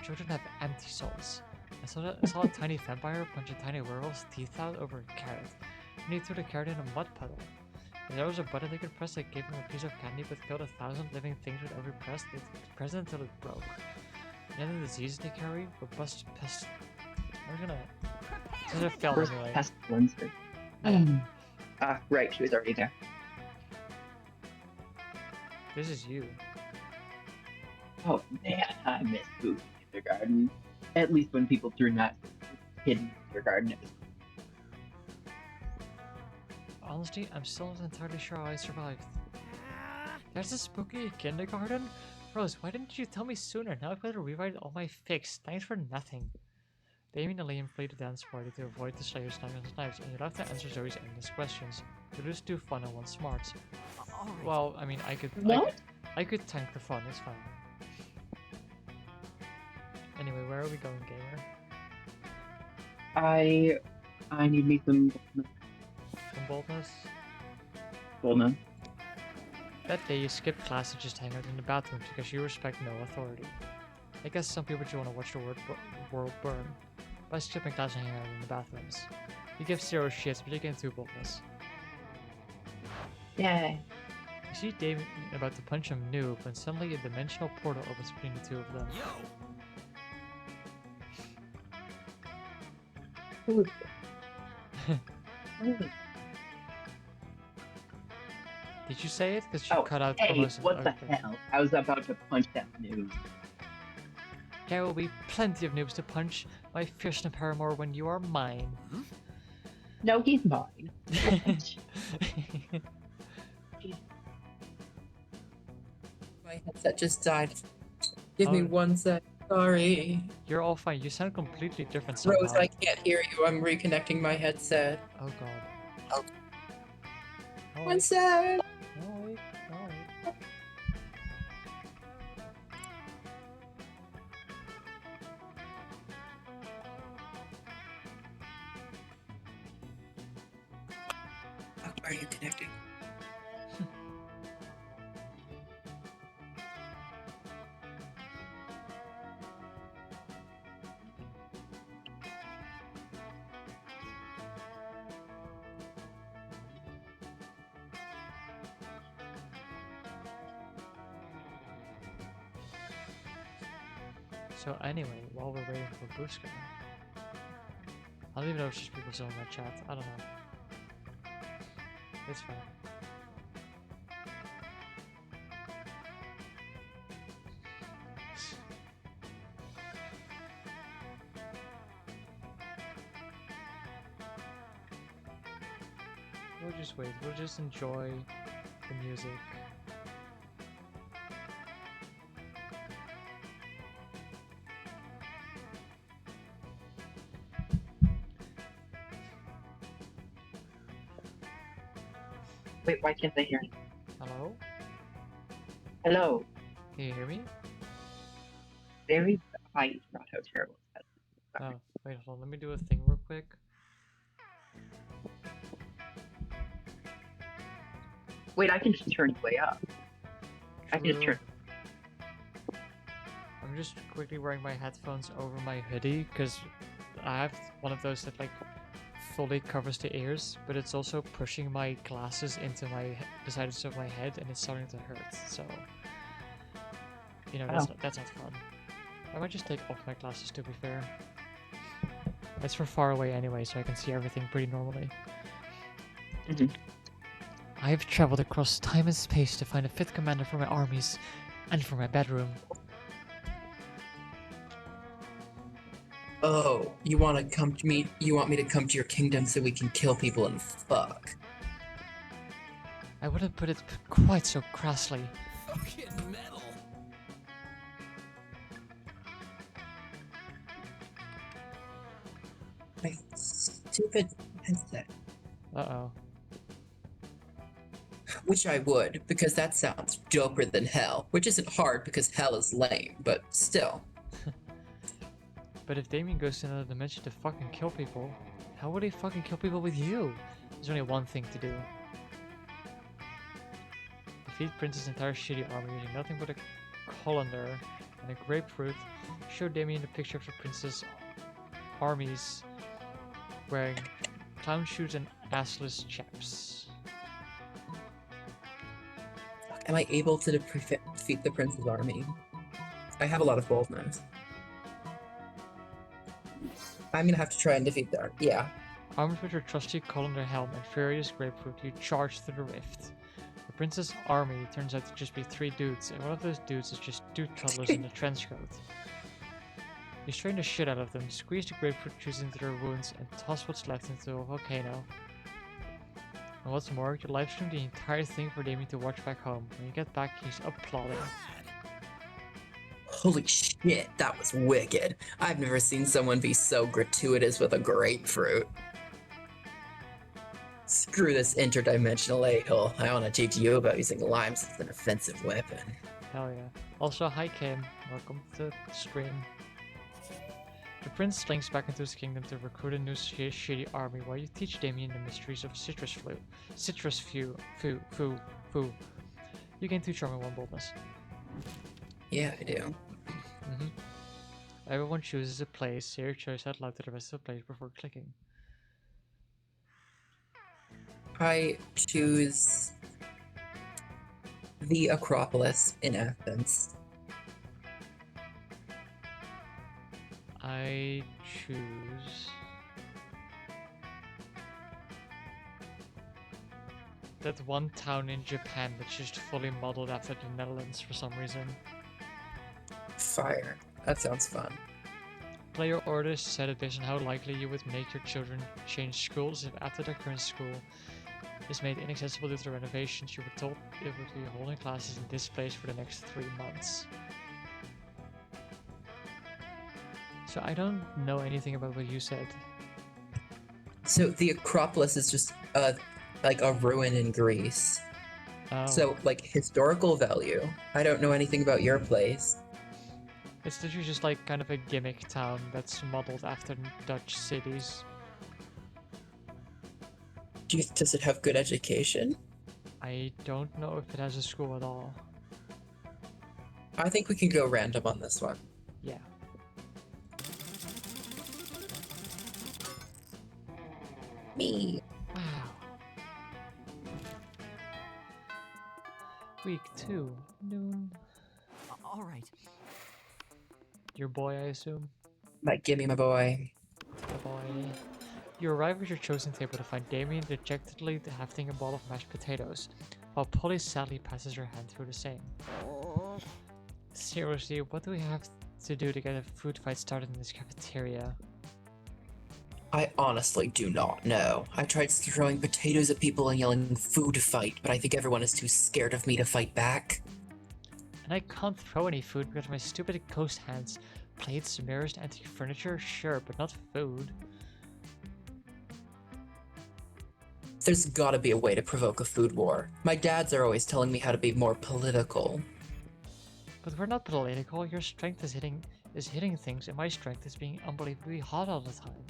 have empty souls. I saw a tiny vampire punch a tiny werewolf's teeth out over a carrot, and he threw the carrot in a mud puddle. If there was a button they could press that gave him a piece of candy but killed 1,000 living things with every press, they pressed it until it broke. And then the diseases they carry were pest. We're gonna. This is a fail First anyway. pestilence. Right, she was already there. This is you. Oh man, I miss spooky kindergarten. At least when people threw nuts hidden kindergarten. It was Honestly, I'm still not entirely sure how I survived. There's a spooky kindergarten? Rose, why didn't you tell me sooner? Now I've got to rewrite all my fics. Thanks for nothing. Damien and Liam flee the dance party to avoid the Slayer's knives, and you left to answer Zoe's endless questions. You lose 2 fun and 1 smarts. All right. Well, I mean, I could tank the fun, it's fine. Anyway, where are we going, gamer? I need me some From boldness? boldness. That day you skipped class to just hang out in the bathrooms because you respect no authority. I guess some people just want to watch the world burn by skipping class and hanging out in the bathrooms. You give 0 shits, but you get 2 boldness. Yay. You see Damien about to punch him noob when suddenly a dimensional portal opens between the 2 of them. Yo! Who is this? Did you say it? Because you Oh, cut out for hey, most of what the okay. hell? I was about to punch that news. There will be plenty of noobs to punch, my fearsome paramour, when you are mine. No, he's mine. My headset just died. Give me Oh. 1 sec. Sorry. You're all fine. You sound completely different somehow. Rose, I can't hear you. I'm reconnecting my headset. Oh god. Oh. Oh, 1 sec. Alright, alright. Are you connecting? So anyway, while we're waiting for Buska, I don't even know if there's people still in my chat. I don't know. It's fine. We'll just wait. We'll just enjoy the music. Wait, why can't they hear me? Hello? Hello. Can you hear me? Very. I forgot how terrible that is. Oh, wait, hold on. Let me do a thing real quick. Wait, I can just turn it way up. I can just True. turn. I'm just quickly wearing my headphones over my hoodie because I have one of those that like fully covers the ears, but it's also pushing my glasses into the sides of my head, and it's starting to hurt. So, you know, that's not fun. I might just take off my glasses, to be fair. It's for far away anyway, so I can see everything pretty normally. Mhm. I have traveled across time and space to find a fit commander for my armies and for my bedroom. Oh, you want to come to me? You want me to come to your kingdom so we can kill people and fuck? I wouldn't put it quite so crassly. Fucking metal. My stupid headset. Uh-oh. Which I would, because that sounds doper than hell. Which isn't hard because hell is lame, but still. But if Damien goes to another dimension to fucking kill people, how would he fucking kill people with you? There's only one thing to do. Defeat Prince's entire shitty army using nothing but a colander and a grapefruit. Show Damien the picture of the prince's armies wearing clown shoes and assless chaps. Am I able to defeat the prince's army? I have a lot of boldness. I'm gonna have to try and defeat that. Yeah. Armed with your trusty colander helm and furious grapefruit, you charge through the rift. The prince's army turns out to just be 3 dudes, and one of those dudes is just 2 toddlers in a trench coat. You strain the shit out of them, squeeze the grapefruit juice into their wounds, and toss what's left into a volcano. And what's more, you livestream the entire thing for Damien to watch back home. When you get back, he's applauding. Holy shit, that was wicked. I've never seen someone be so gratuitous with a grapefruit. Screw this interdimensional a-hole. I want to teach you about using limes as an offensive weapon. Hell yeah. Also, hi Kim, welcome to the stream. The prince slinks back into his kingdom to recruit a new shitty army while you teach Damien the mysteries of citrus foo. You gain 2 charm and 1 boldness. Yeah, I do. Everyone chooses a place, say your choice out loud to the rest of the players before clicking. I choose the Acropolis in Athens. I choose that one town in Japan that's just fully modeled after the Netherlands for some reason. Fire. That sounds fun. Player orders set it based on how likely you would make your children change schools if after their current school is made inaccessible due to renovations. You were told it would be holding classes in this place for the next 3 months. So I don't know anything about what you said. So the Acropolis is just like a ruin in Greece. Oh. So like historical value. I don't know anything about your place. It's literally just like kind of a gimmick town that's modeled after Dutch cities. Does it have good education? I don't know if it has a school at all. I think we can go random on this one. Yeah. Me. Wow. Week 2, noon. All right. Your boy, I assume? Like, give me my boy. The boy. You arrive at your chosen table to find Damien dejectedly hefting a bowl of mashed potatoes, while Polly sadly passes her hand through the same. Seriously, what do we have to do to get a food fight started in this cafeteria? I honestly do not know. I tried throwing potatoes at people and yelling food fight, but I think everyone is too scared of me to fight back. And I can't throw any food because of my stupid ghost hands. Plates, mirrors, antique furniture, sure, but not food. There's gotta be a way to provoke a food war. My dads are always telling me how to be more political. But we're not political. Your strength is hitting things, and my strength is being unbelievably hot all the time.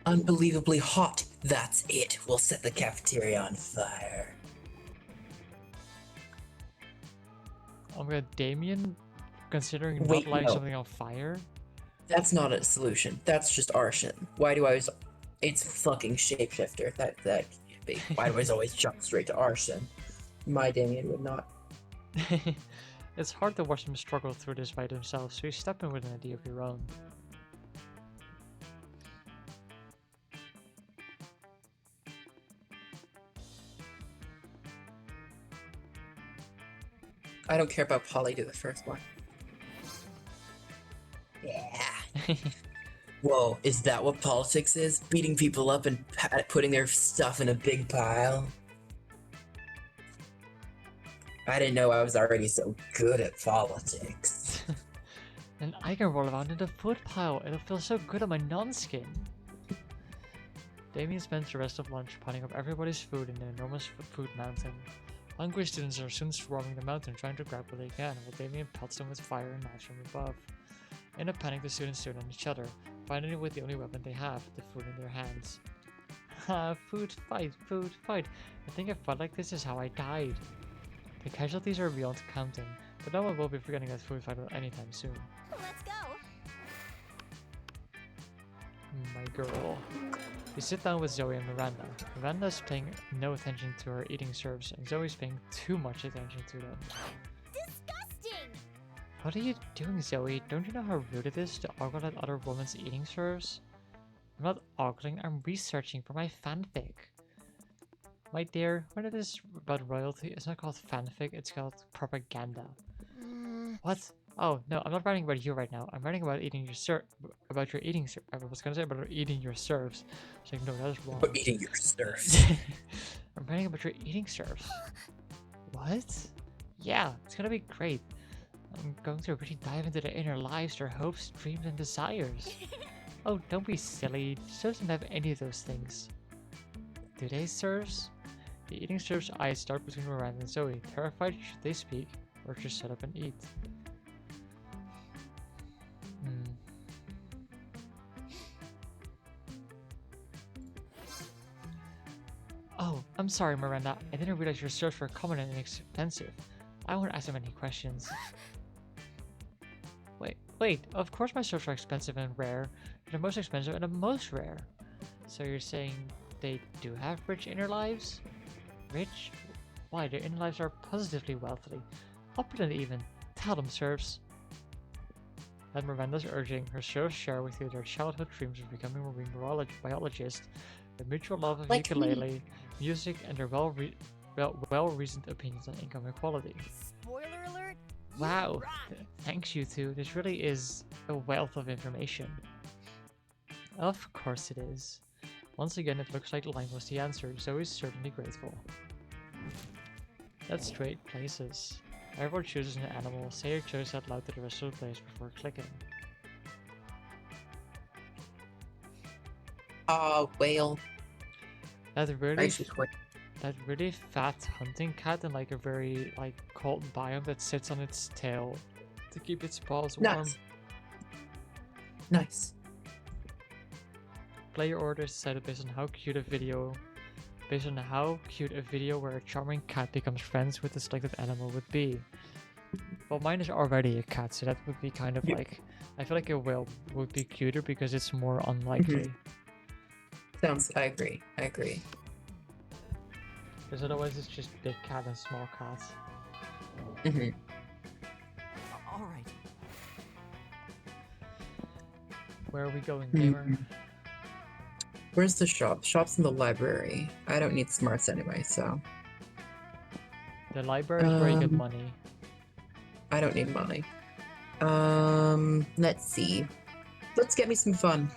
Unbelievably hot. That's it. We'll set the cafeteria on fire. Oh my god, Damien, considering Wait, not lighting no. something on fire? That's not a solution. That's just arson. Why do I always... It's fucking shapeshifter. That can't be. Why do I always jump straight to arson? My Damien would not. It's hard to watch them struggle through this by themselves, so you step in with an idea of your own. I don't care about Polly. Do the first one. Yeah. Whoa, is that what politics is? Beating people up and putting their stuff in a big pile? I didn't know I was already so good at politics. And I can roll around in the food pile. It'll feel so good on my non-skin. Damien spends the rest of lunch piling up everybody's food in an enormous food mountain. Hungry students are soon swarming the mountain trying to grab what they can, while Damien pelts them with fire and knives from above. In a panic, the students turn on each other, finally with the only weapon they have, the food in their hands. Ha, food fight, food fight. I think a fight like this is how I died. The casualties are beyond counting, but no one will be forgetting that food fight anytime soon. Let's go. My girl. We sit down with Zoe and Miranda. Miranda's paying no attention to her eating serves, and Zoe's paying too much attention to them. Disgusting! What are you doing, Zoe? Don't you know how rude it is to ogle at other women's eating serves? I'm not ogling, I'm researching for my fanfic. My dear, when it is about royalty, it's not called fanfic, it's called propaganda. What? Oh, no, I'm not writing about you right now. I'm writing about eating your about your eating I was gonna say about eating your serves. It's like, no, that's wrong. But eating your serves. I'm writing about your eating serves. What? Yeah, it's gonna be great. I'm going to really dive into their inner lives, their hopes, dreams, and desires. Oh, don't be silly. Serves don't have any of those things. Do they, serves? The eating serves eyes start between Miranda and Zoe. Terrified, should they speak, or just shut up and eat? Oh, I'm sorry, Miranda. I didn't realize your serves were common and inexpensive. I won't ask them any questions. Wait, of course my serves are expensive and rare. They're the most expensive and the most rare. So you're saying they do have rich inner lives? Rich? Why, their inner lives are positively wealthy. Opulent even. Tell them, serves. At Miranda's urging, her serves share with you their childhood dreams of becoming a marine biologist, their mutual love of Like ukulele, music, and their well-reasoned opinions on income equality. Spoiler alert? You Wow, rock. thanks you two. This really is a wealth of information. Of course it is. Once again, it looks like Lime was the answer, so he's certainly grateful. Let's trade places. Everyone chooses an animal. Say your choice out loud to the rest of the players before clicking. Whale. That Actually, really fat hunting cat in like a very cold biome that sits on its tail to keep its paws warm. Nice. Nice. Player orders decided based on how cute a video where a charming cat becomes friends with the selected animal would be. Well, mine is already a cat, so that would be kind of like, I feel like a whale would be cuter because it's more unlikely. I agree. Because otherwise it's just big cat and small cat. All right. Where are we going, gamer? Where's the shop? Shop's in the library. I don't need smarts anyway, so The library is where you get Um, money. I don't need money. Let's see. Let's get me some fun.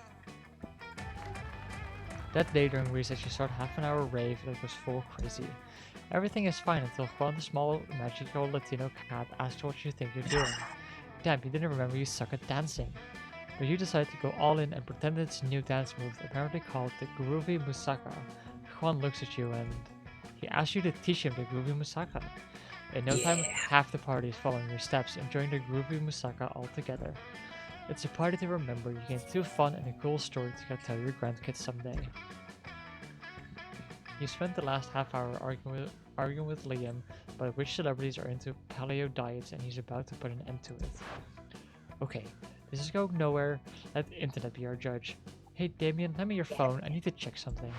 That day during recess, you start half an hour rave that was full crazy. Everything is fine until Juan, the small, magical Latino cat, asks what you think you're doing. Damn, you didn't remember you suck at dancing. But you decide to go all in and pretend it's a new dance move, apparently called the Groovy Musaka. Juan looks at you and he asks you to teach him the Groovy Musaka. In no time, half the party is following your steps, enjoying the Groovy Musaka all together. It's a party to remember. You gain 2 fun and a cool story to go tell your grandkids someday. You spent the last half hour arguing with Liam about which celebrities are into paleo diets, and he's about to put an end to it. Okay, this is going nowhere. Let the internet be our judge. Hey Damien, lend me your phone. I need to check something.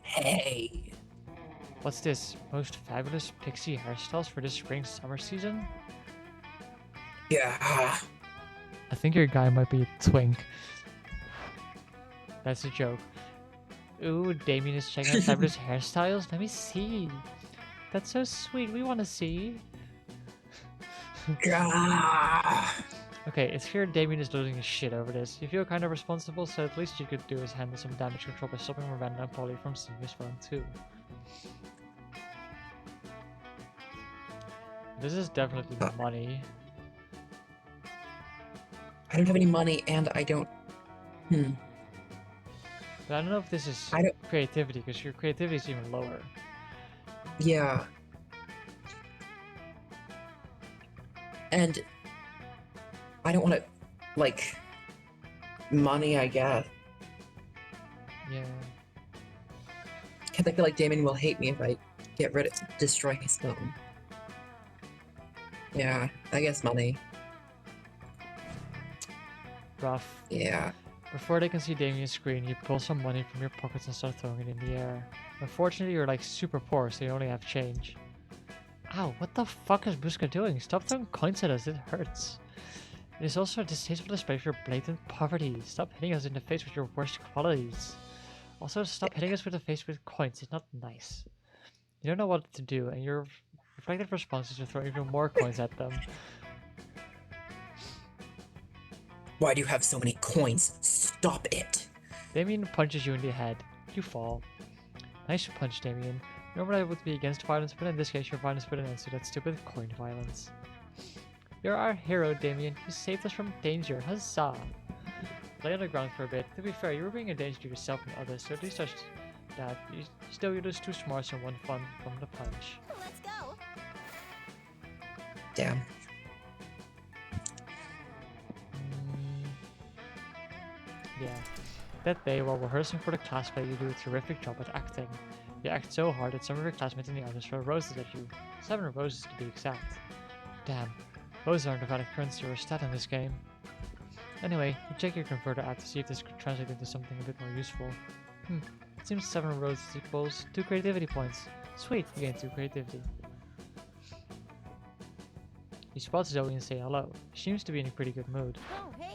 Hey. What's this? Most fabulous pixie hairstyles for this spring-summer season? Yeah. I think your guy might be a twink. That's a joke. Ooh, Damien is checking out fabulous hairstyles. Let me see. That's so sweet. We want to see. Gah. Okay, it's clear Damien is losing his shit over this. You feel kind of responsible, so at least you could do is handle some damage control by stopping Miranda and Polly from seeing his phone too. This is definitely money. I don't have any money, and I don't. But I don't know if this is I don't- creativity, because your creativity is even lower. Yeah. And I don't want to, like, money, I guess. Yeah. Because I feel like Damien will hate me if I destroy his phone. Yeah, I guess money. Rough. Yeah. Before they can see Damien's screen, you pull some money from your pockets and start throwing it in the air. Unfortunately, you're like super poor, so you only have change. Ow, what the fuck is Buska doing? Stop throwing coins at us, it hurts. It is also a distasteful display of your blatant poverty. Stop hitting us in the face with your worst qualities. Also, stop hitting us with the face with coins, it's not nice. You don't know what to do, and your reflective response is to throw even more coins at them. Why do you have so many coins? Stop it. Damien punches you in the head. You fall. Nice punch, Damien. Normally I would be against violence, but in this case your violence put an end to that stupid coin violence. You're our hero, Damien. You saved us from danger. Huzzah! Lay on the ground for a bit. To be fair, you were being a danger to yourself and others, so at least touch that. Still, you lose 2 smarts and 1 fun from the punch. Let's go. Damn. Yeah. That day, while rehearsing for the class play, you do a terrific job at acting. You act so hard that some of your classmates in the audience throw roses at you. 7 roses to be exact. Damn, roses aren't a valid currency or a stat in this game. Anyway, you check your converter app to see if this could translate into something a bit more useful. It seems 7 roses equals 2 creativity points. Sweet, you gain 2 creativity. You spot Zoe and say hello. She seems to be in a pretty good mood. Oh, hey.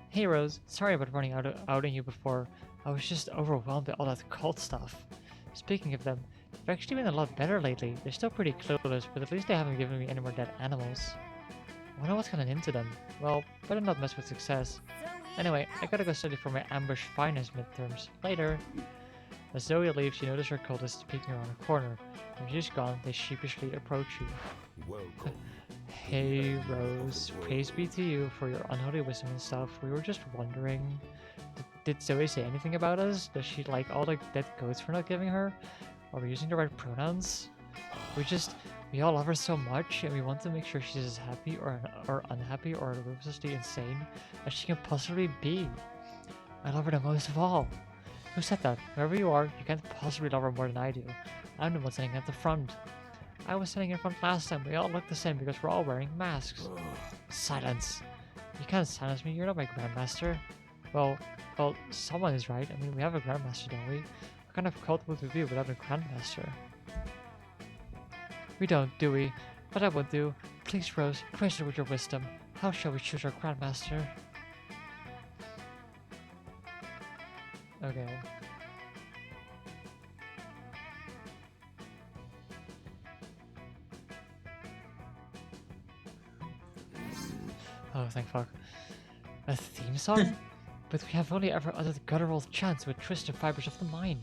Hey Rose, sorry about running outing you before. I was just overwhelmed by all that cult stuff. Speaking of them, they've actually been a lot better lately. They're still pretty clueless, but at least they haven't given me any more dead animals. I wonder what's gotten into them. Well, better not mess with success. Zoe. Anyway, I gotta go study for my ambush finance midterms. Later! As Zoe leaves, you notice her cultists peeking around a corner. When she's gone, they sheepishly approach you. Welcome. Hey Rose, praise be to you for your unholy wisdom and stuff. We were just wondering, did Zoe say anything about us? Does she like all the dead goats for not giving her? Are we using the right pronouns? We all love her so much, and we want to make sure she's as happy or unhappy or ruthlessly insane as she can possibly be. I love her the most of all. Who said that? Wherever you are, you can't possibly love her more than I do. I'm the one sitting at the front. I was sitting in front last time. We all look the same because we're all wearing masks. Silence. You can't silence me. You're not my grandmaster. Well, someone is right. I mean, we have a grandmaster, don't we? What kind of cult would we be without a grandmaster? We don't, do we? But I would do. Please, Rose, praise her with your wisdom. How shall we choose our grandmaster? Okay. Oh, thank fuck. A theme song? But we have only ever uttered guttural chants with twisted fibers of the mind.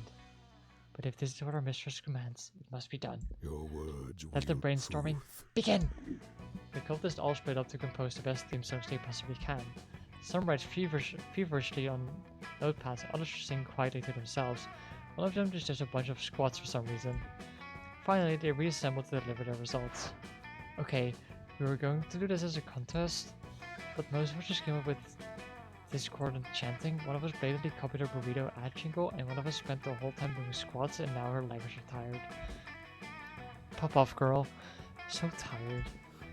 But if this is what our mistress commands, it must be done. Your words Let the wield brainstorming truth. begin! The cultists all split up to compose the best theme songs they possibly can. Some write feverishly on notepads, others sing quietly to themselves. One of them is just a bunch of squats for some reason. Finally, they reassemble to deliver their results. Okay, we were going to do this as a contest, but most of us just came up with discordant chanting. One of us blatantly copied a burrito ad jingle, and one of us spent the whole time doing squats, and now her legs are tired. Pop off, girl. So tired.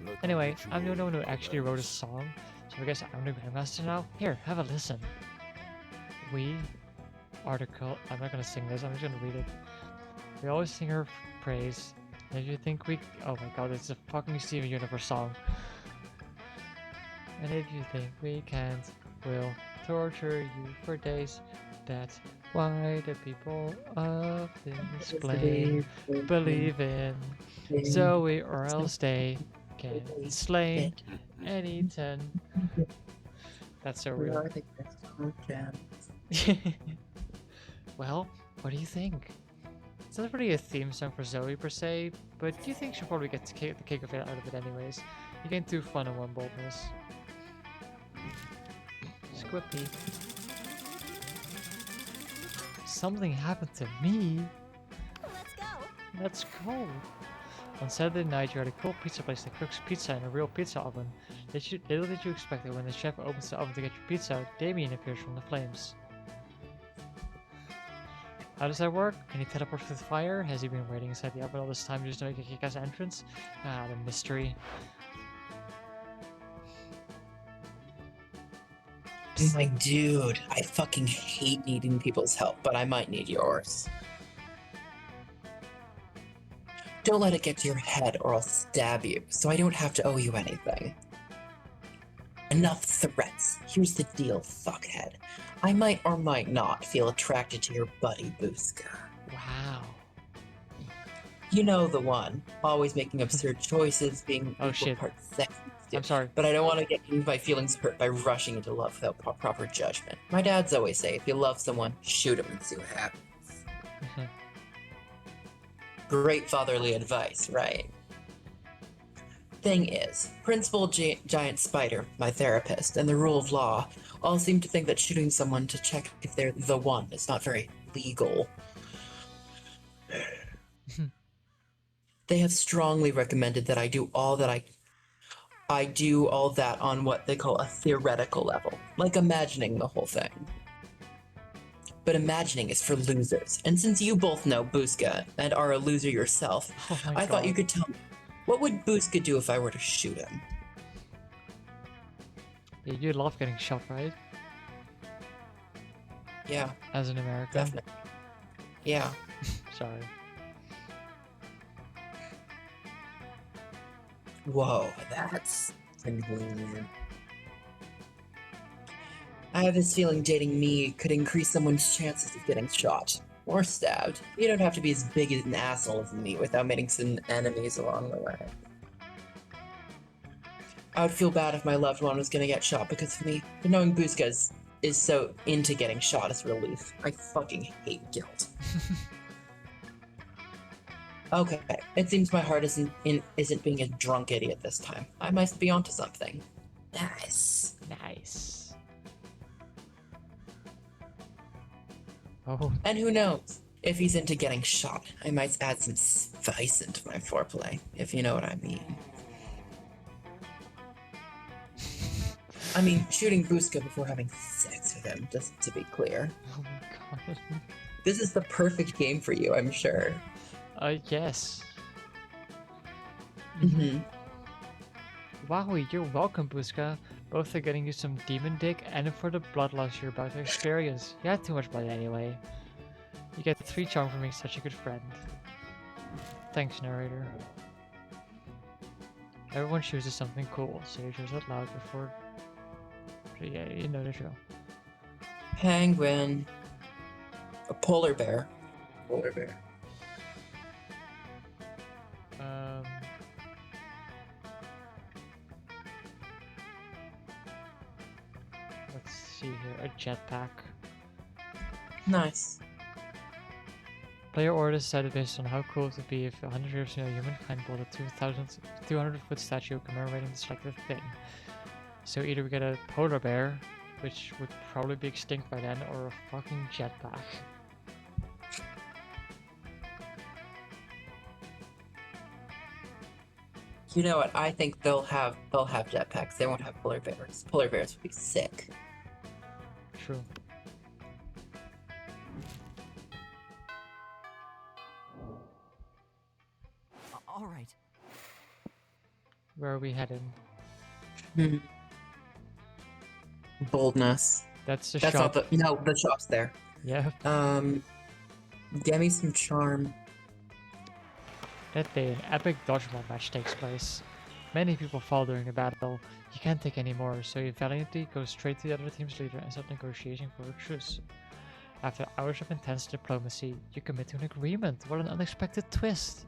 Let the Anyway, I'm the only ritual one who actually wrote a commence. song, so I guess I'm the Grandmaster now. Here, have a listen. We article. I'm not gonna sing this, I'm just gonna read it. We always sing her praise. And if you think we. Oh my god, it's a fucking Steven Universe song. And if you think we can't, we'll torture you for days. That's why the people of this plane believe in Zoe, or else they get slain and eaten. That's so We real. are the best champs. Well, what do you think? It's not really a theme song for Zoe per se, but do you think she'll probably get the kick of it out of it anyways? You gain 2 fun and 1 boldness. Squippy. Something happened to me. Let's go. Let's go. On Saturday night, you're at a cool pizza place that cooks pizza in a real pizza oven. Little did you expect that when the chef opens the oven to get your pizza, Damien appears from the flames. How does that work? Can he teleport through the fire? Has he been waiting inside the oven all this time just to make a kick-ass entrance? Ah, the mystery. My dude, I fucking hate needing people's help, but I might need yours. Don't let it get to your head or I'll stab you, so I don't have to owe you anything. Enough threats. Here's the deal, fuckhead. I might or might not feel attracted to your buddy Booska. Wow. You know the one, always making absurd choices, being Oh, equal shit. parts sexy. I'm sorry. But I don't want to get my feelings hurt by rushing into love without proper judgment. My dad's always say, if you love someone, shoot him and see what happens. Great fatherly advice, right? Thing is, Principal Giant Spider, my therapist, and the rule of law all seem to think that shooting someone to check if they're the one is not very legal. They have strongly recommended that I do all that I do all that on what they call a theoretical level, like imagining the whole thing. But imagining is for losers, and since you both know Booska and are a loser yourself, Oh my I god. thought you could tell me, what would Booska do if I were to shoot him? Yeah, you love getting shot, right? Yeah, As an American. definitely. Yeah. Sorry. Whoa, that's convenient. I have this feeling dating me could increase someone's chances of getting shot or stabbed. You don't have to be as big an asshole as me without making some enemies along the way. I would feel bad if my loved one was gonna get shot because of me, but knowing Booska is so into getting shot is relief. I fucking hate guilt. Okay, it seems my heart isn't being a drunk idiot this time. I must be onto something. Nice. Nice. Oh, And who knows? If he's into getting shot, I might add some spice into my foreplay, if you know what I mean. I mean, shooting Booska before having sex with him, just to be clear. oh my god. This is the perfect game for you, I'm sure. Yes. Mm-hmm. Wow, you're welcome, Booska. Both for getting you some demon dick and for the bloodlust you're about to experience. You had too much blood anyway. You get 3 charm from being such a good friend. Thanks, narrator. Everyone chooses something cool, so you choose out loud before... Yeah, you know the drill. Penguin. Polar bear. Polar bear. Let's see here. A jetpack. Nice. Player order is decided based on how cool it would be if 100 years from now humankind built a 200-foot statue commemorating the selected thing. So either we get a polar bear, which would probably be extinct by then, or a fucking jetpack. You know what? I think they'll have jetpacks. They won't have polar bears. Polar bears would be sick. True. All right. Where are we headed? Hmm. Boldness. That's the That's shop. not the no. The shop's there. Yeah. Get me some charm. That day, an epic dodgeball match takes place. Many people fall during the battle. You can't take any more, so you valiantly go straight to the other team's leader and start negotiating for a truce. After hours of intense diplomacy, you commit to an agreement. What an unexpected twist!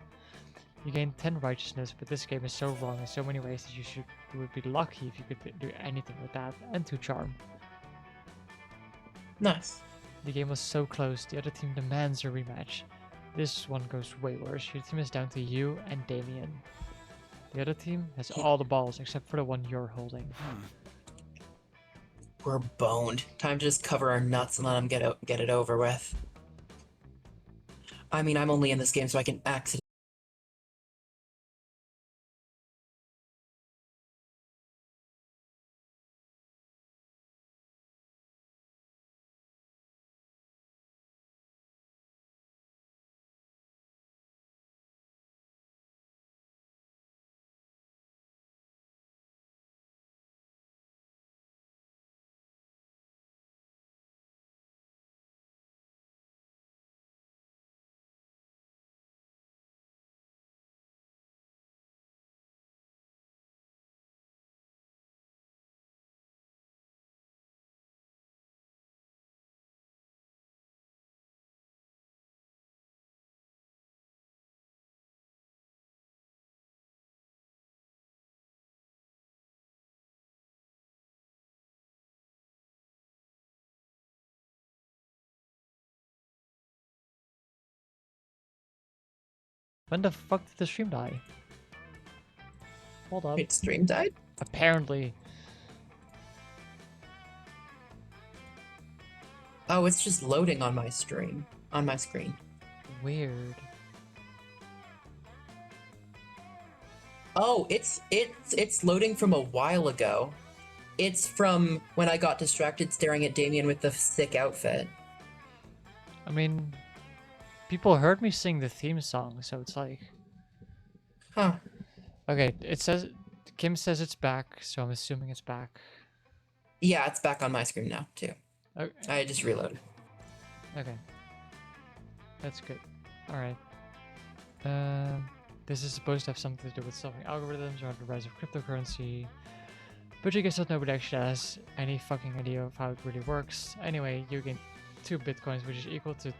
You gain 10 righteousness, but this game is so wrong in so many ways that you would be lucky if you could do anything with that, and 2 charm. Nice. The game was so close, the other team demands a rematch. This one goes way worse. Your team is down to you and Damien. The other team has all the balls except for the one you're holding. We're boned. Time to just cover our nuts and let them get it over with. I mean, I'm only in this game so I can accident. When the fuck did the stream die? Hold up. Wait, stream died? Apparently. Oh, it's just loading on my stream. On my screen. Weird. Oh, it's loading from a while ago. It's from when I got distracted staring at Damien with the sick outfit. I mean, people heard me sing the theme song, so it's like... Huh. Okay, it says... Kim says it's back, so I'm assuming it's back. Yeah, it's back on my screen now, too. Okay. I just reloaded. Okay. That's good. Alright. This is supposed to have something to do with solving algorithms or the rise of cryptocurrency. But you guess that nobody actually has any fucking idea of how it really works. Anyway, you gain 2 bitcoins, which is equal to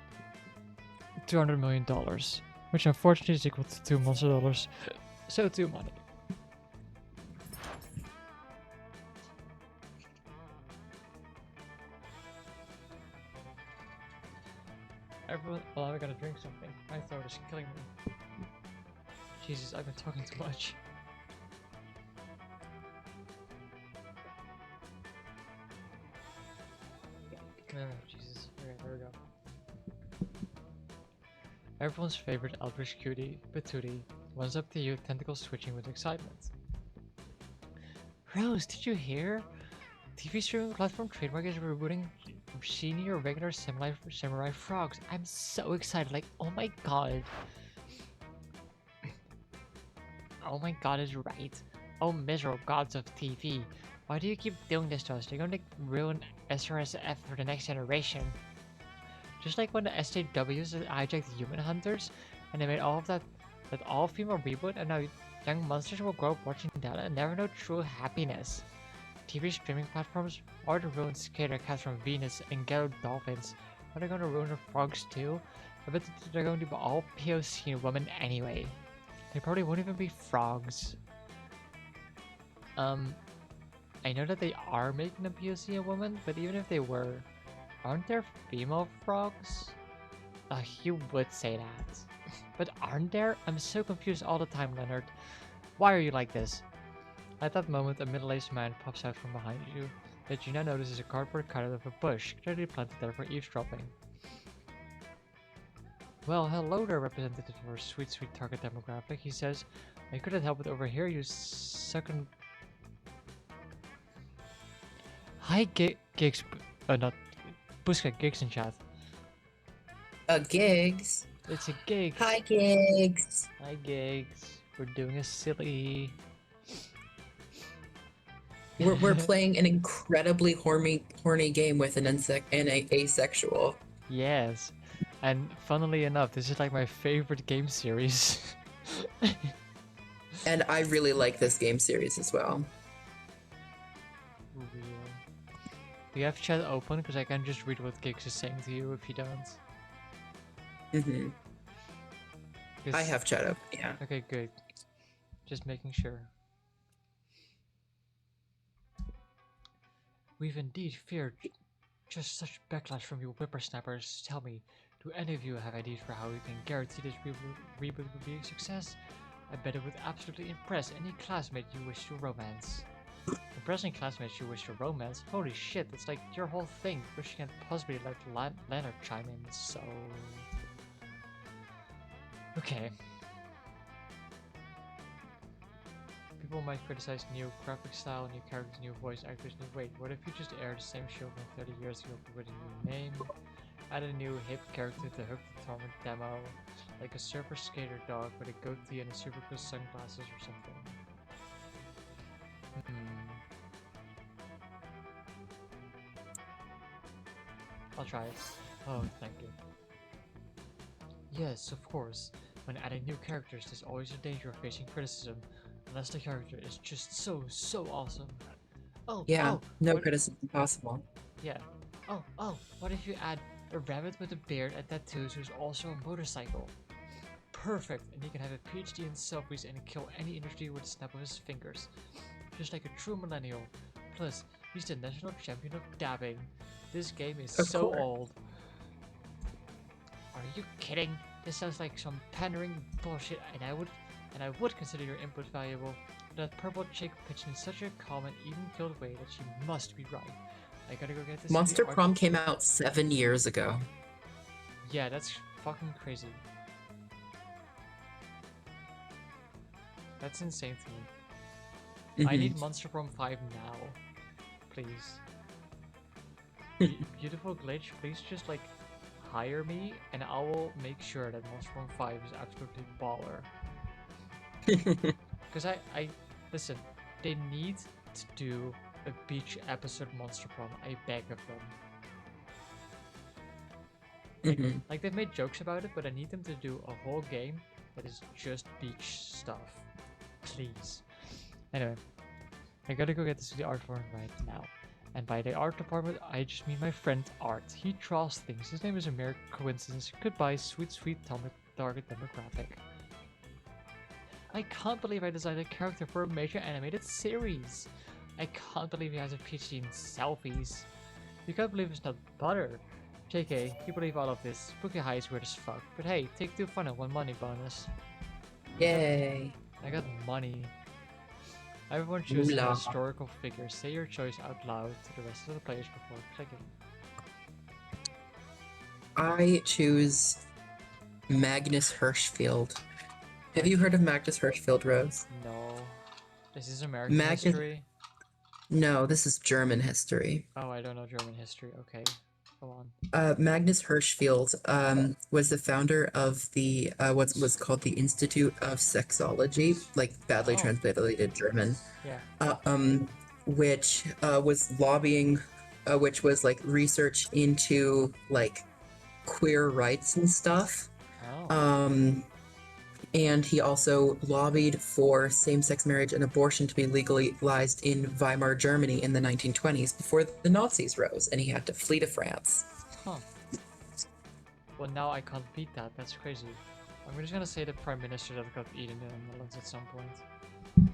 $200 million. Which unfortunately is equal to 2 monster dollars. So 2 money. Everyone, well, I gotta drink something. My throat is killing me. Jesus, I've been talking too much. Oh, Jesus. Okay, there we go. Everyone's favorite Eldritch cutie, Patootie, one's up to you, tentacles twitching with excitement. Rose, did you hear? TV streaming platform Trademark is rebooting senior regular samurai frogs. I'm so excited, like, oh my god. Oh my god is right. Oh miserable gods of TV. Why do you keep doing this to us? You're going to ruin SRSF for the next generation. Just like when the SJWs hijacked Human Hunters and they made all of that all-female reboot, and now young monsters will grow up watching that and never know true happiness. TV streaming platforms are the ruined skater cats from Venus and Ghetto Dolphins Are they going to ruin the frogs too? I bet they're going to be all POC and women anyway. They probably won't even be frogs. I know that they are making a POC a woman, but even if they were, aren't there female frogs? You would say that. But aren't there? I'm so confused all the time, Leonard. Why are you like this? At that moment, a middle-aged man pops out from behind you that you now notice is a cardboard cutout of a bush clearly planted there for eavesdropping. Well, hello there, representative of our sweet, sweet target demographic, he says. I couldn't help but overhear you sucking... Hi, Gigs... not... Buska, Gigs in chat. Gigs. It's a Gigs. Hi, Gigs. Hi, Gigs. We're doing a silly... We're playing an incredibly horny game with an asexual. Yes. And funnily enough, this is like my favorite game series. And I really like this game series as well. Real. Do you have chat open? Because I can just read what Gigs is saying to you if you don't. Mm-hmm. I have chat open, yeah. Okay, good. Just making sure. We've indeed feared just such backlash from you whippersnappers. Tell me, do any of you have ideas for how we can guarantee this reboot will be a success? I bet it would absolutely impress any classmate you wish to romance. Impressing classmates you wish to romance? Holy shit, that's like your whole thing, but you can't possibly let Leonard chime in, so... Okay. People might criticize new graphic style, new characters, new voice actors, new wait, what if you just aired the same show from 30 years ago but with a new name? Add a new hip character to Hook the Torment demo, like a surfer skater dog with a goatee and a super cool sunglasses or something. I'll try it. Oh, thank you. Yes, of course. When adding new characters, there's always a danger of facing criticism, unless the character is just so awesome. Oh, Yeah, oh, no what, criticism possible. yeah. Oh, what if you add a rabbit with a beard and tattoos who's also a motorcycle? Perfect, and he can have a PhD in selfies and kill any industry with a snap of his fingers. Just like a true millennial. Plus, he's the national champion of dabbing. This game is Of so course. old. Are you kidding? This sounds like some pandering bullshit, and I would consider your input valuable. But that purple chick pitched in such a calm and even-keeled way that she must be right. I gotta go get this. Monster Prom came out 7 years ago. Yeah, that's fucking crazy. That's insane to me. I need Monster Prom 5 now. Please. Beautiful Glitch, please just like hire me and I will make sure that Monster Prom 5 is absolutely baller. Because I listen, they need to do a beach episode Monster Prom. I beg of them. Like they've made jokes about it, but I need them to do a whole game that is just beach stuff. Please. Anyway, I gotta go get this to the art department right now. And by the art department, I just mean my friend Art. He draws things. His name is a mere coincidence. Goodbye, sweet, sweet target demographic. I can't believe I designed a character for a major animated series. I can't believe he has a PhD in selfies. You can't believe it's not butter. JK, you believe all of this. Spooky High is weird as fuck. But hey, take 2 fun and 1 money bonus. Yay. I got money. Everyone chooses a Moolah. historical figure. Say your choice out loud to the rest of the players before clicking. I choose Magnus Hirschfeld. Have you heard of Magnus Hirschfeld, Rose? No. This is American Magnus- history? No, this is German history. Oh, I don't know German history. Okay. Go on. Magnus Hirschfeld was the founder of the what was called the Institute of Sexology, like badly Oh. translated German, Yeah. which was lobbying, which was like research into like queer rights and stuff. Oh. And he also lobbied for same-sex marriage and abortion to be legalized in Weimar Germany in the 1920s before the Nazis rose, and he had to flee to France. Huh. Well, now I can't beat that. That's crazy. I'm just gonna say the Prime Minister that got eaten in the Netherlands at some point.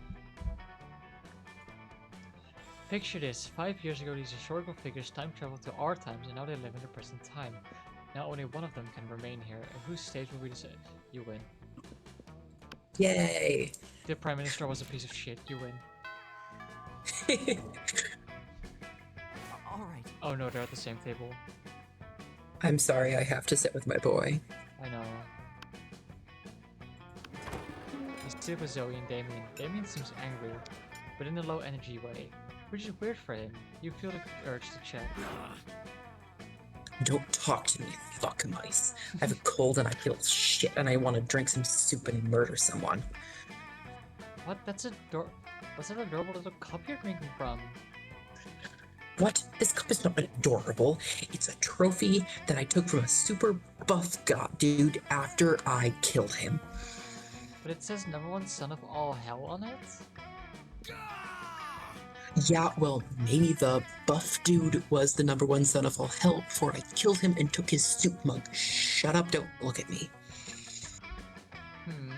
Picture this. 5 years ago, these historical figures time traveled to our times, and now they live in the present time. Now only one of them can remain here, and whose stage will we decide? You win. Yay! The Prime Minister was a piece of shit. You win. All right. Oh no, they're at the same table. I'm sorry, I have to sit with my boy. I know. You sit with Zoe and Damien. Damien seems angry, but in a low energy way, which is weird for him. You feel the urge to chat. Don't talk to me, fuck mice. I have a cold and I feel shit and I want to drink some soup and murder someone. What? What's that adorable little cup you're drinking from? What? This cup is not adorable. It's a trophy that I took from a super buff dude after I killed him. But it says #1 son of all hell on it? Yeah, well, maybe the buff dude was the #1 son of all hell before I killed him and took his soup mug. Shut up, don't look at me.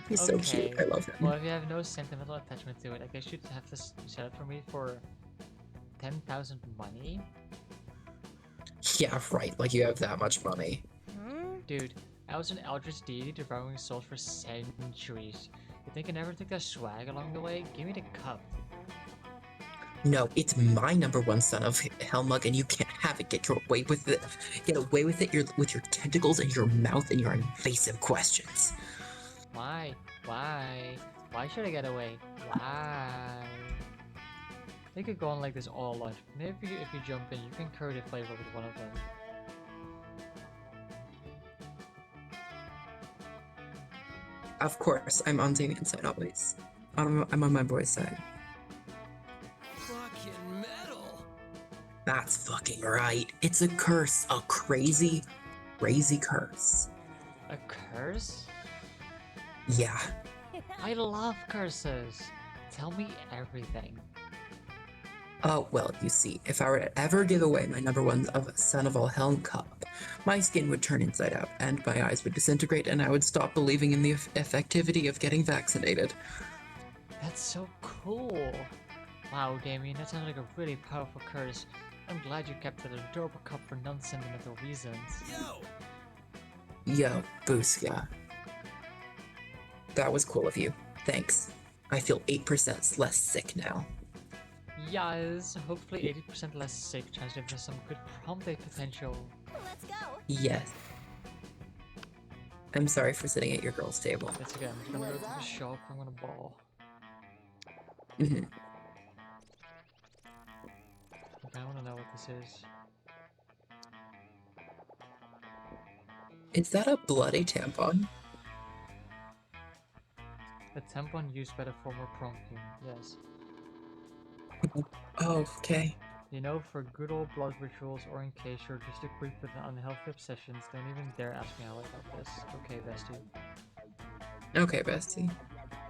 He's so cute, I love him. Well, if you have no sentimental attachment to it, I guess you'd have to sell it for me for 10,000 money? Yeah, right, like you have that much money. Dude, I was an eldritch deity devouring souls for centuries. You think I never took that swag along the way? Give me the cup. No, it's my #1 son of hell mug, and you can't have it. Get away with it. Get away with it. With your tentacles and your mouth and your invasive questions. Why? Why? Why should I get away? Why? They could go on like this all life. Maybe if you jump in, you can curry the flavor with one of them. Of course, I'm on Damien's side always. I'm on my boy's side. Fucking metal. That's fucking right. It's a curse. A crazy, crazy curse. A curse? Yeah. I love curses. Tell me everything. Oh, well, you see, if I were to ever give away my #1 son of all hell cup, my skin would turn inside out, and my eyes would disintegrate, and I would stop believing in the effectivity of getting vaccinated. That's so cool. Wow, Damien, that sounds like a really powerful curse. I'm glad you kept that adorable cup for non-sentimental reasons. Yo. Yo, Booska. That was cool of you. Thanks. I feel 8% less sick now. Yes, hopefully 80% less sick translates to some good prom day potential. Let's go. Yes. I'm sorry for sitting at your girl's table. That's okay, I'm just gonna go to the shop, I'm gonna ball. Mhm. Okay, I wanna know what this is. Is that a bloody tampon? A tampon used by the former prom king, yes. Oh, okay. You know, for good old blood rituals or in case you're just a creep with unhealthy obsessions, don't even dare ask me how I got this. Okay, bestie. Okay, bestie.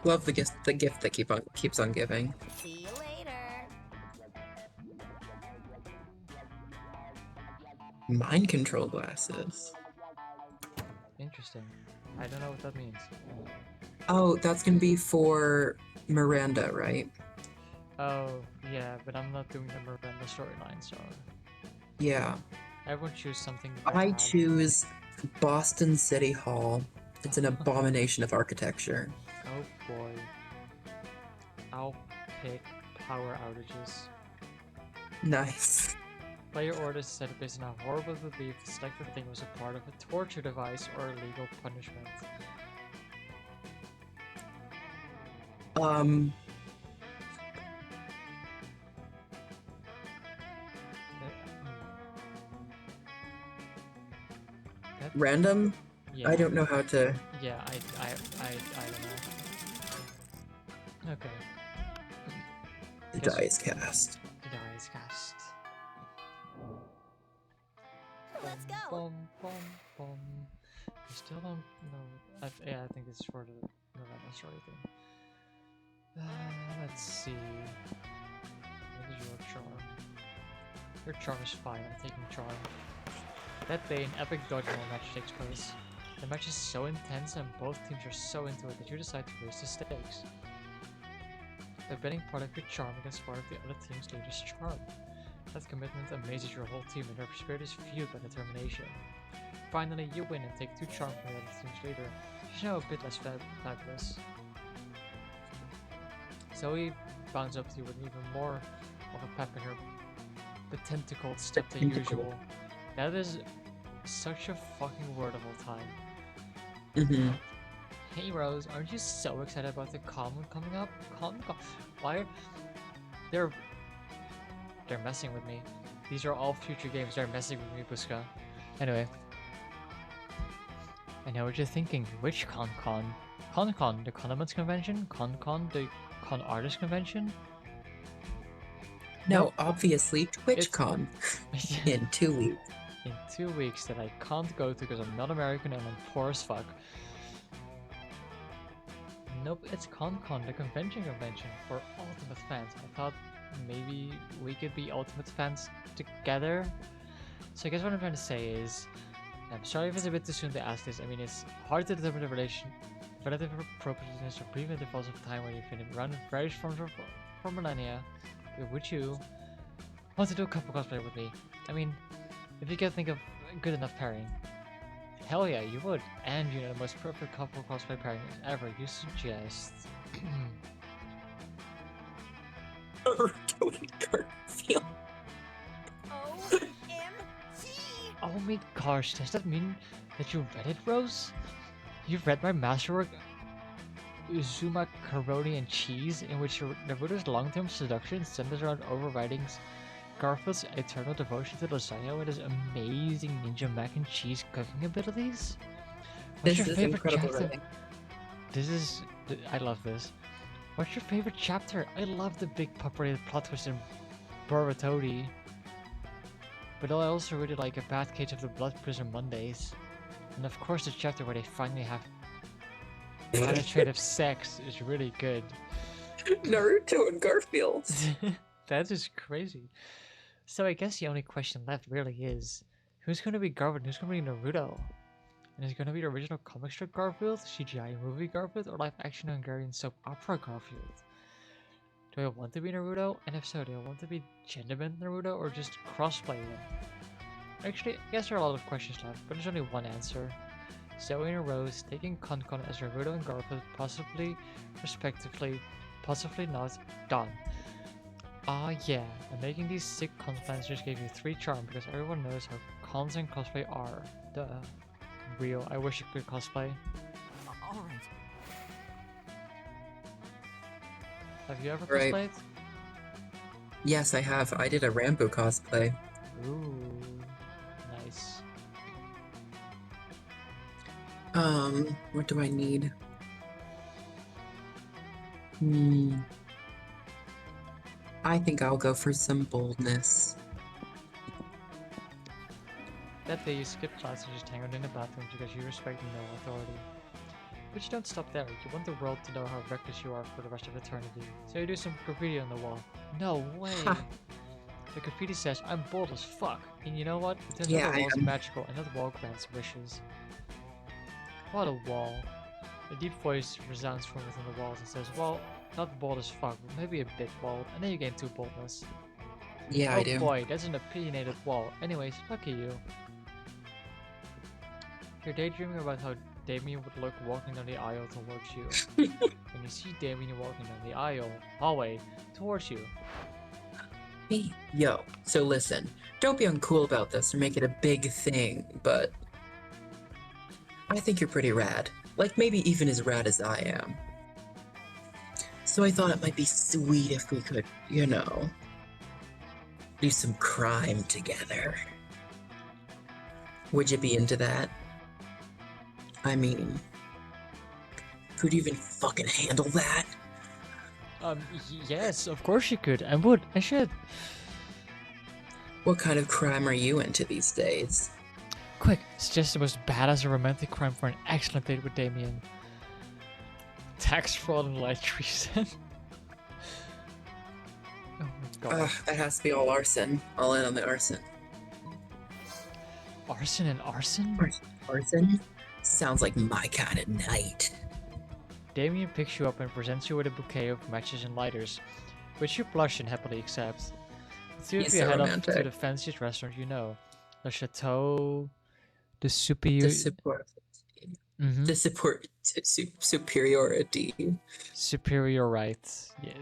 Love the gift that keeps on giving. See you later. Mind control glasses. Interesting. I don't know what that means. Oh, that's gonna be for Miranda, right? Oh, yeah, but I'm not doing the Miranda storyline, so... Yeah. Everyone choose something I bad. choose Boston City Hall. It's an abomination of architecture. Oh boy. I'll pick power outages. Nice. Player orders set based on a horrible belief the selected thing was a part of a torture device or illegal punishment. That- Random? yeah. I don't know how to. Yeah, I don't know. Okay. The Guess- die is cast. The die is cast. Let's go. Bum, bum, bum. I still don't know. Yeah, I think this is for the Miranda story thing. Let's see. What is your charm? Your charm is fine. I'm taking charm. That day, an epic dodgeball match takes place. The match is so intense and both teams are so into it that you decide to raise the stakes. By betting part of your charm against part of the other team's leader's charm. That commitment amazes your whole team and their spirit is fueled by determination. Finally, you win and take 2 charm from the other team's leader. She's now a bit less fabulous. Zoe bounds up to you with even more of a pep in her tentacled step than usual. That is such a fucking word of all time. Mm-hmm. Hey Rose, aren't you so excited about the common coming up? Why? They're messing with me. These are all future games. They're messing with me, Buska. Anyway. I know what you're thinking. Which con? Con, the Condiments Convention? Con, the Con Artist Convention? No, obviously TwitchCon in 2 weeks. In 2 weeks that I can't go to because I'm not American and I'm poor as fuck. Nope, it's Con, the convention for Ultimate fans. I thought maybe we could be Ultimate fans together. So I guess what I'm trying to say is, I'm sorry if it's a bit too soon to ask this. I mean, it's hard to determine the relative appropriateness of brief intervals of time where you've been around various forms for millennia. But would you want to do a couple cosplay with me? I mean, if you can think of a good enough pairing. Hell yeah, you would. And you know the most perfect couple cosplay pairing ever. You suggest... Garfield. OMG! Oh my gosh, does that mean that you read it, Rose? You've read my masterwork, Uzuma Karoni and Cheese, in which Naruto's long-term seduction centers around overriding Garfield's eternal devotion to lasagna with his amazing ninja mac and cheese cooking abilities? What's This your is favorite incredible chapter? writing. I love this. What's your favorite chapter? I love the big pop-rated plot twist in Boruto. But I also really like A Bad Case of the Blood Prison Mondays. And of course the chapter where they finally have penetrative sex is really good. Naruto and Garfield. That is crazy. So I guess the only question left really is, who's going to be Garfield and who's going to be Naruto? And is it going to be the original comic strip Garfield, CGI movie Garfield, or live action Hungarian soap opera Garfield? Do I want to be Naruto? And if so, do I want to be gender-bent Naruto or just crossplay him? Actually, I guess there are a lot of questions left, but there's only one answer. Zoe and Rose taking Concon as Naruto and Garfield, possibly, respectively, possibly not, done. Ah yeah, and making these sick con plans just gave you 3 charm because everyone knows how cons and cosplay are. Duh. Real, I wish I could cosplay. Alright. Have you ever Right. cosplayed? Yes, I have. I did a Rambo cosplay. Ooh, nice. What do I need? I think I'll go for some boldness. That day you skipped class and just hang out in the bathroom because you respect no authority. But you don't stop there, you want the world to know how reckless you are for the rest of eternity. So you do some graffiti on the wall. No way! The graffiti says, I'm bold as fuck. And you know what? It turns Yeah, out the I wall's am. magical and that wall grants wishes. What a wall. A deep voice resounds from within the walls and says, well, not bold as fuck, but maybe a bit bold. And then you gain 2 boldness. Yeah, Oh I do. boy, that's an opinionated wall. Anyways, lucky you. You're daydreaming about how Damien would look walking down the aisle towards you. When you see Damien walking down the hallway, towards you. Hey, yo, so listen, don't be uncool about this or make it a big thing, but I think you're pretty rad. Like, maybe even as rad as I am. So I thought it might be sweet if we could, you know, do some crime together. Would you be into that? I mean, could you even fucking handle that? Yes, of course you could, and would, and should. What kind of crime are you into these days? Quick, suggest the most badass romantic crime for an excellent date with Damien. Tax fraud and light treason. Oh my god. Ugh, that has to be all arson. All in on the arson. Arson and arson? Arson? Sounds like my kind of night. Damien picks you up and presents you with a bouquet of matches and lighters, which you blush and happily accept. The two of He's you so head off romantic. to the fanciest restaurant you know, the Chateau de The Superior. support. Mm-hmm. The support superiority. Superior right. Yeah,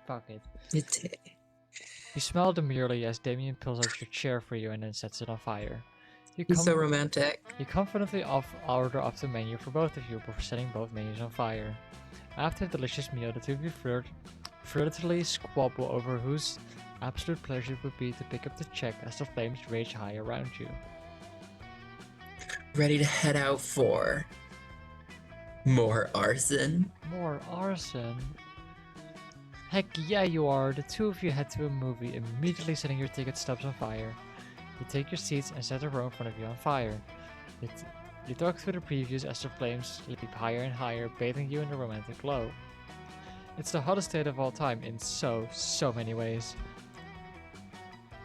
fuck it. You smile demurely as Damien pulls out your chair for you and then sets it on fire. He's so romantic. You confidently order off the menu for both of you before setting both menus on fire. After a delicious meal, the two of you furtively squabble over whose absolute pleasure it would be to pick up the check as the flames rage high around you. Ready to head out for more arson? More arson? Heck yeah you are! The two of you head to a movie, immediately setting your ticket stubs on fire. You take your seats and set the row in front of you on fire. You talk through the previews as the flames leap higher and higher, bathing you in a romantic glow. It's the hottest date of all time in so many ways.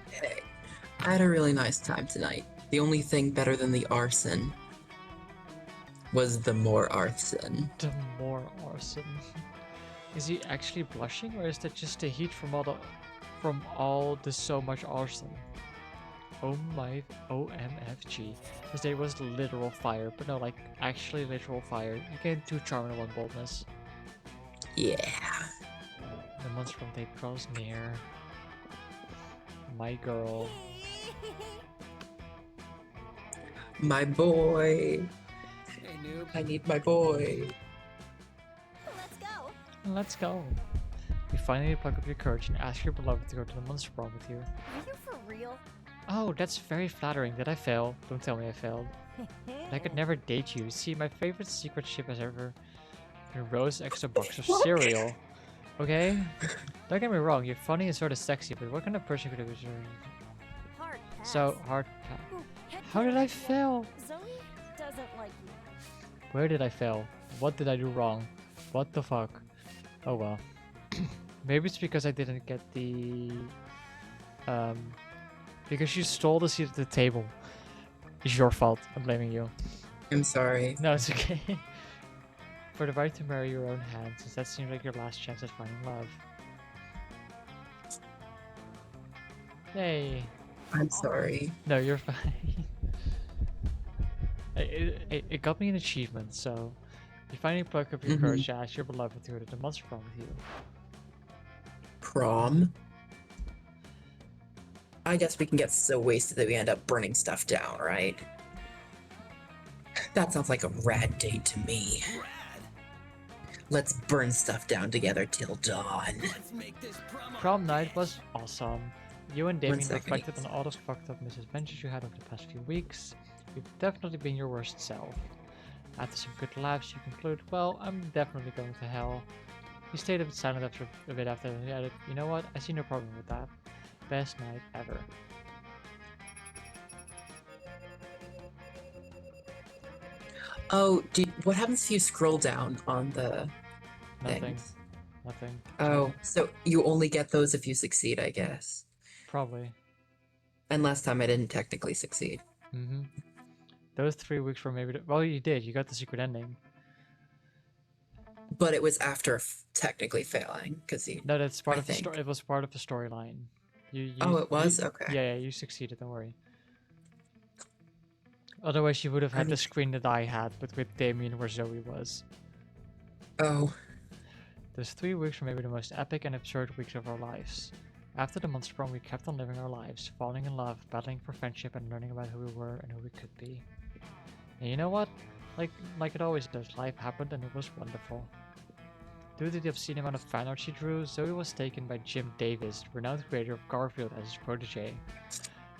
Hey, I had a really nice time tonight. The only thing better than the arson was the more arson. The more arson. Is he actually blushing, or is that just the heat from all the so much arson? Oh my OMFG. This day was literal fire, but no, like actually literal fire. You gain 2 charm and 1 boldness. Yeah. The monster from tape draws near. My girl. My boy. Hey, noob. I need my boy. Let's go. Let's go. You finally pluck up your courage and ask your beloved to go to the monster prom with you. Are you for real? Oh, that's very flattering. Did I fail? Don't tell me I failed. I could never date you. See, my favorite secret ship has ever been Rose extra box of cereal. Okay? Don't get me wrong, you're funny and sort of sexy, but what kind of person could have been Hard pass. so hard? Ooh, head How did I candy. fail? Zoe doesn't like you. Where did I fail? What did I do wrong? What the fuck? Oh well. Maybe it's because I didn't get the because you stole the seat at the table. It's your fault. I'm blaming you. I'm sorry. No, it's okay. For the right to marry your own hand, since that seems like your last chance at finding love. Yay. I'm sorry. No, you're fine. It got me an achievement, so you finally pluck up your courage to ask your beloved to go to the monster prom with you. Prom? I guess we can get so wasted that we end up burning stuff down, right? That sounds like a rad date to me. Rad. Let's burn stuff down together till dawn. Let's make this promo. Prom night was awesome. You and Damien second, reflected on all those fucked up misadventures you had over the past few weeks. You've definitely been your worst self. After some good laughs, you conclude, well, I'm definitely going to hell. You stayed a bit silent after a bit after and added, you know what, I see no problem with that. Best night ever. Oh, what happens if you scroll down on the Nothing. things? Nothing. Oh, so you only get those if you succeed, I guess. Probably. And last time I didn't technically succeed. Mm-hmm. Those 3 weeks were maybe... Well, you did. You got the secret ending. But it was after technically failing, because you... No, that's part I of the think. story. It was part of the storyline. You, Oh, it was? Okay. Yeah, you succeeded. Don't worry. Otherwise, you would have had the screen that I had, but with Damien where Zoe was. Oh. Those 3 weeks were maybe the most epic and absurd weeks of our lives. After the monster prom, we kept on living our lives, falling in love, battling for friendship, and learning about who we were and who we could be. And you know what? Like it always does, life happened and it was wonderful. Due to the obscene amount of fan art she drew, Zoe was taken by Jim Davis, renowned creator of Garfield, as his protege.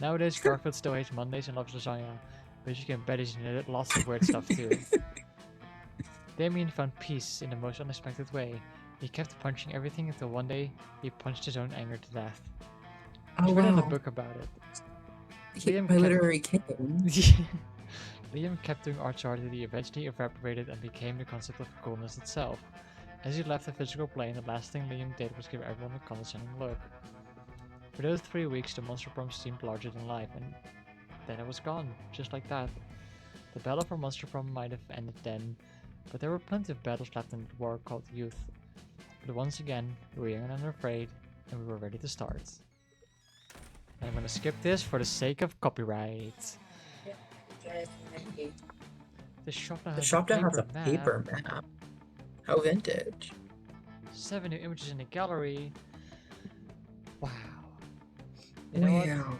Nowadays, Garfield still hates Mondays and loves lasagna, but you can bet he's in lots of weird stuff too. Damien found peace in the most unexpected way. He kept punching everything until one day he punched his own anger to death. Oh, He's written a wow. book about it. My literary king. Liam kept doing art so hard that he eventually evaporated and became the concept of coolness itself. As he left the physical plane, the last thing Liam did was give everyone a condescending look. For those 3 weeks, the monster prom seemed larger than life, and then it was gone, just like that. The battle for Monster Prom might have ended then, but there were plenty of battles left in the war called Youth. But once again, we were young and unafraid, and we were ready to start. And I'm gonna skip this for the sake of copyright. The shop now The has shop a now has paper a map. paper map. How vintage. 7 new images in the gallery. Wow. You know what? Wow.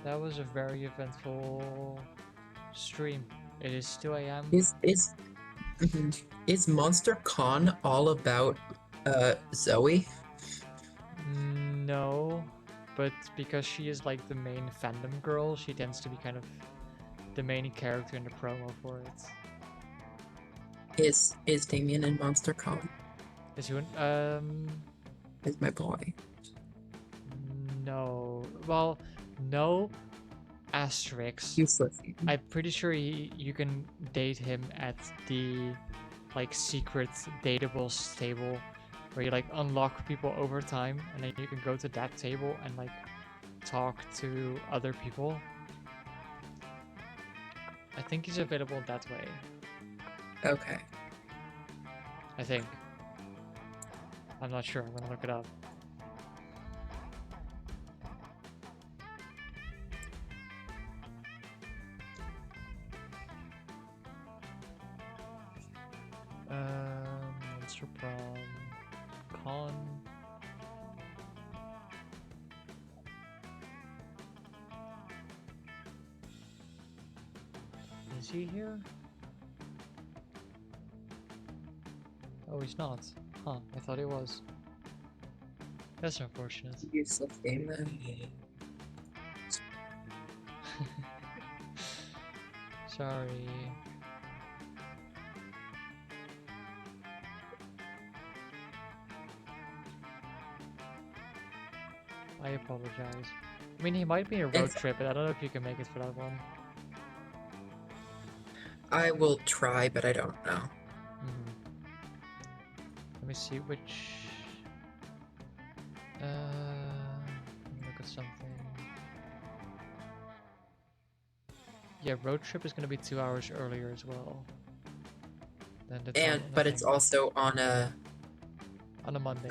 That was a very eventful stream. It is 2 a.m. Is Monster Con all about Zoe? No, but because she is like the main fandom girl, she tends to be kind of the main character in the promo for it. Is Damien in Monster Con? Is who? Is my boy. No. Well, no. Asterix. Useless. I'm pretty sure you can date him at the like secret dateables table where you like unlock people over time, and then you can go to that table and like talk to other people. I think he's available that way. Okay. I think. I'm not sure. I'm gonna look it up. Monster Prom Con. Is he here? Oh, he's not. Huh, I thought he was. That's unfortunate. Useless game then. Sorry. I apologize. I mean, he might be in a road It's- trip, but I don't know if you can make it for that one. I will try, but I don't know. Let me see which. Let me look at something. Yeah, road trip is gonna be 2 hours earlier as well. Than the time, But it's also on a on a Monday.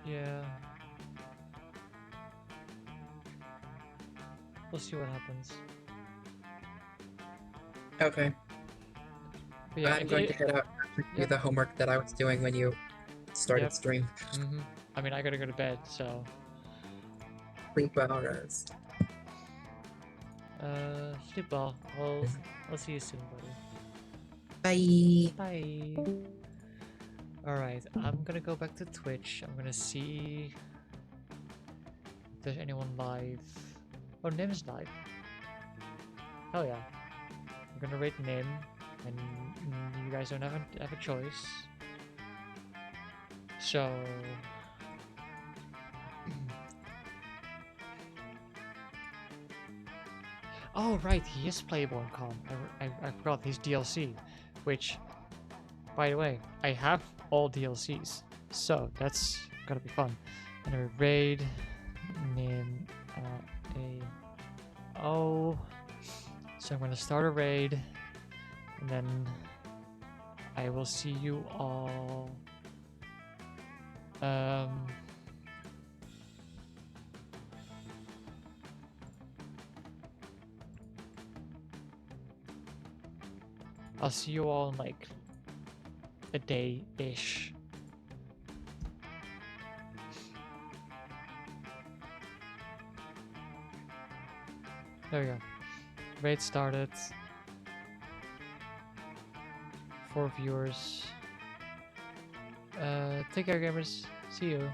Yeah. We'll see what happens. Okay. But yeah, I'm going to head out to do Yep. the homework that I was doing when you started Yep. stream. I mean, I gotta go to bed, so. Sleep well, Rose. Sleep well. I'll see you soon, Bye. buddy. Bye. Alright, I'm gonna go back to Twitch. I'm gonna see if there's anyone live. Oh, Nim's live. Hell yeah. I'm gonna rate Nim, and you guys don't have a choice. So... Oh, right, he is playable in Calm. I forgot, he's DLC. Which, by the way, I have all DLCs. So, that's gonna be fun. And a raid Nim Oh, so I'm gonna start a raid, and then I will see you all. I'll see you all in like a day-ish. There we go. Raid started. 4 viewers. Take care, gamers. See you.